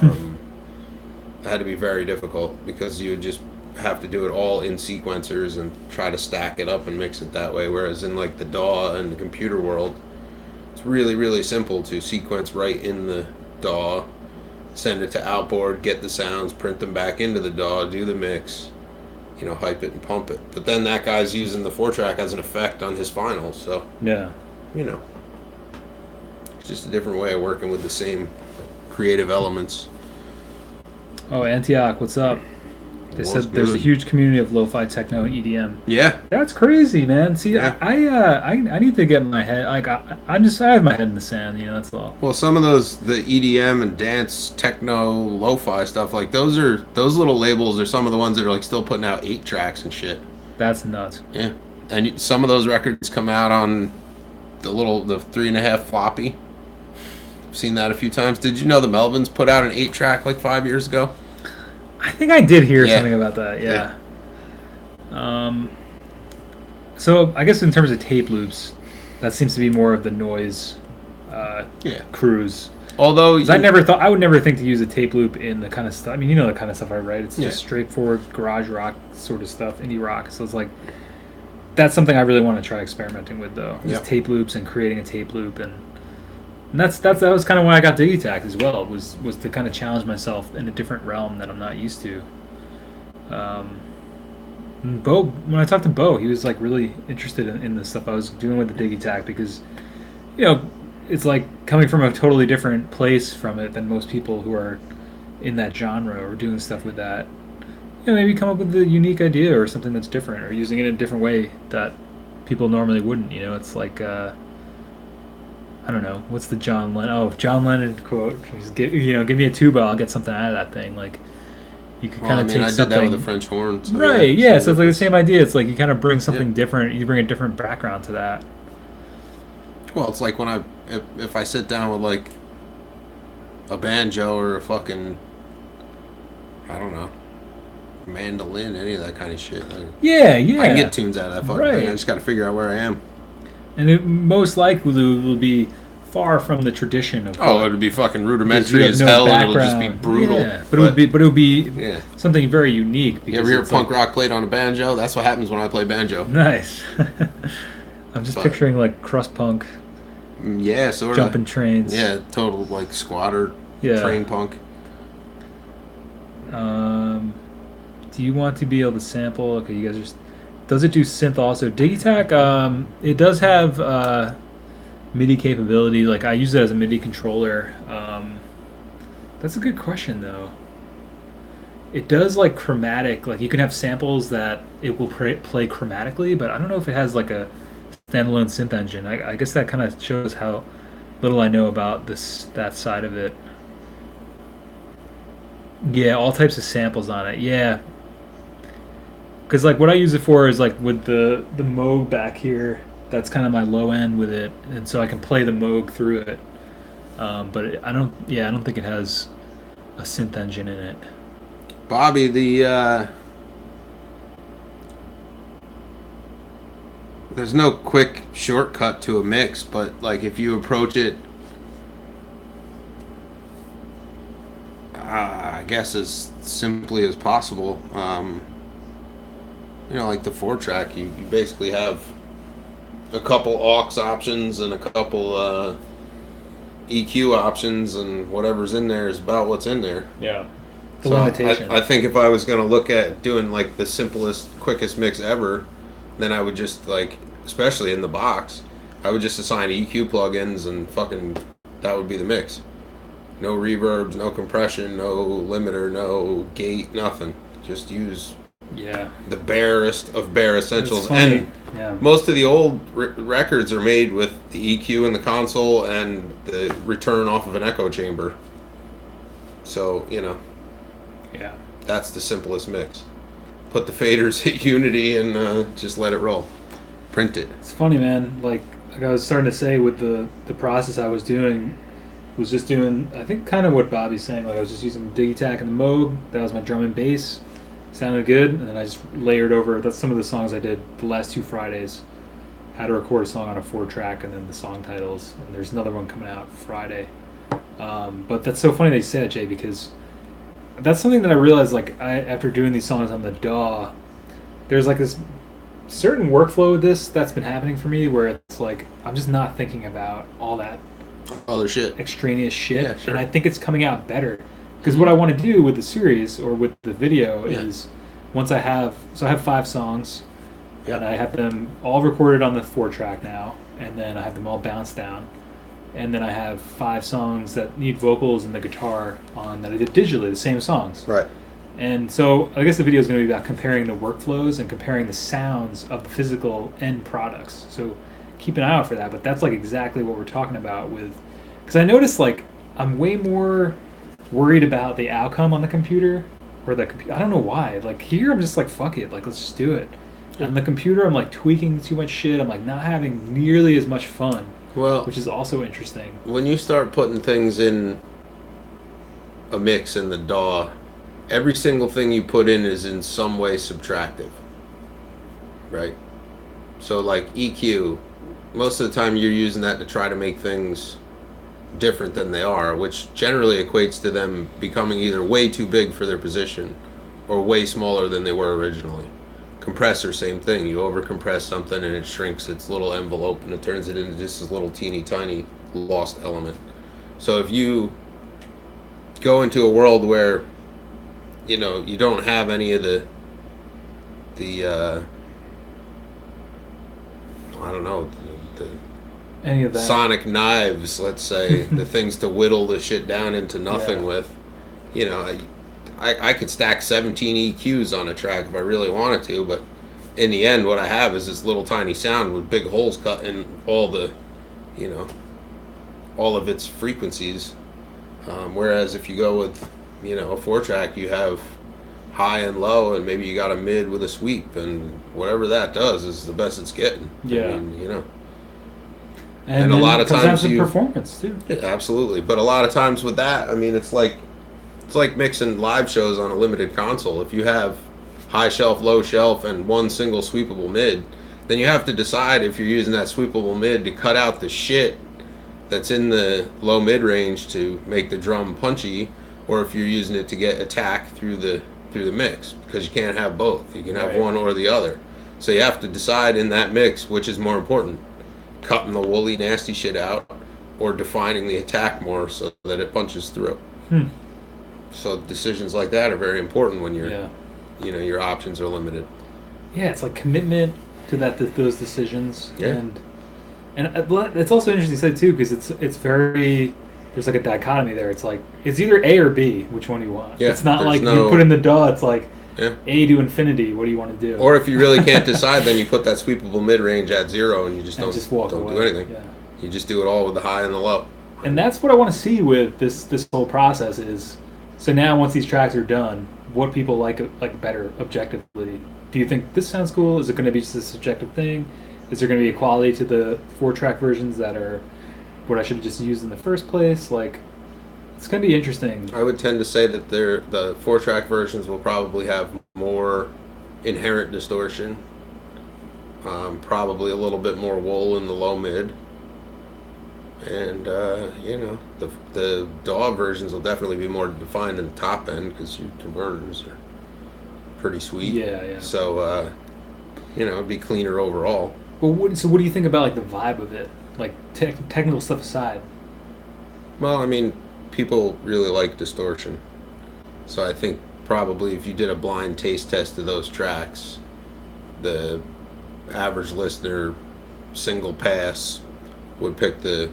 It had to be very difficult because you would just have to do it all in sequencers and try to stack it up and mix it that way. Whereas in like the DAW and the computer world, It's really, really simple to sequence right in the DAW, send it to outboard, get the sounds, print them back into the DAW, do the mix, hype it and pump it. But then that guy's using the 4-track as an effect on his finals, so, Yeah. It's just a different way of working with the same creative elements. Oh, Antioch, what's up? They said there's a huge community of lo-fi techno and EDM. Yeah, That's crazy, man. See, yeah. I need to get my head like I have my head in the sand. That's all. Well, some of the EDM and dance techno lo-fi stuff, like those little labels are some of the ones that are like still putting out 8 tracks and shit. That's nuts. Yeah, and some of those records come out on the 3.5 floppy. I've seen that a few times. Did you know the Melvins put out an 8-track like 5 years ago? I think I did hear something about that. Yeah. So I guess in terms of tape loops, that seems to be more of the noise cruise. Although I would never think to use a tape loop in the kind of stuff. I mean, the kind of stuff I write. It's just straightforward garage rock sort of stuff, indie rock. So it's like that's something I really want to try experimenting with, though. Just tape loops and creating a tape loop, and that was kind of why I got Digitakt as well. Was to kind of challenge myself in a different realm that I'm not used to. Bo, when I talked to Bo, he was like really interested in the stuff I was doing with the Digitakt because, it's like coming from a totally different place from it than most people who are in that genre or doing stuff with that. Maybe come up with a unique idea or something that's different or using it in a different way that people normally wouldn't. It's like I don't know, what's the John Lennon quote? Give me a tuba, I'll get something out of that thing. Like you could kind of take something. I did that with the French horn. So right? Yeah. So it's like the same idea. It's like you kind of bring something different. You bring a different background to that. Well, it's like when if I sit down with like a banjo or a fucking, I don't know, mandolin, any of that kind of shit. Yeah. I can get tunes out of that fucking thing. I just got to figure out where I am. And it most likely will be far from the tradition of. Oh, it would be fucking rudimentary as hell, and it'll just be brutal. Yeah, but it would be something very unique. You ever hear punk rock played on a banjo? That's what happens when I play banjo. Nice. I'm just picturing like crust punk. Yeah, sort of. Jumping trains. Yeah, total like squatter train punk. Do you want to be able to sample? Okay, you guys are. Does it do synth also? Digitakt, it does have MIDI capability. Like I use it as a MIDI controller. That's a good question though. It does like chromatic. Like you can have samples that it will play chromatically, but I don't know if it has like a standalone synth engine. I guess that kind of shows how little I know about that side of it. Yeah, all types of samples on it. Yeah. Because like what I use it for is like with the Moog back here, that's kind of my low end with it, and so I can play the Moog through it. But I don't think it has a synth engine in it. Bobby, there's no quick shortcut to a mix, but like if you approach it, I guess as simply as possible. Like the 4-track, you basically have a couple aux options and a couple EQ options, and whatever's in there is about what's in there. Yeah. The limitation. I think if I was going to look at doing like the simplest, quickest mix ever, then I would just like, especially in the box, I would just assign EQ plugins and fucking that would be the mix. No reverbs, no compression, no limiter, no gate, nothing. Just use the barest of bare essentials. And most of the old records are made with the EQ in the console and the return off of an echo chamber. So, that's the simplest mix. Put the faders at unity and just let it roll. Print it. It's funny, man. Like I was starting to say with the process I was doing, was just doing, I think, kind of what Bobby's saying. Like I was just using Digitakt and the Moog. That was my drum and bass. Sounded good, and then I just layered over. That's some of the songs I did the last 2 Fridays. Had to record a song on a 4-track and then the song titles. And there's another one coming out Friday. But that's so funny that you say that, Jay, because that's something that I realized, like, after doing these songs on the DAW, there's like this certain workflow with this that's been happening for me where it's like I'm just not thinking about all that Other shit. extraneous shit, Yeah, sure. and I think it's coming out better. Because what I want to do with the series or with the video Yeah. is once I have 5 songs, Yeah. and I have them all recorded on the 4-track now, and then I have them all bounced down, and then I have 5 songs that need vocals and the guitar on that I did digitally, the same songs. Right. And so I guess the video is going to be about comparing the workflows and comparing the sounds of the physical end products. So keep an eye out for that. But that's like exactly what we're talking about with, because I noticed like I'm way more worried about the outcome on the computer or the I don't know why. Like here I'm just like fuck it, like let's just do it. Yeah. On the computer I'm like tweaking too much shit. I'm like not having nearly as much fun, Well, which is also interesting. when you start putting things in a mix in the DAW, every single thing you put in is in some way subtractive, right? So like EQ, most of the time you're using that to try to make things different than they are, which generally equates to them becoming either way too big for their position or way smaller than they were originally. Compressor, same thing. You over compress something and it shrinks its little envelope and it turns it into just this little teeny tiny lost element. So if you go into a world where you don't have any of the I don't know, the Any of that. sonic knives, let's say, the things to whittle the shit down into nothing Yeah. with. I could stack 17 EQs on a track if I really wanted to, but in the end, what I have is this little tiny sound with big holes cut in all of its frequencies. Whereas if you go with, a 4-track, you have high and low, and maybe you got a mid with a sweep, and whatever that does is the best it's getting. Yeah. And a then lot it of comes down times to you- performance too. Yeah, absolutely. But a lot of times with that, I mean, it's like mixing live shows on a limited console. If you have high shelf, low shelf, and one single sweepable mid, then you have to decide if you're using that sweepable mid to cut out the shit that's in the low mid range to make the drum punchy, or if you're using it to get attack through the mix, because you can't have both. You can have Right. one or the other. So you have to decide in that mix which is more important: cutting the woolly nasty shit out, or defining the attack more so that it punches through. So decisions like that are very important when Yeah. your options are limited. Yeah, it's like commitment to those decisions, Yeah. and it's also interesting to say too because it's very there's like a dichotomy there. It's like it's either A or B. Which one do you want? Yeah, it's not there's like no- you put in the DAW. It's like Yeah. A to infinity. What do you want to do? Or if you really can't decide, then you put that sweepable mid range at 0 and you just And don't just walk don't away. do anything. Yeah. You just do it all with the high and the low. And that's what I want to see with this whole process is. So now, once these tracks are done, what people like better objectively? Do you think this sounds cool? Is it going to be just a subjective thing? Is there going to be a quality to the 4-track versions that are what I should have just used in the first place? Like, it's going to be interesting. I would tend to say that the 4-track versions will probably have more inherent distortion, probably a little bit more wool in the low mid, and the DAW versions will definitely be more defined in the top end because your converters are pretty sweet. Yeah. So it'd be cleaner overall. Well, what do you think about like the vibe of it? Like technical stuff aside. Well, I mean, people really like distortion. So I think probably if you did a blind taste test of those tracks, the average listener single pass would pick the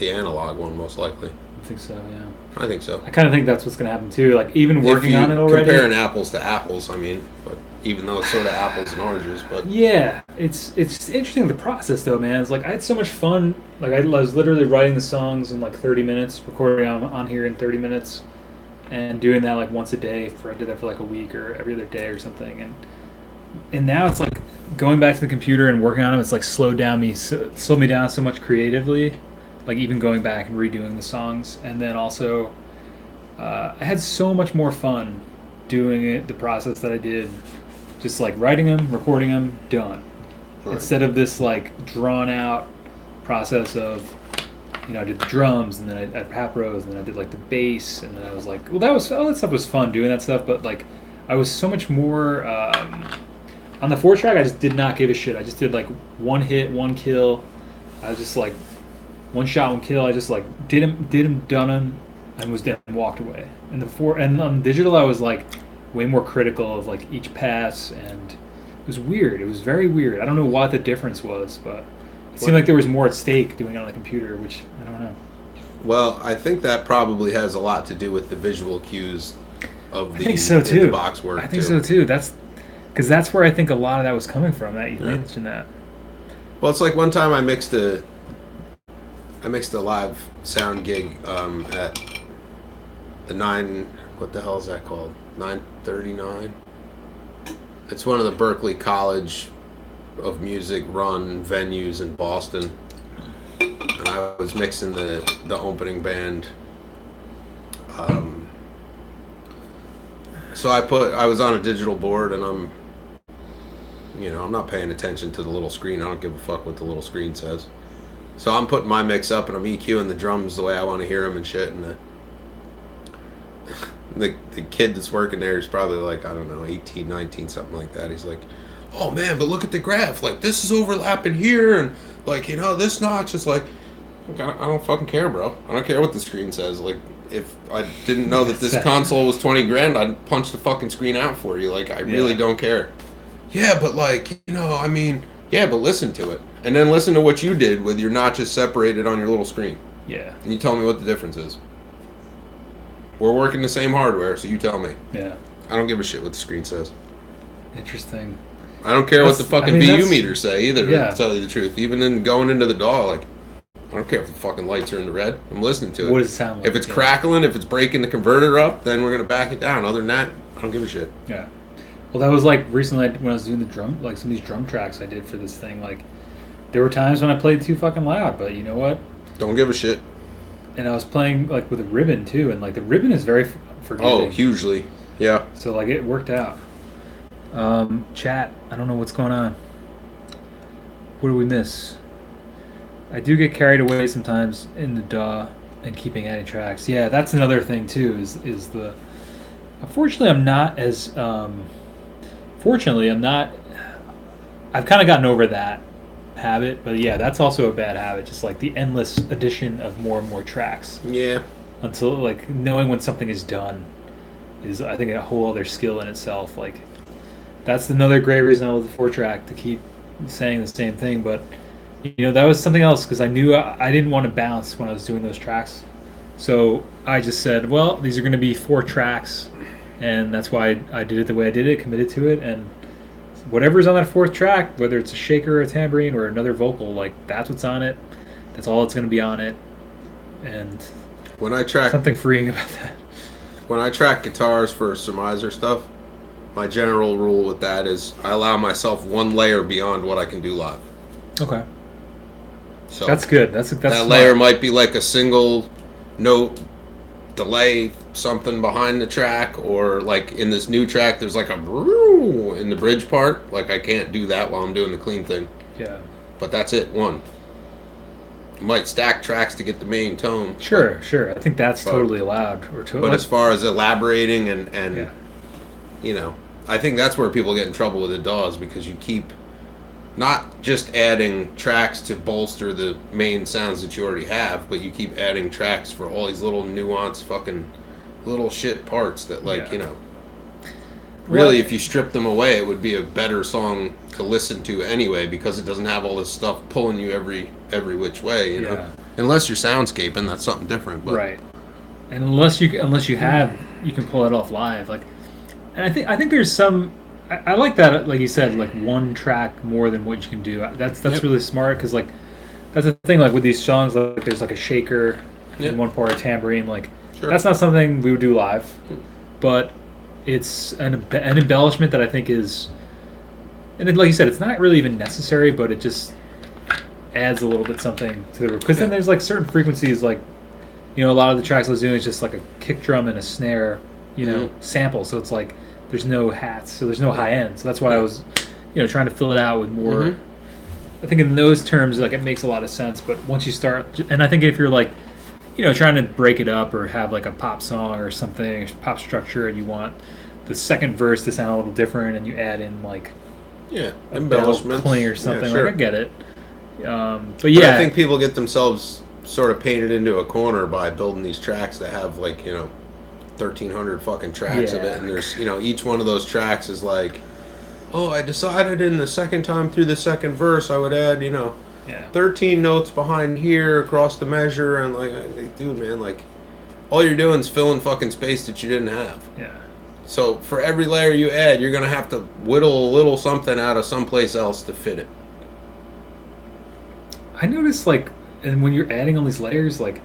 analog one most likely. I think so. Yeah. I think so. I kind of think that's what's going to happen too. Like even If working you on it already. comparing apples to apples, I mean, but even though it's sort of apples and oranges, but Yeah, it's interesting the process though, man. It's like I had so much fun. Like I was literally writing the songs in like 30 minutes, recording on here in 30 minutes, and doing that like once a day. I did that for like a week or every other day or something. And now it's like going back to the computer and working on them. It's like slowed me down so much creatively. Like even going back and redoing the songs, and then also I had so much more fun doing it. The process that I did. Just like writing them, recording them, done. Right. Instead of this like drawn out process of, I did the drums and then I had Pap Rose and then I did like the bass and then I was like, well, all that stuff was fun doing that stuff, but like I was so much more, I on the 4-track, I just did not give a shit. I just did like one hit, one kill. I was just like one shot, one kill. I just like did him, done him, and was dead and walked away. And on digital, I was like way more critical of like each pass, and it was weird. It was very weird. I don't know what the difference was, but it seemed like there was more at stake doing it on the computer, which I don't know. Well, I think that probably has a lot to do with the visual cues of the, I think so too. the box work. I think so too. That's because that's where I think a lot of that was coming from. That you mentioned that. Well, it's like one time I mixed a live sound gig at the 9. What the hell is that called? 939. It's one of the Berklee College of Music run venues in Boston, and I was mixing the opening band. So I was on a digital board, and I'm not paying attention to the little screen. I don't give a fuck what the little screen says. So I'm putting my mix up, and I'm EQing the drums the way I want to hear them and shit. And the kid that's working there is probably like, I don't know, 18, 19, something like that. He's like, oh man, but look at the graph. Like, this is overlapping here, and like, this notch is like, I don't fucking care, bro. I don't care what the screen says. Like, if I didn't know that this console was 20 grand, I'd punch the fucking screen out for you. Like, I really don't care. Yeah, but like, yeah, but listen to it. And then listen to what you did with your notches separated on your little screen. Yeah. And you tell me what the difference is. We're working the same hardware, so you tell me. Yeah. I don't give a shit what the screen says. Interesting. I don't care what the fucking VU meters say either, yeah. to tell you the truth. Even in going into the DAW, like, I don't care if the fucking lights are in the red. I'm listening to it. What does it sound like? If it's crackling, if it's breaking the converter up, then we're going to back it down. Other than that, I don't give a shit. Yeah. Well, that was like recently when I was doing the drum, like some of these drum tracks I did for this thing. Like, there were times when I played too fucking loud, but you know what? Don't give a shit. And I was playing like with a ribbon too, and like the ribbon is very forgiving. Oh, hugely. Yeah. So like it worked out. Chat, I don't know what's going on. What do we miss? I do get carried away sometimes in the DAW and keeping adding tracks. Yeah, that's another thing too. Is the unfortunately I'm not as fortunately I'm not. I've kind of gotten over that habit, but yeah, that's also a bad habit. Just like the endless addition of more and more tracks. Yeah. Until like knowing when something is done is, I think, a whole other skill in itself. Like that's another great reason I love the 4-track, to keep saying the same thing. But that was something else, because I knew I didn't want to bounce when I was doing those tracks. So I just said, well, these are going to be 4 tracks, and that's why I did it the way I did it, committed to it, and whatever's on that 4th track, whether it's a shaker or a tambourine or another vocal, like that's what's on it. That's all that's going to be on it. And when I track something freeing about that. When I track guitars for surmiser stuff, my general rule with that is I allow myself one layer beyond what I can do live. Okay. So that's good. That's that smart. layer might be like a single note delay, something behind the track, or like in this new track there's like a in the bridge part. Like I can't do that while I'm doing the clean thing. Yeah. But that's it, one. You might stack tracks to get the main tone. Sure. I think that's totally allowed. But as far as elaborating and I think that's where people get in trouble with the DAWs, because you keep not just adding tracks to bolster the main sounds that you already have, but you keep adding tracks for all these little nuanced fucking little shit parts that really, if you strip them away, it would be a better song to listen to anyway, because it doesn't have all this stuff pulling you every which way, unless you're soundscaping, that's something different. But. Right. And unless you can pull it off live, like, and I think there's some. I like that, like you said, like one track more than what you can do. That's really smart, because like that's the thing. Like with these songs, like there's like a shaker in one part, a tambourine. Like that's not something we would do live, but it's an embellishment that I think is, and then, like you said, it's not really even necessary, but it just adds a little bit something to the. Because then there's like certain frequencies, like a lot of the tracks I was doing is just like a kick drum and a snare, sample. So it's like. There's no hats, so there's no high end. So that's why I was, trying to fill it out with more. I think in those terms, like it makes a lot of sense. But once you start, and I think if you're like, trying to break it up or have like a pop song or something, pop structure, and you want the second verse to sound a little different, and you add in like, Yeah, a bell embellishments. cling or something. Yeah, sure. Like I get it. But Yeah, yeah, I think people get themselves sort of painted into a corner by building these tracks that have like 1,300 fucking tracks of it, and there's each one of those tracks is like, oh, I decided in the second time through the second verse I would add 13 notes behind here across the measure, and like, dude, man, like all you're doing is filling fucking space that you didn't have. Yeah. So for every layer you add, you're gonna have to whittle a little something out of someplace else to fit it. I noticed and when you're adding all these layers, like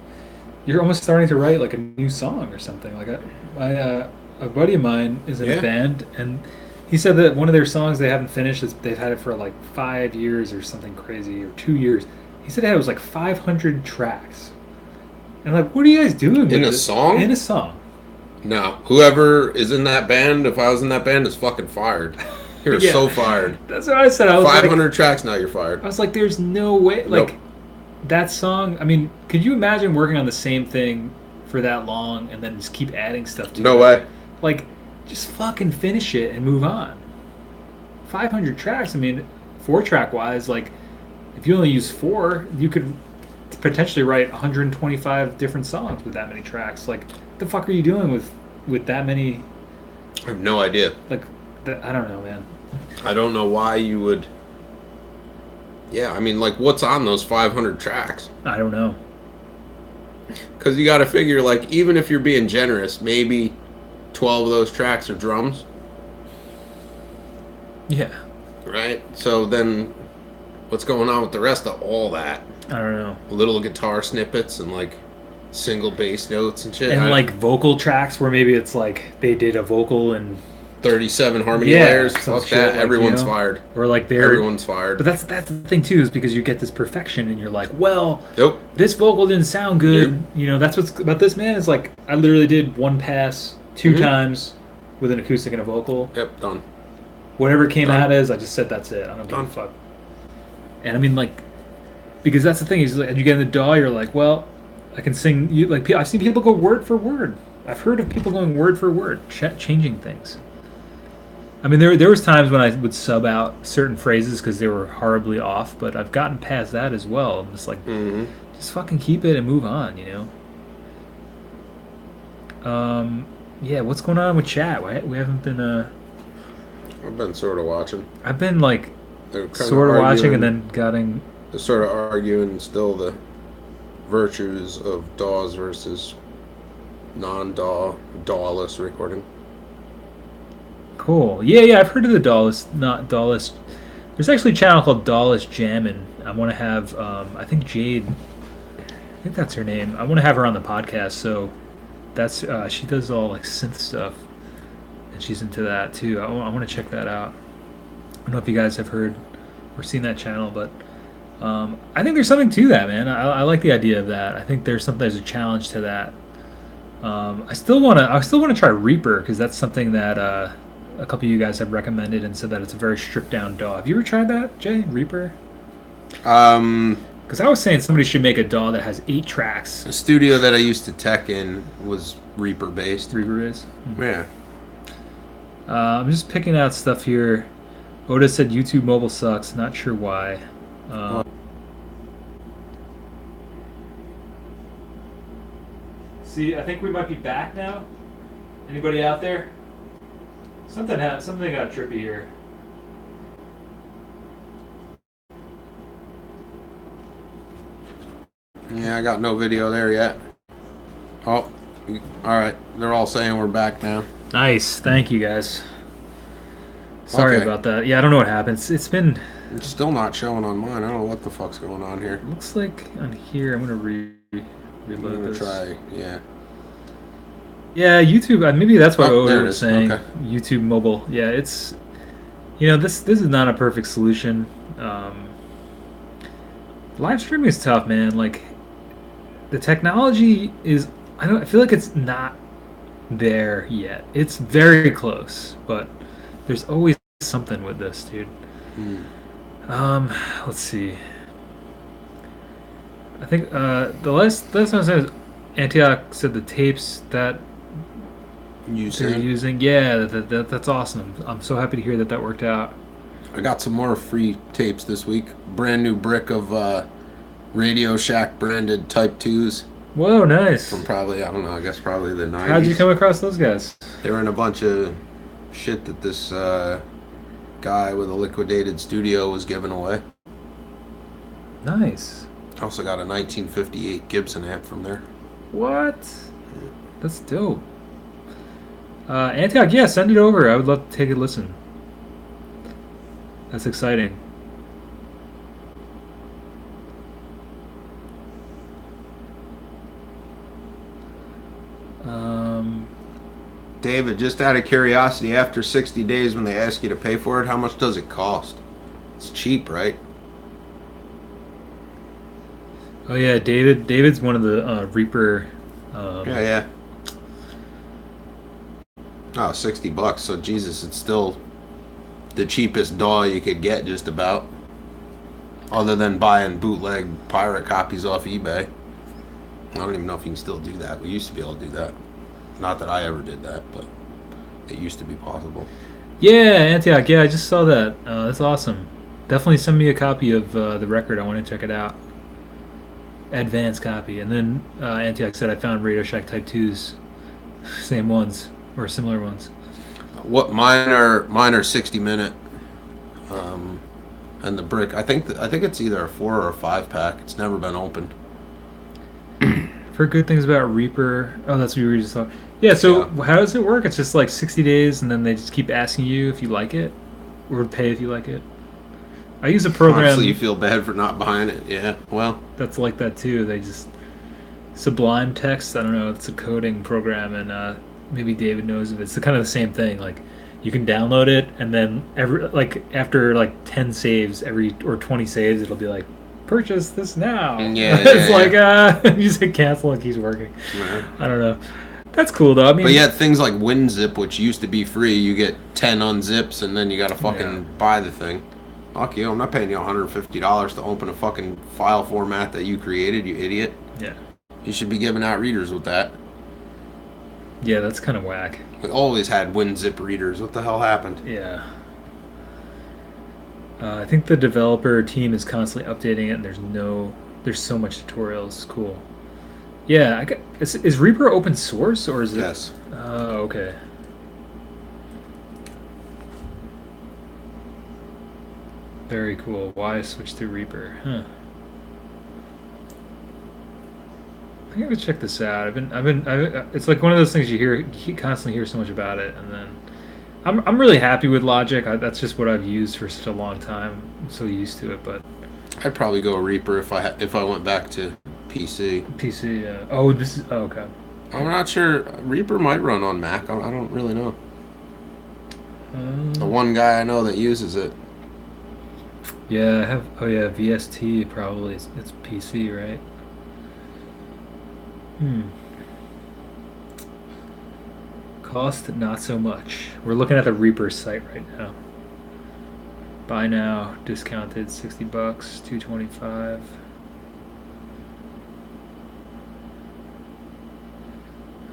you're almost starting to write like a new song or something. Like a buddy of mine is in a band, and he said that one of their songs they haven't finished is they've had it for like 5 years or something crazy, or 2 years. He said it was like 500 tracks. And like, what are you guys doing in a song? In a song. No, whoever is in that band, if I was in that band, is fucking fired. You're so fired. That's what I said. I was 500 tracks, now you're fired. I was like, there's no way. Like, that song, I mean, could you imagine working on the same thing for that long and then just keep adding stuff to it? No way. Like, just fucking finish it and move on. 500 tracks, I mean, 4-track wise, like, if you only use 4, you could potentially write 125 different songs with that many tracks. Like, what the fuck are you doing with that many? I have no idea. Like, I don't know, man. I don't know why you would. Yeah, I mean, like, what's on those 500 tracks? I don't know. Because you got to figure, like, even if you're being generous, maybe 12 of those tracks are drums. Yeah. Right? So then, what's going on with the rest of all that? I don't know. Little guitar snippets and, like, single bass notes and shit. And, like, vocal tracks where maybe it's like they did a vocal and 37 harmony layers. Fuck that. Like, everyone's fired. Or like everyone's fired. But that's the thing too, is because you get this perfection and you're like, well, nope, this vocal didn't sound good. Yep. That's what's about this man is like I literally did one pass 2 times with an acoustic and a vocal. Yep, done. Whatever came out as, I just said that's it. I don't give a fuck. And I mean, like, because that's the thing is like, you get in the DAW, you're like, well, I can sing. Like, I've seen people go word for word. I've heard of people going word for word, changing things. I mean, there was times when I would sub out certain phrases because they were horribly off, but I've gotten past that as well. I'm just like, just fucking keep it and move on, Yeah, what's going on with chat? We haven't been. I've been sort of watching. I've been like sort of watching and then getting. They're sort of arguing still the virtues of DAWs versus non-DAW, DAW-less recording. Cool. Yeah, I've heard of the DAWless, not DAWless. There's actually a channel called DAWless Jammin'. I want to have, I think Jade, I think that's her name. I want to have her on the podcast. So that's she does all like synth stuff, and she's into that too. I want to check that out. I don't know if you guys have heard or seen that channel, but I think there's something to that, man. I like the idea of that. I think there's a challenge to that. I still want to try Reaper because that's something that a couple of you guys have recommended and said that it's a very stripped down DAW. Have you ever tried that, Jay? Reaper? Because I was saying somebody should make a DAW that has 8 tracks. The studio that I used to tech in was Reaper based. Reaper is? Yeah. I'm just picking out stuff here. Oda said YouTube mobile sucks. Not sure why. See, I think we might be back now. Anybody out there? Something got trippy here. Yeah, I got no video there yet. Oh, all right. They're all saying we're back now. Nice. Thank you, guys. Sorry about that. Yeah, I don't know what happened. It's been... It's still not showing on mine. I don't know what the fuck's going on here. Looks like on here, I'm going to reload this. Try, yeah. Yeah, YouTube, maybe that's what Oda was saying. Okay. YouTube mobile. Yeah, it's... this is not a perfect solution. Live streaming is tough, man. Like, the technology is... I feel like it's not there yet. It's very close, but there's always something with this, dude. Let's see. I think the last time I said Antioch said the tapes that they're using. Yeah, that's awesome. I'm so happy to hear that worked out. I got some more free tapes this week. Brand new brick of Radio Shack branded Type 2s Whoa, nice. from probably, I don't know, I guess probably the 90s. How'd you come across those guys? They were in a bunch of shit that this guy with a liquidated studio was giving away. Nice. I also got a 1958 Gibson amp from there. What? That's dope. Antioch, yeah, send it over. I would love to take a listen. That's exciting. David, just out of curiosity, after 60 days when they ask you to pay for it, how much does it cost? It's cheap, right? Oh yeah, David's one of the Reaper. Yeah. Oh, $60. So Jesus, it's still the cheapest DAW you could get, just about. Other than buying bootleg pirate copies off eBay. I don't even know if you can still do that. We used to be able to do that. Not that I ever did that, but it used to be possible. Yeah, Antioch. Yeah, I just saw that. That's awesome. Definitely send me a copy of the record. I want to check it out. Advanced copy. And then Antioch said I found Radio Shack Type 2s. Same ones or similar ones. What mine are 60-minute, and the brick. I think it's either a 4 or a 5-pack. It's never been opened. I've heard good things about Reaper. Oh, that's what you were just talking. Yeah. So how does it work? It's just like 60 days, and then they just keep asking you if you like it, or pay if you like it. I use a program. Honestly, you feel bad for not buying it. Yeah. Well, that's like that too. They just Sublime Text. I don't know. It's a coding program, and maybe David knows of it. It's kind of the same thing. Like you can download it, and then after 10 saves, or 20 saves, it'll be like, purchase this now. Yeah. It's like you just hit cancel and it keeps working. Right. I don't know. That's cool though. I mean, but yeah, things like WinZip, which used to be free, you get 10 unzips, and then you got to fucking buy the thing. Fuck you! I'm not paying you $150 to open a fucking file format that you created, you idiot. Yeah. You should be giving out readers with that. Yeah, that's kind of whack. We always had WinZip readers. What the hell happened? Yeah. I think the developer team is constantly updating it, and there's so much tutorials. Cool. Yeah, is Reaper open source or is it? Yes. Oh, okay. Very cool. Why switch to Reaper? Huh. I think I would check this out. It's like one of those things you constantly hear so much about it, and then I'm really happy with Logic. That's just what I've used for such a long time. I'm so used to it, but I'd probably go Reaper if I went back to PC. PC, yeah. Oh, okay. I'm not sure. Reaper might run on Mac. I don't really know. The one guy I know that uses it. Yeah, I have. Oh yeah, VST probably. It's PC, right? Cost not so much. We're looking at the Reaper site right now. Buy now, discounted $60, $225.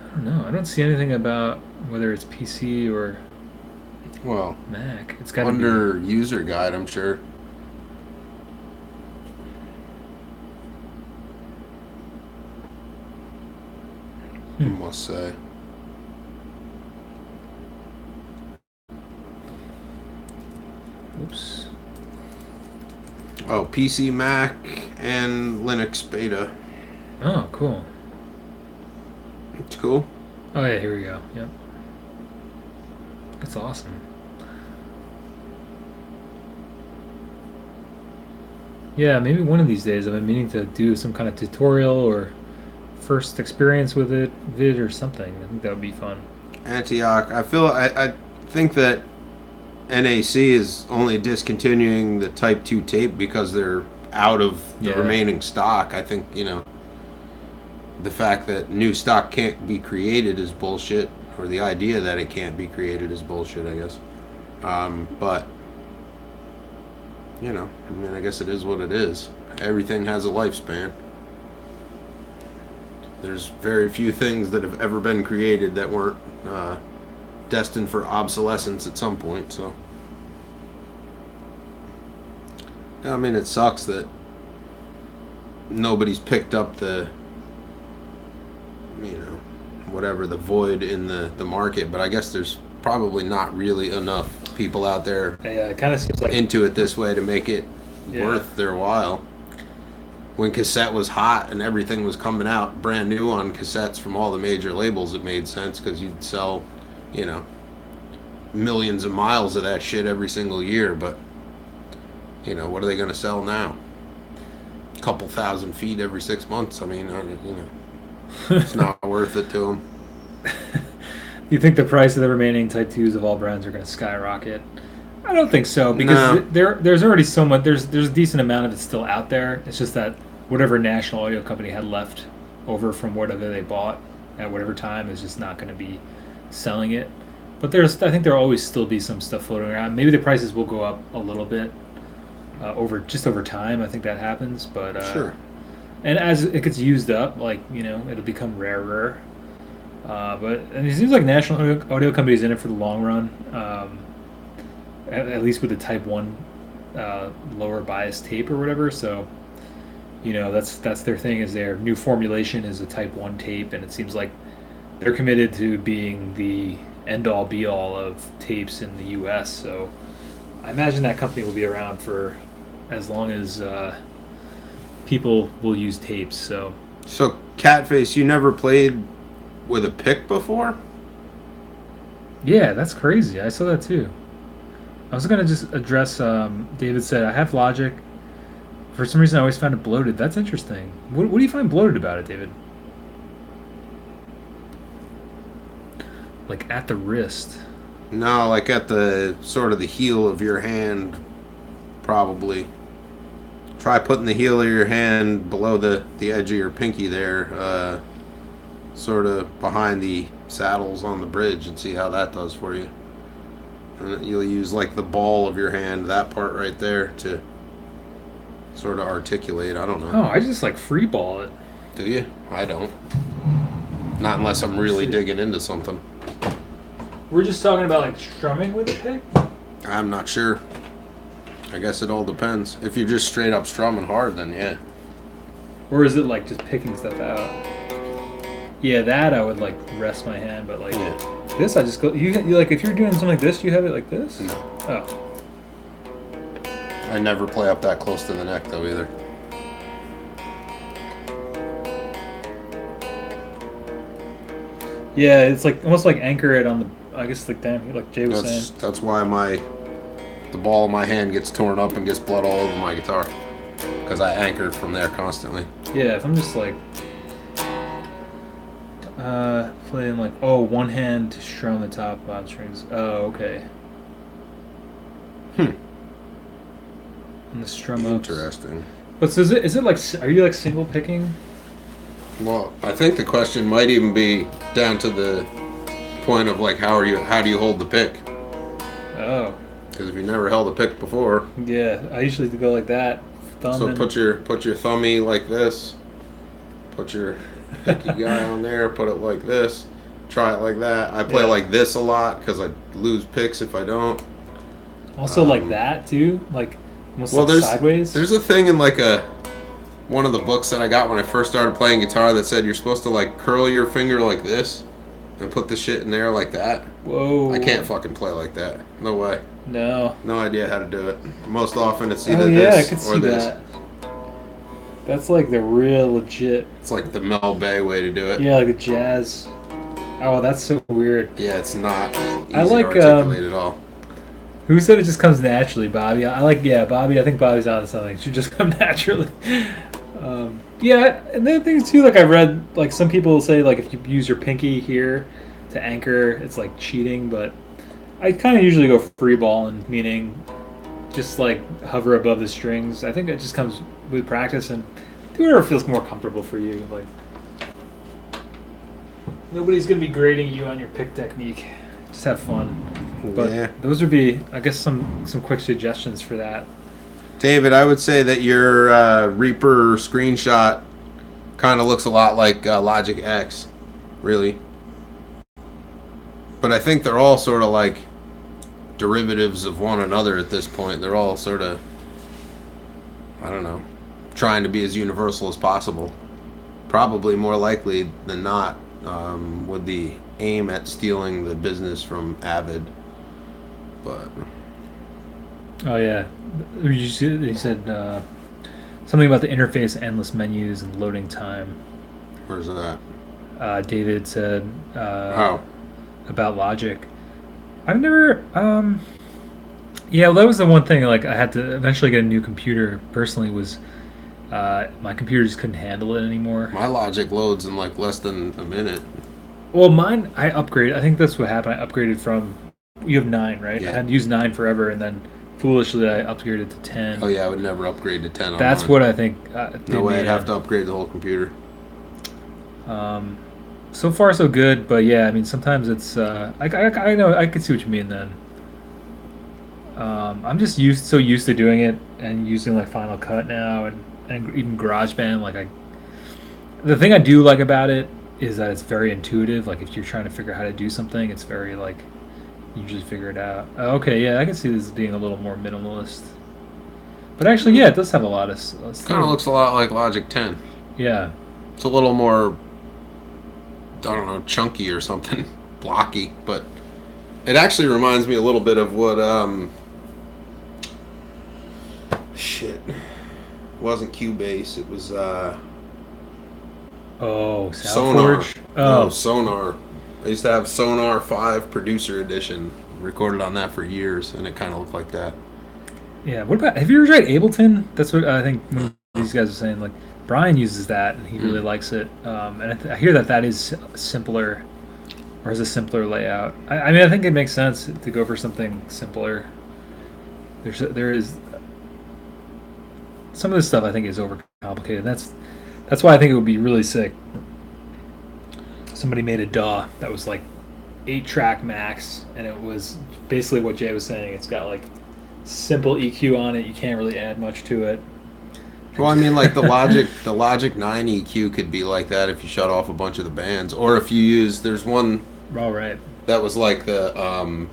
I don't know. I don't see anything about whether it's PC or Mac. It's got under user guide, I'm sure. I must say. Oops. Oh, PC, Mac, and Linux beta. Oh, cool. It's cool. Oh yeah, here we go. Yep. That's awesome. Yeah, maybe one of these days I've been meaning to do some kind of tutorial or first experience with it, vid or something. I think that would be fun. Antioch. I think that NAC is only discontinuing the Type 2 tape because they're out of the remaining stock. I think, the fact that new stock can't be created is bullshit, or the idea that it can't be created is bullshit, I guess. But, I guess it is what it is. Everything has a lifespan. There's very few things that have ever been created that weren't destined for obsolescence at some point, so. I mean, it sucks that nobody's picked up the, you know, whatever the void in the market, but I guess there's probably not really enough people out there Yeah, it kind of seems like into it this way to make it worth their while. When cassette was hot and everything was coming out brand new on cassettes from all the major labels, it made sense because you'd sell, you know, millions of miles of that shit every single year. But, you know, what are they going to sell now? A couple thousand feet every 6 months. I mean, you know, it's not worth it to them. You think the price of the remaining Type 2s of all brands are going to skyrocket? I don't think so, because there's already so much. There's a decent amount of it still out there. It's just that whatever national audio company had left over from whatever they bought at whatever time is just not going to be selling it. But I think there'll always still be some stuff floating around. Maybe the prices will go up a little bit over time. I think that happens, but Sure. And as it gets used up, like, you know, it'll become rarer. But and it seems like national audio companies in it for the long run. At least with the Type 1 lower bias tape or whatever. So, you know, that's their thing, is their new formulation is a Type 1 tape, and it seems like they're committed to being the end-all be-all of tapes in the U.S. So I imagine that company will be around for as long as people will use tapes. So Catface, you never played with a pick before? yeah, that's crazy. I saw that too. I was going to just address, David said, I have Logic. For some reason, I always found it bloated. That's interesting. What do you find bloated about it, David? Like at the wrist. No, like at the sort of the heel of your hand, probably. Try putting the heel of your hand below the edge of your pinky there, sort of behind the saddles on the bridge, and see how that does for you. And you'll use like the ball of your hand, that part right there, to sort of articulate. I don't know. Oh, I just like free ball it. Do you? I don't. Not unless I'm really digging into something. We're just talking about like strumming with a pick? I'm not sure. I guess it all depends. If you're just straight up strumming hard, then yeah. Or is it like just picking stuff out? Yeah, that I would like rest my hand, but like this I just go. You like if you're doing something like this, you have it like this? No. Oh. I never play up that close to the neck though either. Yeah, it's like almost like anchor it on the. I guess like Jay was saying. That's why the ball of my hand gets torn up and gets blood all over my guitar, because I anchored from there constantly. Yeah, if I'm just like playing like one hand to strum the top bottom strings. Oh, okay. And the strum ups. Interesting. But so is it like, are you like single picking? Well, I think the question might even be down to the point of like how do you hold the pick? Oh. Because if you never held a pick before. Yeah, I usually go like that. So put your thumbie like this. Put your picky guy on there. Put it like this. Try it like that. I play like this a lot because I lose picks if I don't. Also like that too, like almost like sideways. There's a thing in like one of the books that I got when I first started playing guitar that said you're supposed to like curl your finger like this and put the shit in there like that. Whoa. I can't fucking play like that. No way. No. No idea how to do it. Most often it's either I this could or see this. that. That's like the real legit. It's like the Mel Bay way to do it. Yeah, like a jazz. Oh, that's so weird. Yeah, it's not easy I like, to articulate at all. Who said it just comes naturally, Bobby? Bobby. I think Bobby's onto something. It should just come naturally. Yeah, and the thing too, like I read, like some people say, like if you use your pinky here to anchor, it's like cheating. But I kind of usually go free balling, meaning just like hover above the strings. I think it just comes with practice, and do whatever feels more comfortable for you. Like nobody's gonna be grading you on your pick technique. Just have fun. But those would be, I guess, some quick suggestions for that. David, I would say that your Reaper screenshot kind of looks a lot like Logic X, really. But I think they're all sort of like derivatives of one another at this point. They're all sort of I don't know, trying to be as universal as possible. Probably more likely than not, with the aim at stealing the business from Avid. But Oh yeah, he said something about the interface, endless menus, and loading time. where's that? David said Oh, about Logic. I've never. Yeah, well, that was the one thing. Like, I had to eventually get a new computer. Personally, was my computer just couldn't handle it anymore. my Logic loads in like less than a minute. Well, mine I upgraded. I think that's what happened. I upgraded from. You have 9, right? I Yeah. had used 9 forever, and then foolishly I upgraded to 10. Oh yeah, I would never upgrade to 10 on That's mine. what I think. No way, I'd made have it. to upgrade the whole computer. So far, so good, but yeah, I mean, sometimes it's. I know I can see what you mean then. I'm just so used to doing it and using like Final Cut now and even GarageBand. The thing I do like about it is that it's very intuitive. Like if you're trying to figure out how to do something, it's very like you just figure it out. Okay, yeah, I can see this being a little more minimalist. But actually, yeah, it does have a lot of. Kind of looks a lot like Logic 10. Yeah. It's a little more, I don't know, chunky or something, blocky, but it actually reminds me a little bit of what shit. It wasn't Cubase, it was Oh, Sonar. SoundForge. No, Oh, Sonar. I used to have Sonar 5 Producer Edition. Recorded on that for years, and it kind of looked like that. yeah. What about? Have you ever tried Ableton? That's what I think these guys are saying. Like Brian uses that, and he really likes it. And I hear that is simpler, or has a simpler layout. I mean, I think it makes sense to go for something simpler. There is some of this stuff I think is overcomplicated. That's why I think it would be really sick. Somebody made a DAW that was like 8-track max, and it was basically what Jay was saying. It's got like simple EQ on it. You can't really add much to it. Well, I mean, like the Logic 9 EQ could be like that if you shut off a bunch of the bands, or if you use. There's one All right. that was like the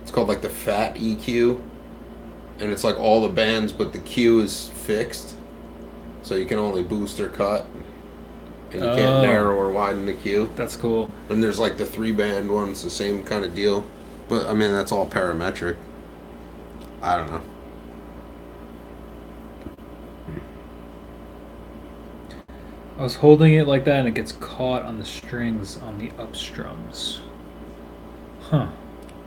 it's called like the Fat EQ, and it's like all the bands, but the Q is fixed, so you can only boost or cut, and you can't narrow or widen the Q. That's cool. And there's like the 3-band ones, the same kind of deal, but I mean that's all parametric. I don't know. I was holding it like that, and it gets caught on the strings on the upstrums. Huh.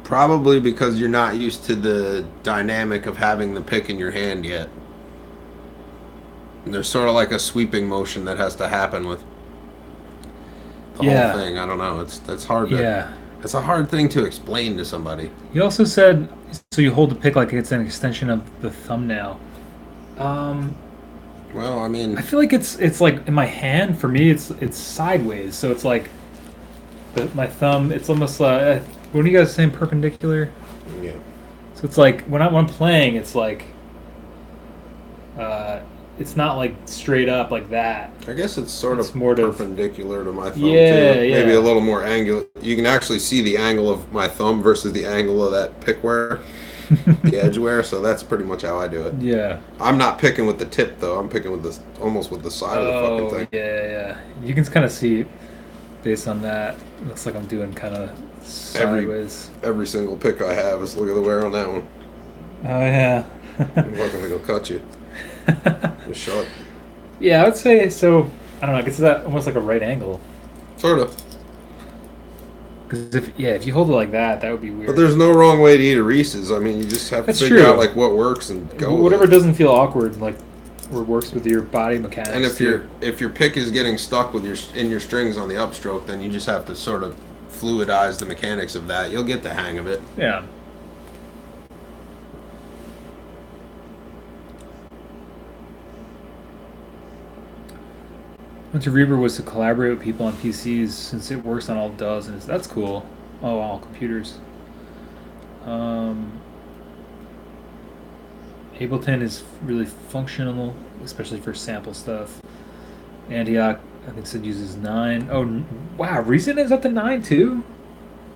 Probably because you're not used to the dynamic of having the pick in your hand yet. And there's sort of like a sweeping motion that has to happen with the whole thing. I don't know. That's hard to. Yeah. It's a hard thing to explain to somebody. You also said so you hold the pick like it's an extension of the thumbnail. Well, I mean, I feel like it's like in my hand. For me, it's sideways, so it's like my thumb. It's almost what are you guys saying? Perpendicular. yeah. So it's like when I'm playing, it's like it's not like straight up like that. I guess it's sort It's of more to- perpendicular to my thumb Yeah, too. Maybe yeah. a little more angular. You can actually see the angle of my thumb versus the angle of that pick wear, the edge wear. So that's pretty much how I do it. Yeah. I'm not picking with the tip though. I'm picking with almost with the side of the Oh, fucking thing. yeah. You can kind of see based on that. It looks like I'm doing kind of sideways. Every single pick I have is look at the wear on that one. Oh yeah. I'm not gonna go cut you. Just shut. Yeah, I would say so. I don't know. I guess that almost like a right angle. Sort of. Because if you hold it like that, that would be weird. But there's no wrong way to eat a Reese's. I mean, you just have to That's figure true. out like what works and go. Whatever with it. doesn't feel awkward, like or works with your body mechanics. And if your pick is getting stuck with your strings on the upstroke, then you just have to sort of fluidize the mechanics of that. You'll get the hang of it. Yeah. Once your Reaper was to collaborate with people on PCs, since it works on all DAWs, and that's cool. Oh, all computers. Ableton is really functional, especially for sample stuff. Antioch, I think, said uses 9. Oh, wow, Reason is up to 9 too?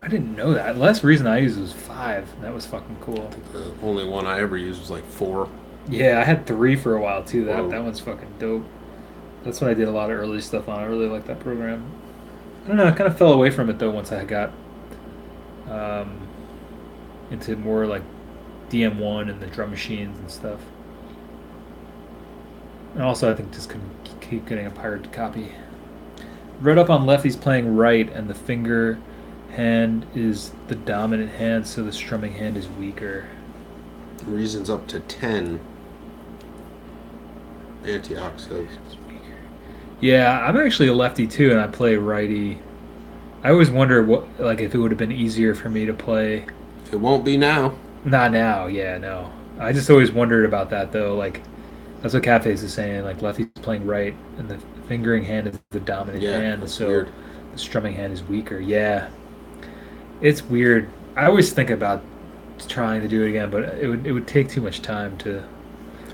I didn't know that. The last Reason I used was 5. That was fucking cool. The only one I ever used was like 4. Yeah, I had 3 for a while too. That Whoa. that one's fucking dope. That's what I did a lot of early stuff on. I really like that program. I don't know. I kind of fell away from it though once I got um, into more like DM1 and the drum machines and stuff. And also, I think just couldn't keep getting a pirate copy. Read up on lefties playing right, and the finger hand is the dominant hand, so the strumming hand is weaker. Reasons up to 10. Antioxidants. Yeah, I'm actually a lefty too, and I play righty. I always wonder what, like, if it would have been easier for me to play. It won't be now. Not now, yeah, no. I just always wondered about that though. Like, that's what Catface is saying. Like, lefty's playing right, and the fingering hand is the dominant Yeah, hand, that's so weird. the strumming hand is weaker. Yeah, it's weird. I always think about trying to do it again, but it would take too much time to.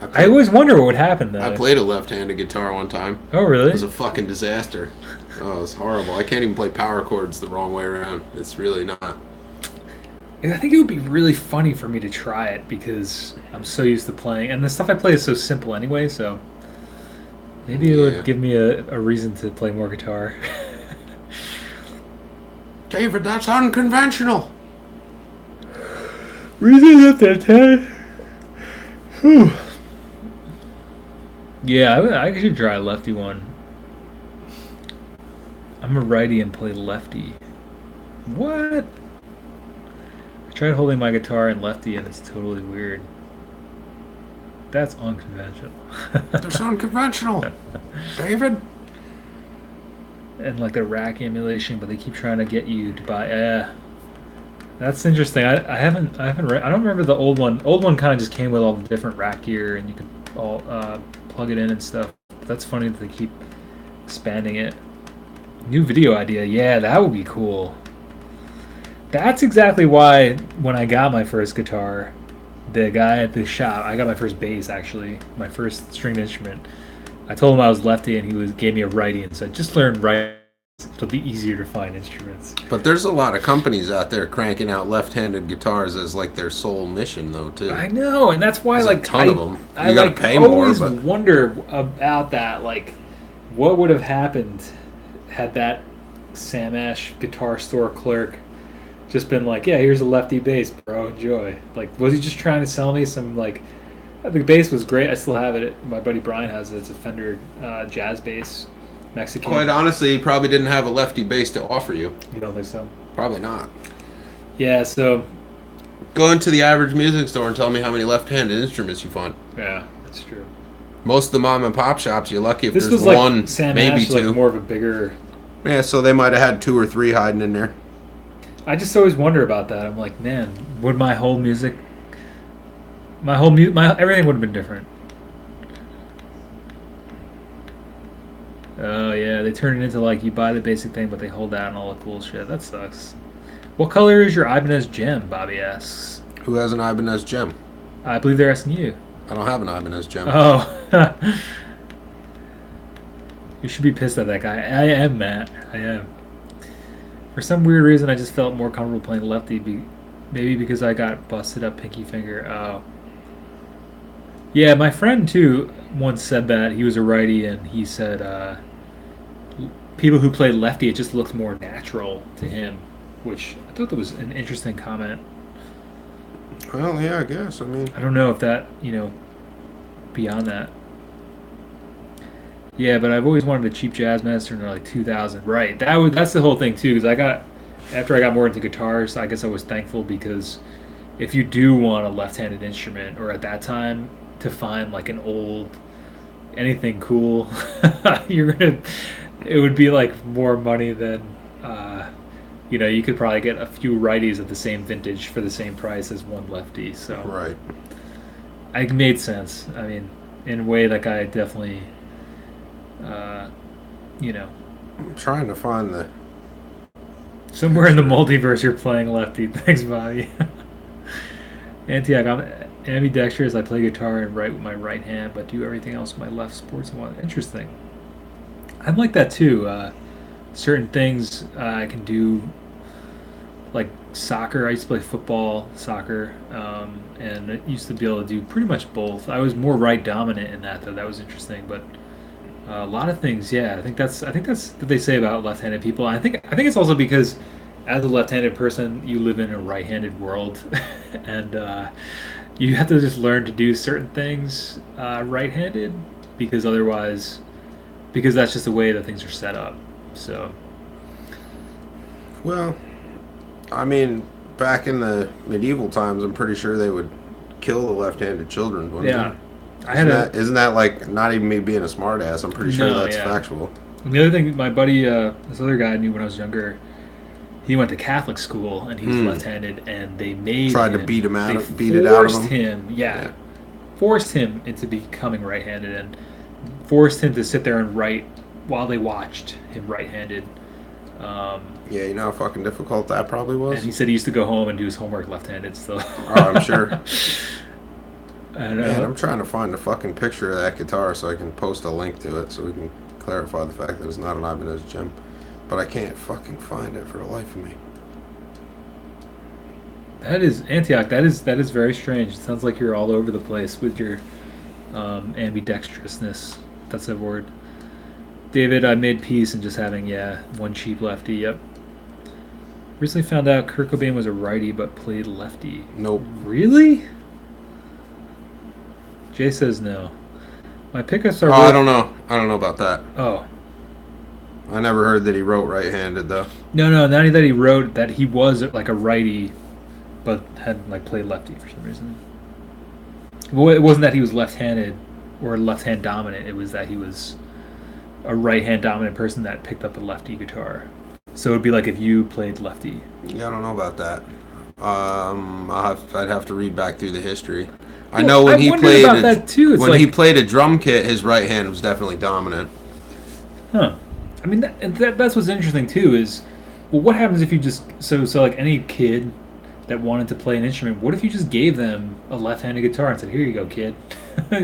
I I played, always wonder what would happen though. I played a left-handed guitar one time. Oh, It really? was a fucking disaster. Oh, it was horrible. I can't even play power chords the wrong way around. It's really not. I think it would be really funny for me to try it because I'm so used to playing, and the stuff I play is so simple anyway. So maybe it Yeah. would give me a reason to play more guitar. David, that's unconventional. Reasons up there, Ted. Whew. Yeah, I should try a lefty one. I'm a righty and play lefty. What? I tried holding my guitar in lefty and it's totally weird. That's unconventional. That's unconventional. David? And like the rack emulation, but they keep trying to get you to buy. That's interesting. I haven't read. I don't remember the old one. Old one kind of just came with all the different rack gear, and you could all plug it in and stuff. That's funny that they keep expanding it. New video idea. Yeah, that would be cool. That's exactly why when I got my first guitar, the guy at the shop, I got my first bass actually, my first stringed instrument. I told him I was lefty, and he gave me a righty and said, "Just learn right. It'll be easier to find instruments." But there's a lot of companies out there cranking out left-handed guitars as like their sole mission, though, too. I know, and that's why There's like a ton of them. I You gotta like pay more, always but wonder about that. Like, what would have happened had that Sam Ash guitar store clerk just been like, "Yeah, here's a lefty bass, bro. Enjoy." Like, was he just trying to sell me some like? The bass was great. I still have it. My buddy Brian has it. It's a Fender jazz bass, Mexican. quite honestly, he probably didn't have a lefty bass to offer you. You don't think so? Probably not. Yeah. So Go into the average music store and tell me how many left-handed instruments you find. yeah, that's true. Most of the mom and pop shops, you're lucky if This there's was like one, Sam maybe Ash, two. like more of a bigger. Yeah, so they might have had 2 or 3 hiding in there. I just always wonder about that. I'm like, man, would my whole music, my everything would have been different. Oh yeah, they turn it into like you buy the basic thing, but they hold out on all the cool shit. That sucks. What color is your Ibanez gem? Bobby asks. Who has an Ibanez gem? I believe they're asking you. I don't have an Ibanez gem. Oh, you should be pissed at that guy. I am, Matt. I am. For some weird reason, I just felt more comfortable playing lefty. Maybe because I got busted up pinky finger. Oh. Yeah, my friend too once said that he was a righty, and he said people who play lefty, it just looks more natural to him, which I thought that was an interesting comment. Well, yeah, I guess. I mean, I don't know if that, beyond that. Yeah, but I've always wanted a cheap jazz master, and they're like 2,000. Right. That's the whole thing too, because after I got more into guitars, I guess I was thankful because if you do want a left-handed instrument, or at that time to find like an old anything cool, it would be like more money than you could probably get a few righties of the same vintage for the same price as one lefty. So right. it made sense. I mean, in a way, that guy definitely, I'm trying to find the. somewhere in the multiverse you're playing lefty. Thanks, Bobby. Antioch, I'm ambidextrous. I play guitar and write with my right hand, but do everything else with my left. Sports and one. Interesting. I'm like that too. Certain things I can do like soccer. I used to play football, soccer, and I used to be able to do pretty much both. I was more right dominant in that though. That was interesting, but a lot of things. Yeah, I think that's what they say about left-handed people. I think it's also because as a left-handed person, you live in a right-handed world, and you have to just learn to do certain things right-handed because otherwise, because that's just the way that things are set up. So Well, I mean, back in the medieval times, I'm pretty sure they would kill the left-handed children, wouldn't yeah, they? I had a Isn't that like not even me being a smartass? I'm pretty sure no, that's yeah. factual. And the other thing, my buddy, this other guy I knew when I was younger, he went to Catholic school and he was Hmm. left-handed, and they made Tried to him, they beat it out of forced them. him, yeah, Yeah. forced him into becoming right-handed and forced him to sit there and write while they watched him right-handed. Um, Yeah, you know how fucking difficult that probably and was? he said he used to go home and do his homework left-handed still. Oh, I'm sure. And Man, I'm trying to find a fucking picture of that guitar so I can post a link to it so we can clarify the fact that it's not an Ibanez gem. But I can't fucking find it for the life of me. that is Antioch. That is very strange. It sounds like you're all over the place with your ambidextrousness. That's a word. David, I made peace and just having, yeah, one cheap lefty. Yep. Recently found out Kurt Cobain was a righty but played lefty. Nope. Really? Jay says no. My pickups are Oh, I worth. don't know. I don't know about that. Oh. I never heard that he wrote right-handed though. No, no, not that he wrote that he was like a righty but had like played lefty for some reason. Well, it wasn't that he was left-handed or left-hand dominant. It was that he was a right-hand dominant person that picked up a lefty guitar. So it'd be like if you played lefty. Yeah, I don't know about that. I'd have to read back through the history. I Well, know I wondered about that too. It's when like, he played a drum kit, his right hand was definitely dominant. huh? I mean, that's what's interesting too. Is well, what happens if you just so like any kid that wanted to play an instrument? What if you just gave them a left-handed guitar and said, "Here you go, kid"?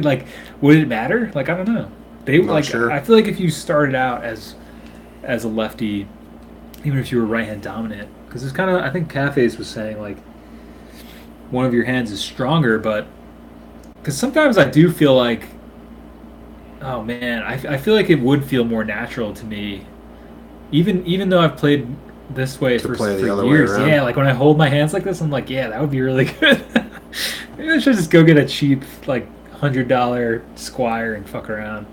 Like, would it matter? Like, I don't know. They Not like. sure. I feel like if you started out as a lefty, even if you were right-hand dominant, because it's kind of. I think Cafes was saying like one of your hands is stronger, but because sometimes I do feel like, oh man, I feel like it would feel more natural to me, even though I've played this way To for play the for other way years. around. Yeah, like when I hold my hands like this, I'm like, yeah, that would be really good. Maybe I should just go get a cheap like $100 Squire and fuck around.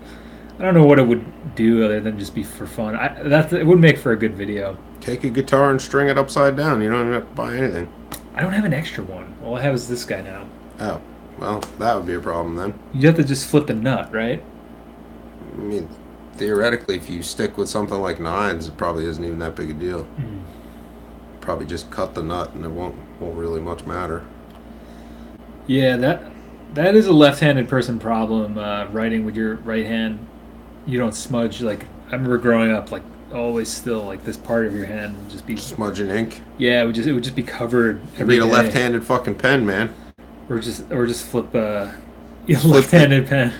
I don't know what it would do other than just be for fun. It would make for a good video. Take a guitar and string it upside down. You don't even have to buy anything. I don't have an extra one. All I have is this guy now. Oh, well, that would be a problem then. You have to just flip the nut, right? I mean, theoretically, if you stick with something like nines, it probably isn't even that big a deal. Probably just cut the nut, and it won't really much matter. Yeah, that is a left-handed person problem. Writing with your right hand, you don't smudge. Like I remember growing up, like always still like this part of your hand would just be Smudging ink. yeah, it would just be covered You every need a day. left-handed fucking pen, man. Or just flip Flip left-handed pen.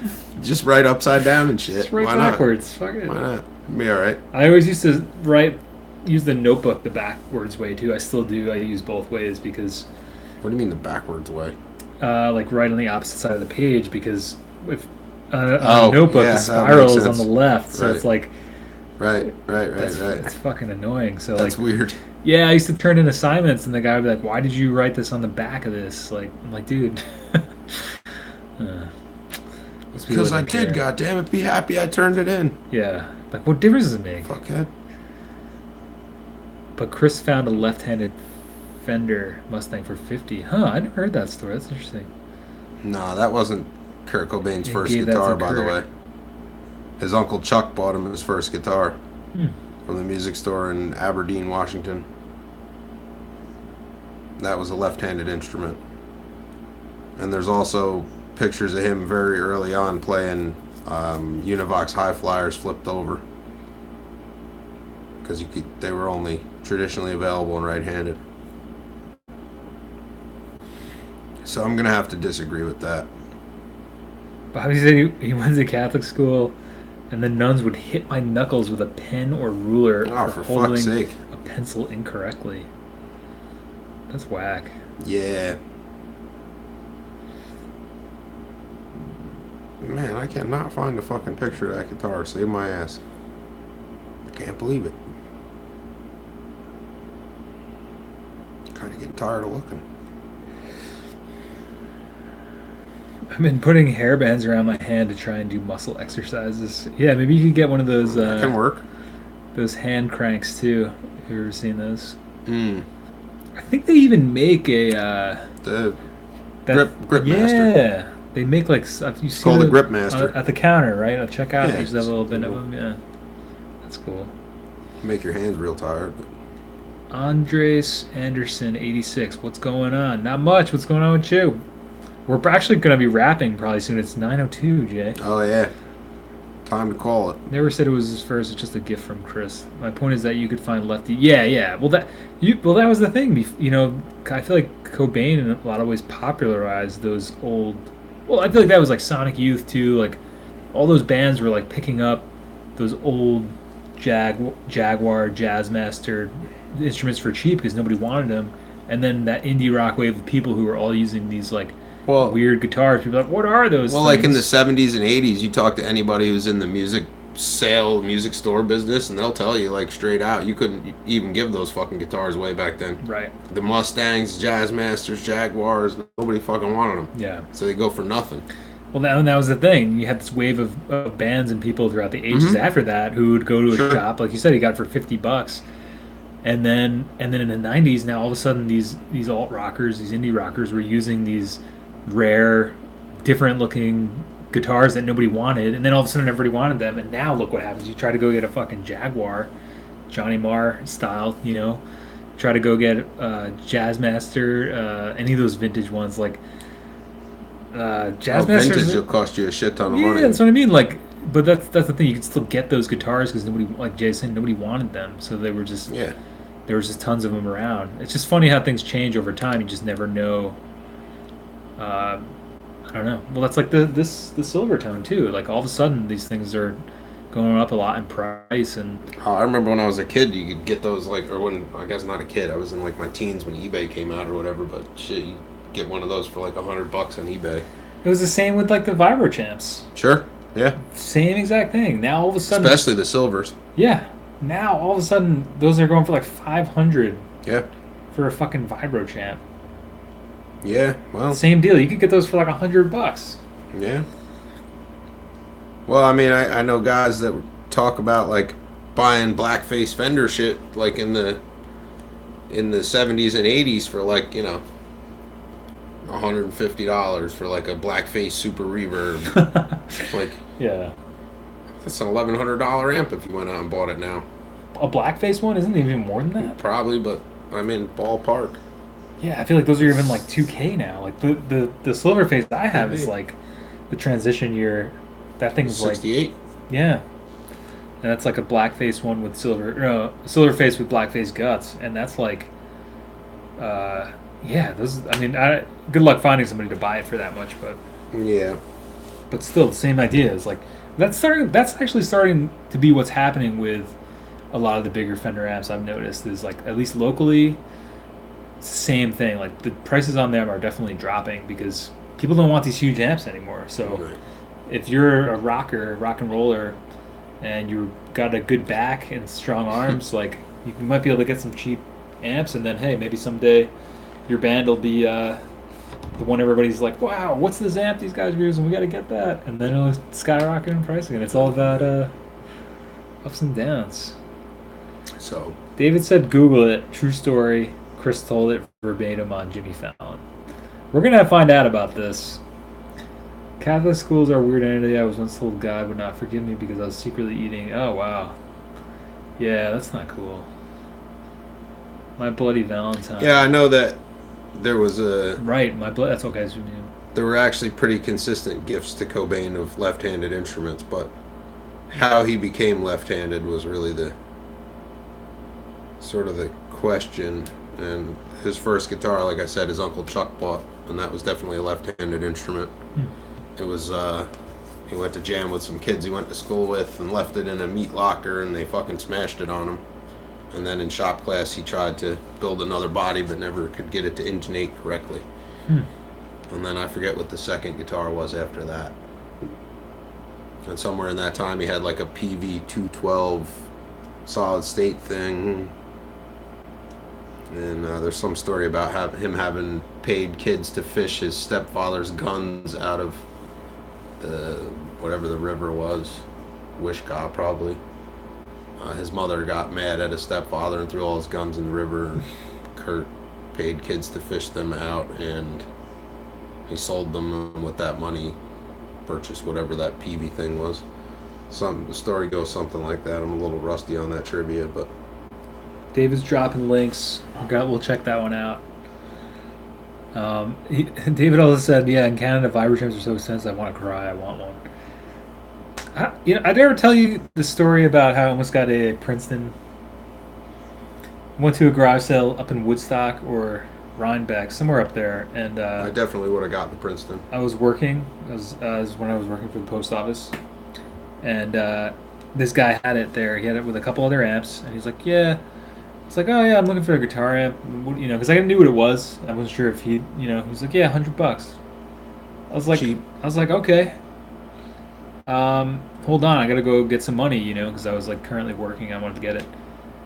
Just write upside down and shit. Just write Why backwards. Fuck it. not? Why not? It'd be all right. I always used to use the notebook the backwards way too. I still do. I use both ways because What do you mean the backwards way? like write on the opposite side of the page because if on a Oh, notebook yeah, the that spiral makes is on the sense. left, so Right. it's like Right. it's fucking annoying. So That's like weird. yeah, I used to turn in assignments and the guy would be like, "Why did you write this on the back of this?" Like I'm like, dude. Most people Because I wouldn't did, care. goddammit, be happy I turned it in. Yeah, like what difference does it make? Fuckhead. But Chris found a left-handed Fender Mustang for 50. Huh? I never heard that story. That's interesting. No, that wasn't Kurt Cobain's He first gave that guitar, to by the way. Kurt. His uncle Chuck bought him his first guitar Hmm. from the music store in Aberdeen, Washington. That was a left-handed instrument. And there's also pictures of him very early on playing Univox High Flyers flipped over. Because they were only traditionally available in right-handed. So I'm going to have to disagree with that. Bobby said he went to Catholic school, and the nuns would hit my knuckles with a pen or ruler Oh, for for fuck's holding sake. a pencil incorrectly. That's whack. Yeah. Man, I cannot find the fucking picture of that guitar. Save my ass. I can't believe it. Kind of getting tired of looking. I've been putting hair bands around my hand to try and do muscle exercises. Yeah, maybe you could get one of those That can work. those hand cranks too. Have you ever seen those? Mm. I think they even make a The that grip yeah. master. They make like you see Called the them grip master. at the counter, right? At checkout, Yeah, they just have a little bit of cool. them. Yeah, that's cool. Make your hands real tired. Andres Anderson, 86. What's going on? Not much. What's going on with you? We're actually going to be wrapping probably soon. It's 9:02, Jay. Oh yeah. Time to call it. Never said it was his first. It's just a gift from Chris. My point is that you could find Lefty. Yeah, yeah. Well, that was the thing. You know, I feel like Cobain in a lot of ways popularized those old. Well, I feel like that was like Sonic Youth too. Like all those bands were like picking up those old Jaguar Jazzmaster instruments for cheap because nobody wanted them. And then that indie rock wave of people who were all using these like weird guitars. People are like, what are those? Well, things? like in the 70s and 80s, you talk to anybody who's in the music store business, and they'll tell you like straight out, you couldn't even give those fucking guitars way back then. Right. The Mustangs, Jazzmasters, Jaguars, nobody fucking wanted them. Yeah. So they go for nothing. Well, that was the thing. You had this wave of bands and people throughout the ages after that who would go to a shop, like you said, he got it for $50. And then in the 90s, now all of a sudden these alt rockers, these indie rockers were using these rare, different looking guitars that nobody wanted, and then all of a sudden everybody wanted them, and now look what happens. You try to go get a fucking Jaguar, Johnny Marr style, you know, try to go get Jazzmaster, any of those vintage ones, like Jazzmaster. Vintage will cost you a shit ton of money. Yeah, that's what I mean. Like, but that's the thing. You can still get those guitars because nobody, like Jay said, nobody wanted them, so they were just there was just tons of them around. It's just funny how things change over time. You just never know. I don't know. Well, that's like the Silvertone too. Like all of a sudden, these things are going up a lot in price. And I remember when I was a kid, you could get those like, or when I guess not a kid, I was in like my teens when eBay came out or whatever. But shit, you get one of those for like $100 on eBay. It was the same with like the Vibro Champs. Sure. Yeah. Same exact thing. Now all of a sudden, especially the silvers. Yeah. Now all of a sudden, those are going for like $500. Yeah. For a fucking Vibro Champ. Yeah, well, same deal. You could get those for like $100. Yeah. Well, I mean, I know guys that talk about like buying blackface Fender shit like in the 70s and 80s for like, you know, $150 for like a blackface super reverb. Like, yeah, that's an $1,100 amp if you went out and bought it now. A blackface one isn't even more than that. Probably, but I mean ballpark. Yeah, I feel like those are even like $2K now. Like the Silverface I have is like the transition year. That thing's 68. like yeah, and that's like a blackface one with Silverface with blackface guts, and that's like yeah. Those I mean, good luck finding somebody to buy it for that much, but yeah, but still the same idea is like that's actually starting to be what's happening with a lot of the bigger Fender amps. I've noticed is like at least locally. Same thing. Like the prices on them are definitely dropping because people don't want these huge amps anymore. So if you're a rocker, rock and roller, and you've got a good back and strong arms, like you might be able to get some cheap amps, and then hey, maybe someday your band will be the one everybody's like, wow, what's this amp these guys are using? We got to get that, and then it'll skyrocket in price again. It's all about ups and downs. So David said, Google it. True story. Chris told it verbatim on Jimmy Fallon. We're going to find out about this. Catholic schools are a weird entity. I was once told God would not forgive me because I was secretly eating. Oh, wow. Yeah, that's not cool. My Bloody Valentine. yeah, I know that there was a... Right, that's okay. There were actually pretty consistent gifts to Cobain of left-handed instruments, but how he became left-handed was really the sort of the question. And his first guitar, like I said, his Uncle Chuck bought, and that was definitely a left-handed instrument. It was, he went to jam with some kids he went to school with and left it in a meat locker, and they fucking smashed it on him. And then in shop class, he tried to build another body, but never could get it to intonate correctly. Hmm. And then I forget what the second guitar was after that. And somewhere in that time, he had like a PV 212 solid state thing. And there's some story about him having paid kids to fish his stepfather's guns out of whatever the river was, Wishkah probably. His mother got mad at his stepfather and threw all his guns in the river. And Kurt paid kids to fish them out, and he sold them, and with that money purchased whatever that PV thing was. The story goes something like that. I'm a little rusty on that trivia, but David's dropping links. We'll check that one out. David also said, "Yeah, in Canada, vibrators are so expensive. I want to cry. I want one." Did I ever tell you the story about how I almost got a Princeton? Went to a garage sale up in Woodstock or Rhinebeck, somewhere up there, and I definitely would have gotten the Princeton. I was working. It was when I was working for the post office, and this guy had it there. He had it with a couple other amps, and he's like, "Yeah." It's like, "Oh yeah, I'm looking for a guitar amp," because I knew what it was. I wasn't sure if he's like, "Yeah, $100." I was like, Cheap. "Okay." Hold on, I gotta go get some money, because I was like currently working. I wanted to get it,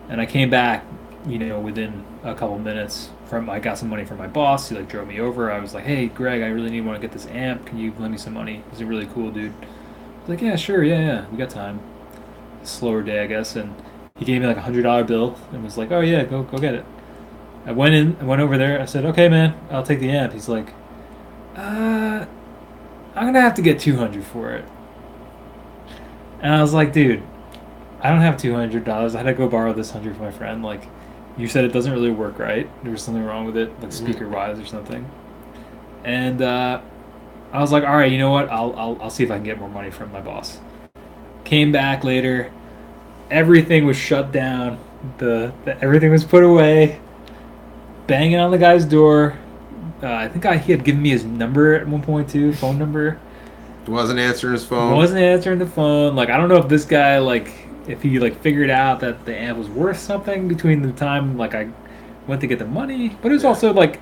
and I came back, within a couple minutes I got some money from my boss. He like drove me over. I was like, "Hey, Greg, I really want to get this amp. Can you lend me some money? He's a really cool dude." I was like, "Yeah, sure, yeah, we got time." Slower day, I guess, and he gave me like $100 bill and was like, "Oh yeah, go get it." I went over there. I said, "Okay, man, I'll take the amp." He's like, I'm gonna have to get 200 for it." And I was like, "Dude, I don't have $200. I had to go borrow this 100 from my friend. Like, you said it doesn't really work right. There was something wrong with it, like speaker wise or something." And I was like, "All right, you know what? I'll see if I can get more money from my boss." Came back later. Everything was shut down. Everything was put away. Banging on the guy's door. I think he had given me his number at one point too, phone number. Wasn't answering his phone. Wasn't answering the phone. Like, I don't know if this guy if he figured out that the amp was worth something between the time I went to get the money, but it was also to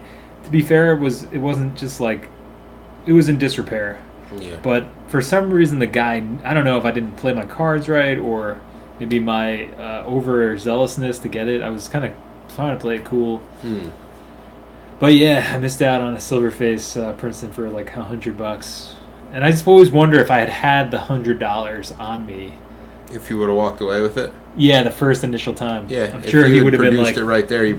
be fair, it wasn't just it was in disrepair. Yeah. But for some reason the guy, I don't know if I didn't play my cards right or maybe my overzealousness to get it. I was kind of trying to play it cool. But yeah, I missed out on a Silverface Princeton for like $100. And I just always wonder if I had the $100 on me. If you would have walked away with it? Yeah, the first initial time. Yeah, I'm sure he would have been produced it right there. He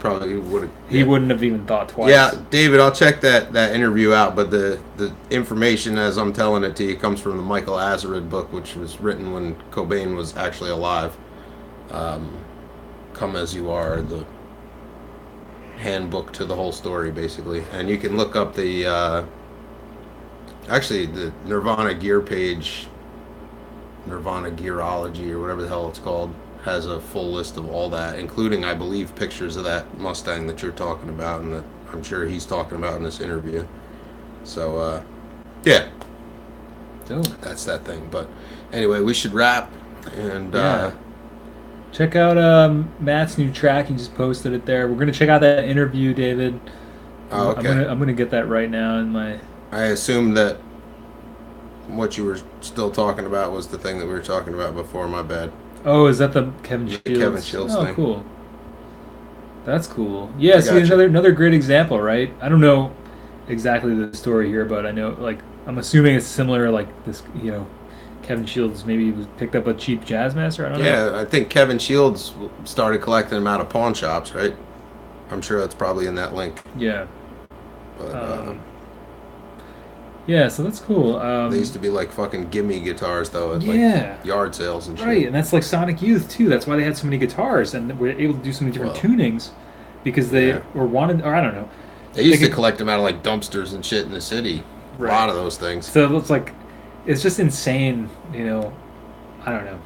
probably would have. He wouldn't have even thought twice. Yeah, David, I'll check that interview out. But the information as I'm telling it to you comes from the Michael Azarid book, which was written when Cobain was actually alive. Come As You Are, the handbook to the whole story, basically. And you can look up the Nirvana gear page. Nirvana Gearology or whatever the hell it's called has a full list of all that, including, I believe, pictures of that Mustang that you're talking about and that I'm sure he's talking about in this interview. So, yeah. That's that thing. But anyway, we should wrap. And check out Matt's new track. He just posted it there. We're going to check out that interview, David. Oh, okay. I'm gonna get that right now in my... I assume that what you were still talking about was the thing that we were talking about before. My bad. Oh, is that the Kevin Shields? Kevin Shields thing. Oh, cool. That's cool. Yeah, see, another great example, right? I don't know exactly the story here, but I know, I'm assuming it's similar, this, Kevin Shields maybe picked up a cheap Jazzmaster. I don't know. Yeah, I think Kevin Shields started collecting them out of pawn shops, right? I'm sure that's probably in that link. Yeah. But, yeah, so that's cool. They used to be fucking gimme guitars, though, at yard sales and shit. Right, and that's like Sonic Youth, too. That's why they had so many guitars and were able to do so many different tunings because they I don't know. They used to collect them out of dumpsters and shit in the city. Right. A lot of those things. So it's just insane, I don't know.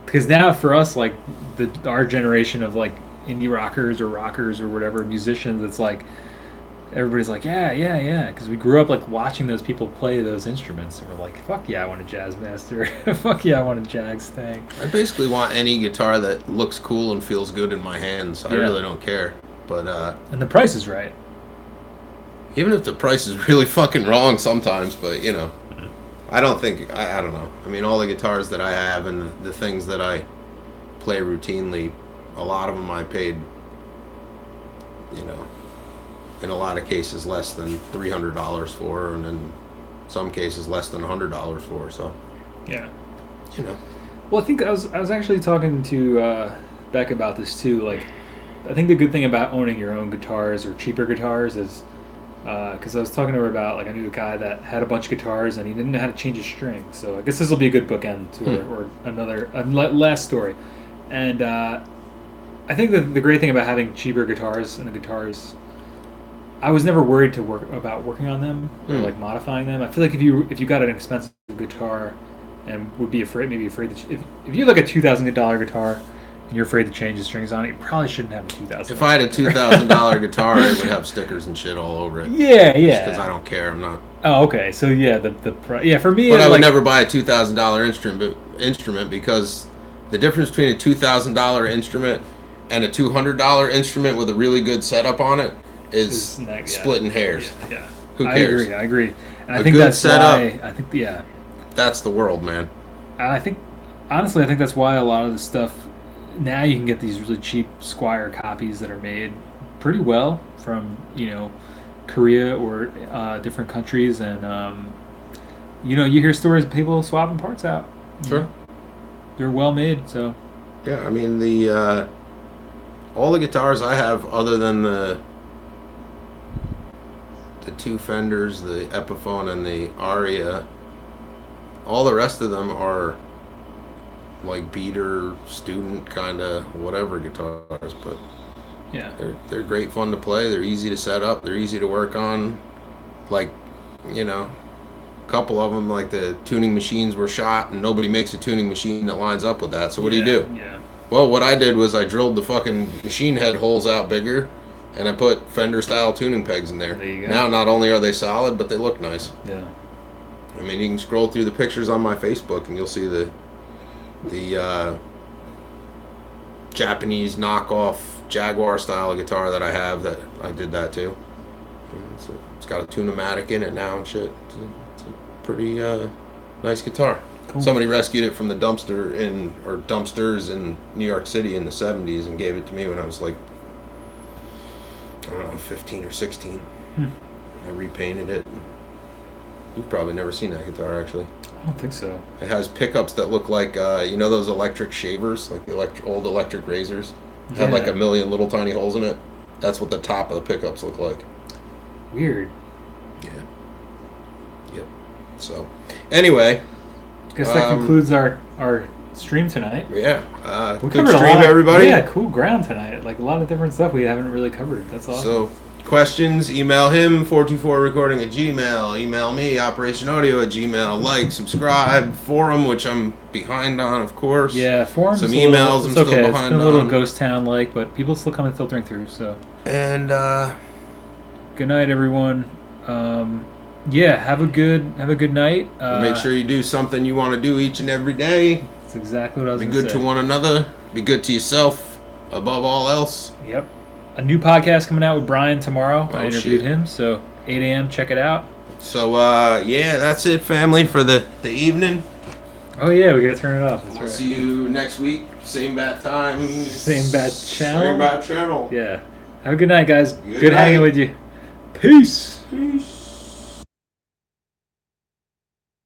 Because now for us, our generation of indie rockers or whatever, musicians, it's everybody's like, yeah, because we grew up like watching those people play those instruments, and we're like, fuck yeah, I want a jazz master. Fuck yeah, I want a Jags thing. I basically want any guitar that looks cool and feels good in my hands. I really don't care. But and the price is right. even if the price is really fucking wrong sometimes, but you know, I don't think I don't know. I mean, all the guitars that I have and the things that I play routinely, a lot of them I paid, you know, in a lot of cases less than $300 for, and in some cases less than $100 for. So Yeah. you know, Well, I think I was actually talking to Beck about this too. Like, I think the good thing about owning your own guitars or cheaper guitars is because I was talking to her about, like, I knew a guy that had a bunch of guitars and he didn't know how to change a string. So I guess this will be a good bookend to her, or last story. And I think the great thing about having cheaper guitars and the guitars, I was never worried to about working on them or like modifying them. I feel like if you got an expensive guitar and would be afraid that if you have like a $2,000 guitar and you're afraid to change the strings on it, you probably shouldn't have a $2,000. if I had a $2,000 guitar, it would have stickers and shit all over it. Yeah. Because I don't care. I'm not. Oh, okay. So yeah, for me. But I would never buy a $2,000 instrument because the difference between a $2,000 instrument and a $200 instrument with a really good setup on it is splitting hairs. Yeah. Who cares? I agree. And I A think good that's setup. why. I think That's the world, man. I think honestly, I think that's why a lot of the stuff now you can get these really cheap Squire copies that are made pretty well from Korea or different countries, and you hear stories of people swapping parts out. Sure. They're well made, so. Yeah, I mean the all the guitars I have, other than the two Fenders, the Epiphone and the Aria, all the rest of them are like beater, student kind of whatever guitars, but yeah, they're great fun to play. They're easy to set up. They're easy to work on. Like, a couple of them, like the tuning machines were shot, and nobody makes a tuning machine that lines up with that. So what do you do? Yeah. Well, what I did was I drilled the fucking machine head holes out bigger, and I put Fender style tuning pegs in there. There you go. Now, not only are they solid, but they look nice. Yeah. I mean, you can scroll through the pictures on my Facebook, and you'll see the Japanese knockoff Jaguar style guitar that I have. That I did that too. It's got a tune-o-matic in it now and shit. It's a pretty nice guitar. Cool. Somebody rescued it from the dumpsters in New York City in the 70s and gave it to me when I was like, I don't know, 15 or 16. I repainted it. You've probably never seen that guitar, actually. I don't think so. It has pickups that look like, those electric shavers, like the old electric razors? It had like a million little tiny holes in it. That's what the top of the pickups look like. Weird. Yeah. Yep. So, anyway. Guess that concludes our stream tonight. Yeah. We good covered stream, everybody. Yeah, cool ground tonight. Like a lot of different stuff we haven't really covered. That's awesome. So, questions, email him, 424recording@gmail. Email me, operationaudio@gmail. Like, subscribe, forum, which I'm behind on, of course. Yeah, forums. Some emails I'm still behind on. It's been a little ghost town-like, but people still come and filtering through, so. And, good night, everyone. Have a good night. make sure you do something you want to do each and every day. That's exactly what I was going to say. Be good to one another. Be good to yourself, above all else. Yep. A new podcast coming out with Brian tomorrow. I interviewed him, so 8 a.m. Check it out. So, that's it, family, for the evening. Oh, yeah, we got to turn it off. We'll see you next week. Same bat time. Same bat channel. Same bat channel. Yeah. Have a good night, guys. Good hanging with you. Peace. Peace.